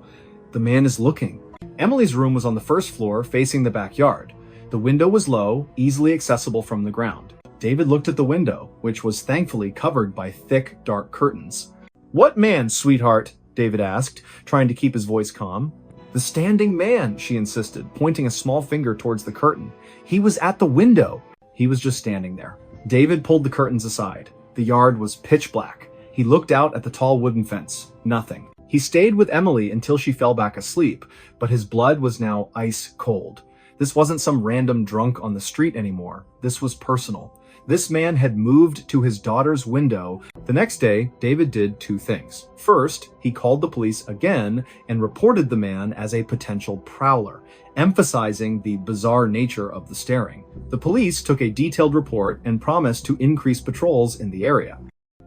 "The man is looking." Emily's room was on the first floor, facing the backyard. The window was low, easily accessible from the ground. David looked at the window, which was thankfully covered by thick, dark curtains. "What man, sweetheart?" David asked, trying to keep his voice calm. "The standing man," she insisted, pointing a small finger towards the curtain. "He was at the window." "He was just standing there." David pulled the curtains aside. The yard was pitch black. He looked out at the tall wooden fence. Nothing. He stayed with Emily until she fell back asleep, but his blood was now ice cold. This wasn't some random drunk on the street anymore. This was personal. This man had moved to his daughter's window. The next day, David did two things. First, he called the police again and reported the man as a potential prowler, emphasizing the bizarre nature of the staring. The police took a detailed report and promised to increase patrols in the area.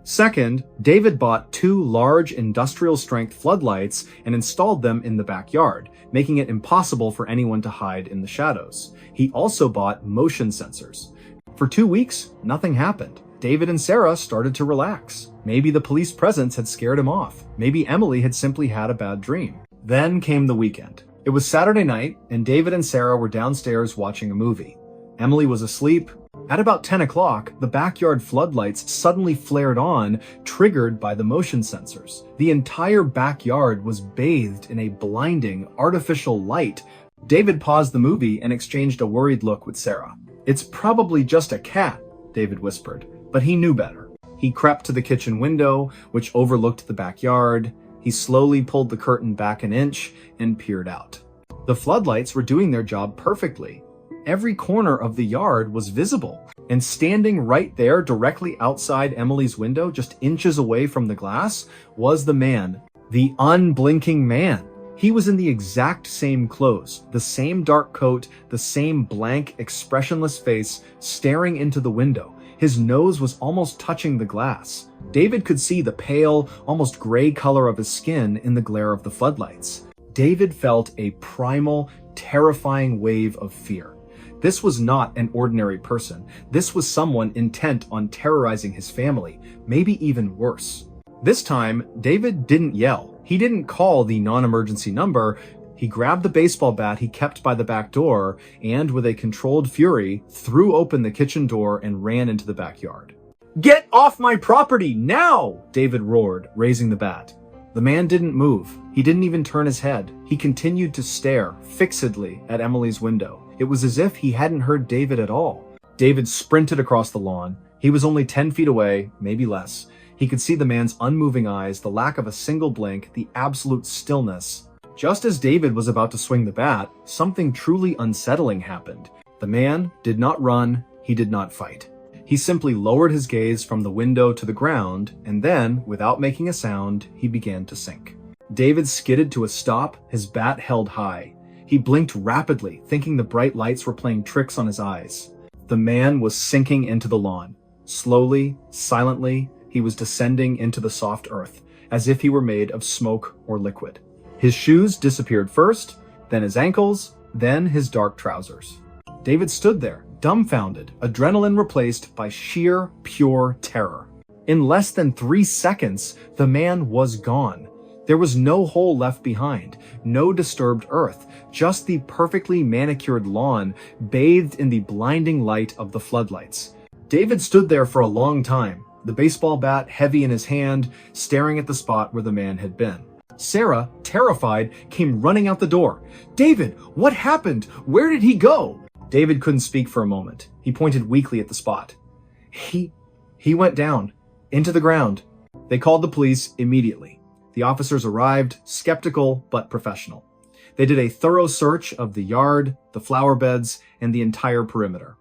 Second, David bought two large industrial-strength floodlights and installed them in the backyard, making it impossible for anyone to hide in the shadows. He also bought motion sensors. For 2 weeks, nothing happened. David and Sarah started to relax. Maybe the police presence had scared him off. Maybe Emily had simply had a bad dream. Then came the weekend. It was Saturday night, and David and Sarah were downstairs watching a movie. Emily was asleep. At about 10 o'clock, the backyard floodlights suddenly flared on, triggered by the motion sensors. The entire backyard was bathed in a blinding, artificial light. David paused the movie and exchanged a worried look with Sarah. "It's probably just a cat," David whispered, but he knew better. He crept to the kitchen window, which overlooked the backyard. He slowly pulled the curtain back an inch and peered out. The floodlights were doing their job perfectly. Every corner of the yard was visible, and standing right there directly outside Emily's window, just inches away from the glass, was the man, the unblinking man. He was in the exact same clothes, the same dark coat, the same blank, expressionless face, staring into the window. His nose was almost touching the glass. David could see the pale, almost gray color of his skin in the glare of the floodlights. David felt a primal, terrifying wave of fear. This was not an ordinary person. This was someone intent on terrorizing his family, maybe even worse. This time, David didn't yell. He didn't call the non-emergency number. He grabbed the baseball bat he kept by the back door and, with a controlled fury, threw open the kitchen door and ran into the backyard. "Get off my property, now!" David roared, raising the bat. The man didn't move. He didn't even turn his head. He continued to stare fixedly at Emily's window. It was as if he hadn't heard David at all. David sprinted across the lawn. He was only 10 feet away, maybe less. He could see the man's unmoving eyes, the lack of a single blink, the absolute stillness. Just as David was about to swing the bat, something truly unsettling happened. The man did not run, he did not fight. He simply lowered his gaze from the window to the ground, and then, without making a sound, he began to sink. David skidded to a stop, his bat held high. He blinked rapidly, thinking the bright lights were playing tricks on his eyes. The man was sinking into the lawn. Slowly, silently, he was descending into the soft earth, as if he were made of smoke or liquid. His shoes disappeared first, then his ankles, then his dark trousers. David stood there, dumbfounded, adrenaline replaced by sheer, pure terror. In less than 3 seconds, the man was gone. There was no hole left behind, no disturbed earth, just the perfectly manicured lawn bathed in the blinding light of the floodlights. David stood there for a long time, the baseball bat heavy in his hand, staring at the spot where the man had been. Sarah, terrified, came running out the door. "David, what happened? Where did he go?" David couldn't speak for a moment. He pointed weakly at the spot. He went down, into the ground. They called the police immediately. The officers arrived, skeptical but professional. They did a thorough search of the yard, the flower beds, and the entire perimeter.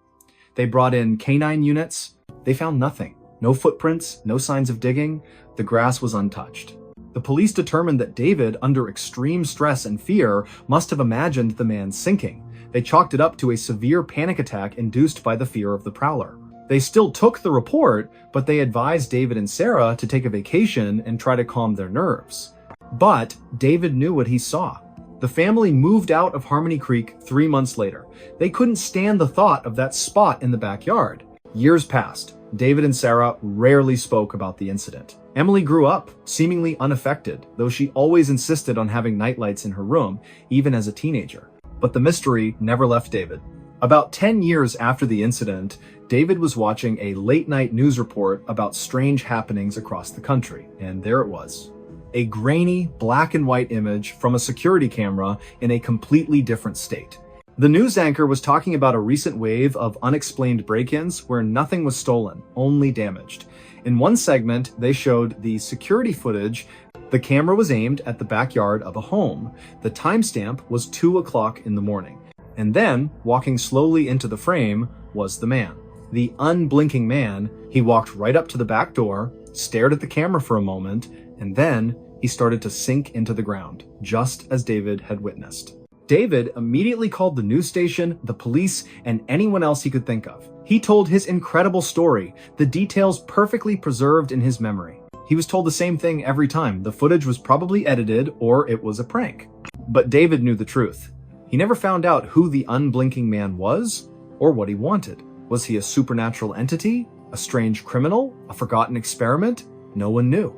They brought in canine units. They found nothing. No footprints, no signs of digging. The grass was untouched. The police determined that David, under extreme stress and fear, must have imagined the man sinking. They chalked it up to a severe panic attack induced by the fear of the prowler. They still took the report, but they advised David and Sarah to take a vacation and try to calm their nerves. But David knew what he saw. The family moved out of Harmony Creek 3 months later. They couldn't stand the thought of that spot in the backyard. Years passed. David and Sarah rarely spoke about the incident. Emily grew up, seemingly unaffected, though she always insisted on having nightlights in her room, even as a teenager. But the mystery never left David. About 10 years after the incident, David was watching a late-night news report about strange happenings across the country, and there it was. A grainy, black and white image from a security camera in a completely different state. The news anchor was talking about a recent wave of unexplained break-ins where nothing was stolen, only damaged. In one segment, they showed the security footage. The camera was aimed at the backyard of a home. The timestamp was 2 o'clock in the morning. And then, walking slowly into the frame, was the man. The unblinking man. He walked right up to the back door, stared at the camera for a moment, and then he started to sink into the ground, just as David had witnessed. David immediately called the news station, the police, and anyone else he could think of. He told his incredible story, the details perfectly preserved in his memory. He was told the same thing every time. The footage was probably edited or it was a prank. But David knew the truth. He never found out who the unblinking man was or what he wanted. Was he a supernatural entity? A strange criminal? A forgotten experiment? No one knew.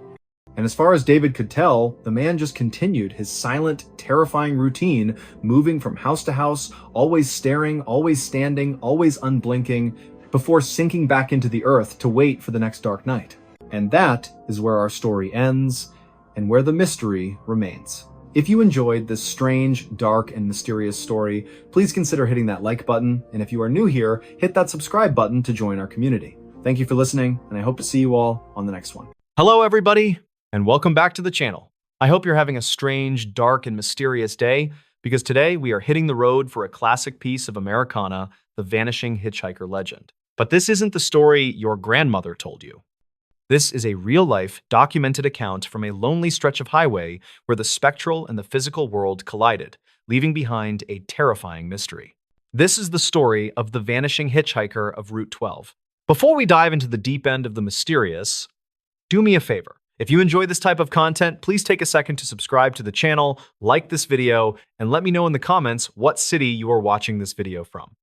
And as far as David could tell, the man just continued his silent, terrifying routine, moving from house to house, always staring, always standing, always unblinking, before sinking back into the earth to wait for the next dark night. And that is where our story ends, and where the mystery remains. If you enjoyed this strange, dark, and mysterious story, please consider hitting that like button, and if you are new here, hit that subscribe button to join our community. Thank you for listening, and I hope to see you all on the next one. Hello, everybody, and welcome back to the channel. I hope you're having a strange, dark, and mysterious day, because today we are hitting the road for a classic piece of Americana, the vanishing hitchhiker legend. But this isn't the story your grandmother told you. This is a real-life, documented account from a lonely stretch of highway where the spectral and the physical world collided, leaving behind a terrifying mystery. This is the story of the vanishing hitchhiker of Route 12. Before we dive into the deep end of the mysterious, do me a favor. If you enjoy this type of content, please take a second to subscribe to the channel, like this video, and let me know in the comments what city you are watching this video from.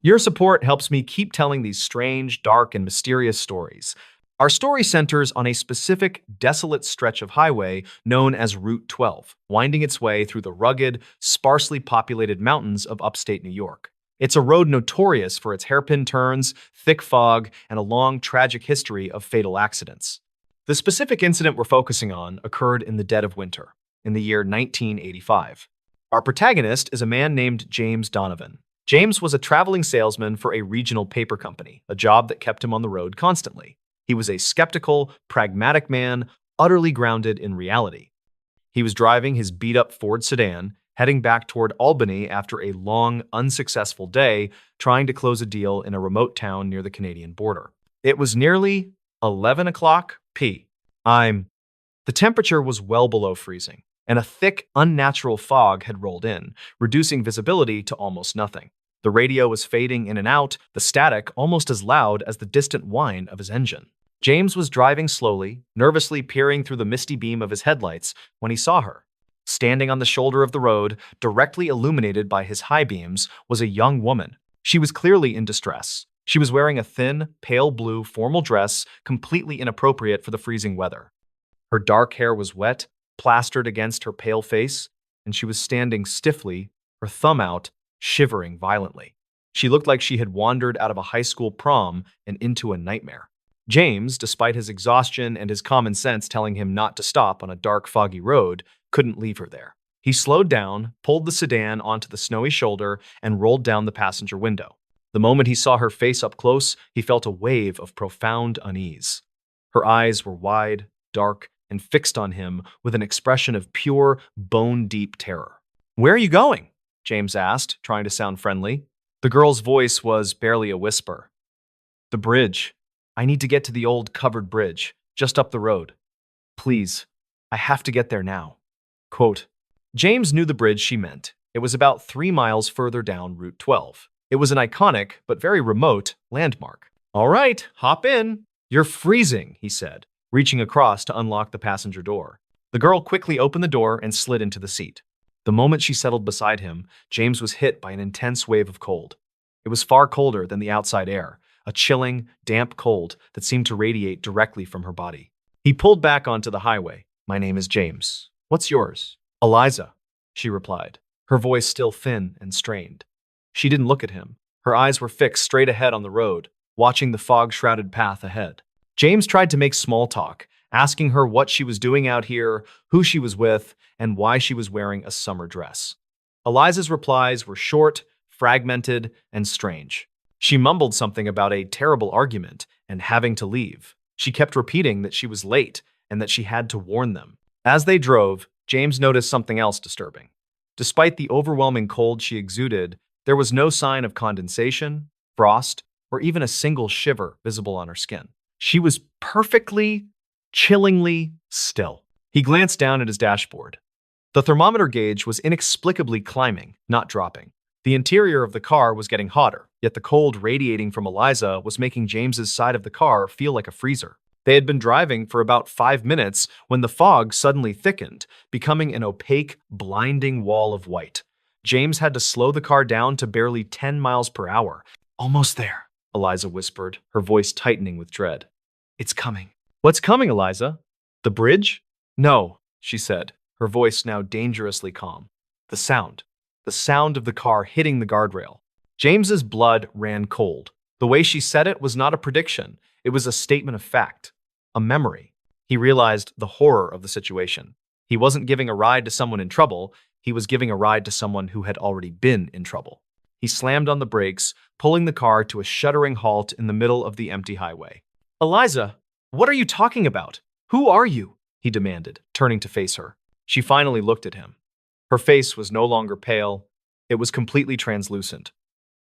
Your support helps me keep telling these strange, dark, and mysterious stories. Our story centers on a specific, desolate stretch of highway known as Route 12, winding its way through the rugged, sparsely populated mountains of upstate New York. It's a road notorious for its hairpin turns, thick fog, and a long, tragic history of fatal accidents. The specific incident we're focusing on occurred in the dead of winter, in the year 1985. Our protagonist is a man named James Donovan. James was a traveling salesman for a regional paper company, a job that kept him on the road constantly. He was a skeptical, pragmatic man, utterly grounded in reality. He was driving his beat-up Ford sedan, heading back toward Albany after a long, unsuccessful day trying to close a deal in a remote town near the Canadian border. It was nearly 11 o'clock p.m. The temperature was well below freezing, and a thick, unnatural fog had rolled in, reducing visibility to almost nothing. The radio was fading in and out, the static almost as loud as the distant whine of his engine. James was driving slowly, nervously peering through the misty beam of his headlights when he saw her. Standing on the shoulder of the road, directly illuminated by his high beams, was a young woman. She was clearly in distress. She was wearing a thin, pale blue formal dress completely inappropriate for the freezing weather. Her dark hair was wet, plastered against her pale face, and she was standing stiffly, her thumb out, shivering violently. She looked like she had wandered out of a high school prom and into a nightmare. James, despite his exhaustion and his common sense telling him not to stop on a dark, foggy road, couldn't leave her there. He slowed down, pulled the sedan onto the snowy shoulder, and rolled down the passenger window. The moment he saw her face up close, he felt a wave of profound unease. Her eyes were wide, dark, and fixed on him with an expression of pure, bone-deep terror. "Where are you going?" James asked, trying to sound friendly. The girl's voice was barely a whisper. "The bridge. I need to get to the old covered bridge, just up the road. Please, I have to get there now." Quote, James knew the bridge she meant. It was about 3 miles further down Route 12. It was an iconic, but very remote, landmark. "All right, hop in. You're freezing," he said, reaching across to unlock the passenger door. The girl quickly opened the door and slid into the seat. The moment she settled beside him, James was hit by an intense wave of cold. It was far colder than the outside air, a chilling, damp cold that seemed to radiate directly from her body. He pulled back onto the highway. "My name is James. What's yours?" "Eliza," she replied, her voice still thin and strained. She didn't look at him. Her eyes were fixed straight ahead on the road, watching the fog-shrouded path ahead. James tried to make small talk, asking her what she was doing out here, who she was with, and why she was wearing a summer dress. Eliza's replies were short, fragmented, and strange. She mumbled something about a terrible argument and having to leave. She kept repeating that she was late and that she had to warn them. As they drove, James noticed something else disturbing. Despite the overwhelming cold she exuded, there was no sign of condensation, frost, or even a single shiver visible on her skin. She was perfectly, chillingly still. He glanced down at his dashboard. The thermometer gauge was inexplicably climbing, not dropping. The interior of the car was getting hotter, yet the cold radiating from Eliza was making James's side of the car feel like a freezer. They had been driving for about 5 minutes when the fog suddenly thickened, becoming an opaque, blinding wall of white. James had to slow the car down to barely 10 miles per hour. "Almost there," Eliza whispered, her voice tightening with dread. "It's coming." "What's coming, Eliza? The bridge?" "No," she said, her voice now dangerously calm. The sound. The sound of the car hitting the guardrail. James's blood ran cold. The way she said it was not a prediction. It was a statement of fact. A memory. He realized the horror of the situation. He wasn't giving a ride to someone in trouble. He was giving a ride to someone who had already been in trouble. He slammed on the brakes, pulling the car to a shuddering halt in the middle of the empty highway. "Eliza, what are you talking about? Who are you?" he demanded, turning to face her. She finally looked at him. Her face was no longer pale. It was completely translucent,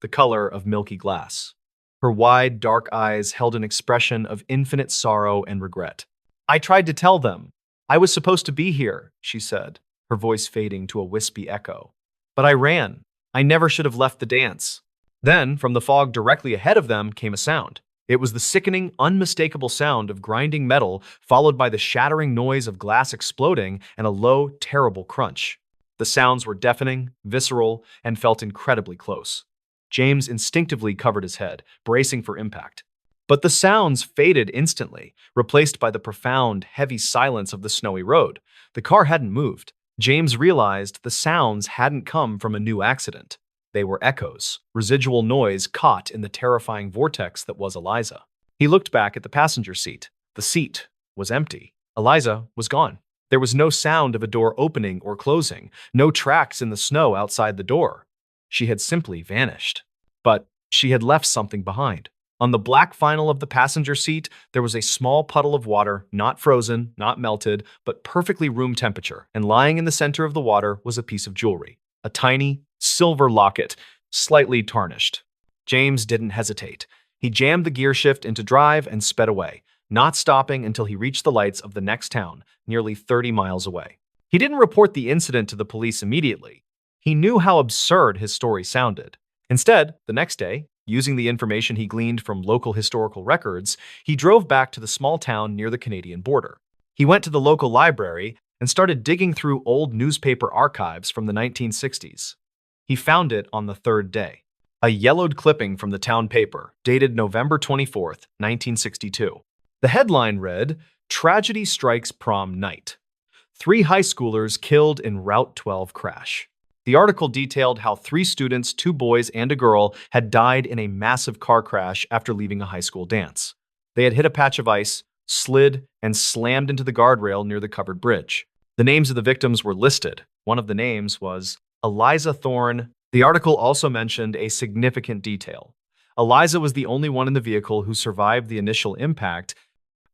the color of milky glass. Her wide, dark eyes held an expression of infinite sorrow and regret. "I tried to tell them. I was supposed to be here," she said, her voice fading to a wispy echo. "But I ran. I never should have left the dance." Then, from the fog directly ahead of them came a sound. It was the sickening, unmistakable sound of grinding metal, followed by the shattering noise of glass exploding and a low, terrible crunch. The sounds were deafening, visceral, and felt incredibly close. James instinctively covered his head, bracing for impact. But the sounds faded instantly, replaced by the profound, heavy silence of the snowy road. The car hadn't moved. James realized the sounds hadn't come from a new accident. They were echoes, residual noise caught in the terrifying vortex that was Eliza. He looked back at the passenger seat. The seat was empty. Eliza was gone. There was no sound of a door opening or closing, no tracks in the snow outside the door. She had simply vanished. But she had left something behind. On the black vinyl of the passenger seat, there was a small puddle of water, not frozen, not melted, but perfectly room temperature, and lying in the center of the water was a piece of jewelry, a tiny, silver locket, slightly tarnished. James didn't hesitate. He jammed the gear shift into drive and sped away, not stopping until he reached the lights of the next town, nearly 30 miles away. He didn't report the incident to the police immediately. He knew how absurd his story sounded. Instead, the next day, using the information he gleaned from local historical records, he drove back to the small town near the Canadian border. He went to the local library and started digging through old newspaper archives from the 1960s. He found it on the third day. A yellowed clipping from the town paper, dated November 24th, 1962. The headline read, "Tragedy Strikes Prom Night. 3 high schoolers killed in Route 12 crash." The article detailed how 3 students, 2 boys and a girl, had died in a massive car crash after leaving a high school dance. They had hit a patch of ice, slid, and slammed into the guardrail near the covered bridge. The names of the victims were listed. One of the names was Eliza Thorne. The article also mentioned a significant detail. Eliza was the only one in the vehicle who survived the initial impact,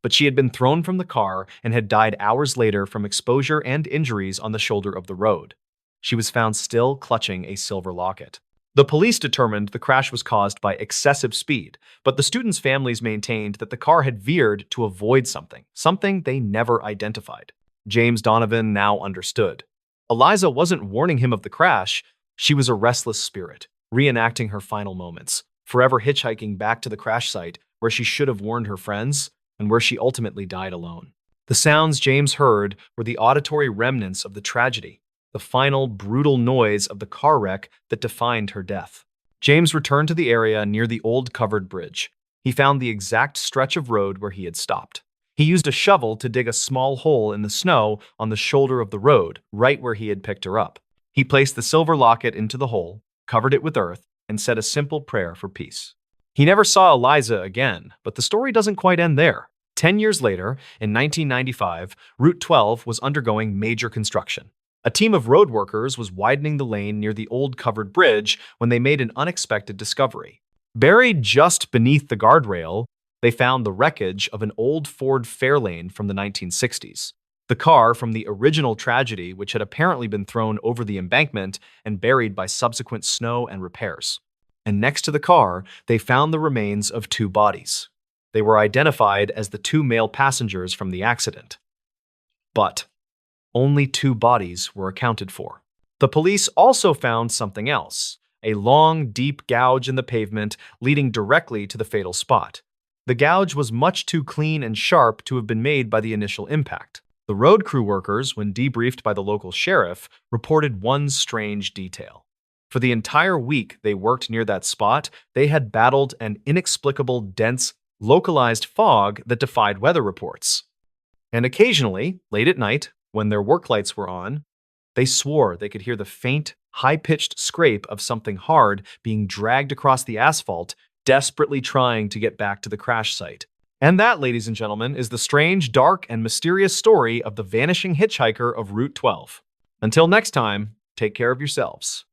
but she had been thrown from the car and had died hours later from exposure and injuries on the shoulder of the road. She was found still clutching a silver locket. The police determined the crash was caused by excessive speed, but the students' families maintained that the car had veered to avoid something they never identified. James Donovan now understood. Eliza wasn't warning him of the crash. She was a restless spirit, reenacting her final moments, forever hitchhiking back to the crash site where she should have warned her friends and where she ultimately died alone. The sounds James heard were the auditory remnants of the tragedy, the final, brutal noise of the car wreck that defined her death. James returned to the area near the old covered bridge. He found the exact stretch of road where he had stopped. He used a shovel to dig a small hole in the snow on the shoulder of the road, right where he had picked her up. He placed the silver locket into the hole, covered it with earth, and said a simple prayer for peace. He never saw Eliza again, but the story doesn't quite end there. 10 years later, in 1995, Route 12 was undergoing major construction. A team of road workers was widening the lane near the old covered bridge when they made an unexpected discovery. Buried just beneath the guardrail, they found the wreckage of an old Ford Fairlane from the 1960s. The car from the original tragedy, which had apparently been thrown over the embankment and buried by subsequent snow and repairs. And next to the car, they found the remains of two bodies. They were identified as the two male passengers from the accident. But only two bodies were accounted for. The police also found something else, a long, deep gouge in the pavement leading directly to the fatal spot. The gouge was much too clean and sharp to have been made by the initial impact. The road crew workers, when debriefed by the local sheriff, reported one strange detail. For the entire week they worked near that spot, they had battled an inexplicable, dense, localized fog that defied weather reports. And occasionally, late at night, when their work lights were on, they swore they could hear the faint, high-pitched scrape of something hard being dragged across the asphalt, desperately trying to get back to the crash site. And that, ladies and gentlemen, is the strange, dark, and mysterious story of the vanishing hitchhiker of Route 12. Until next time, take care of yourselves.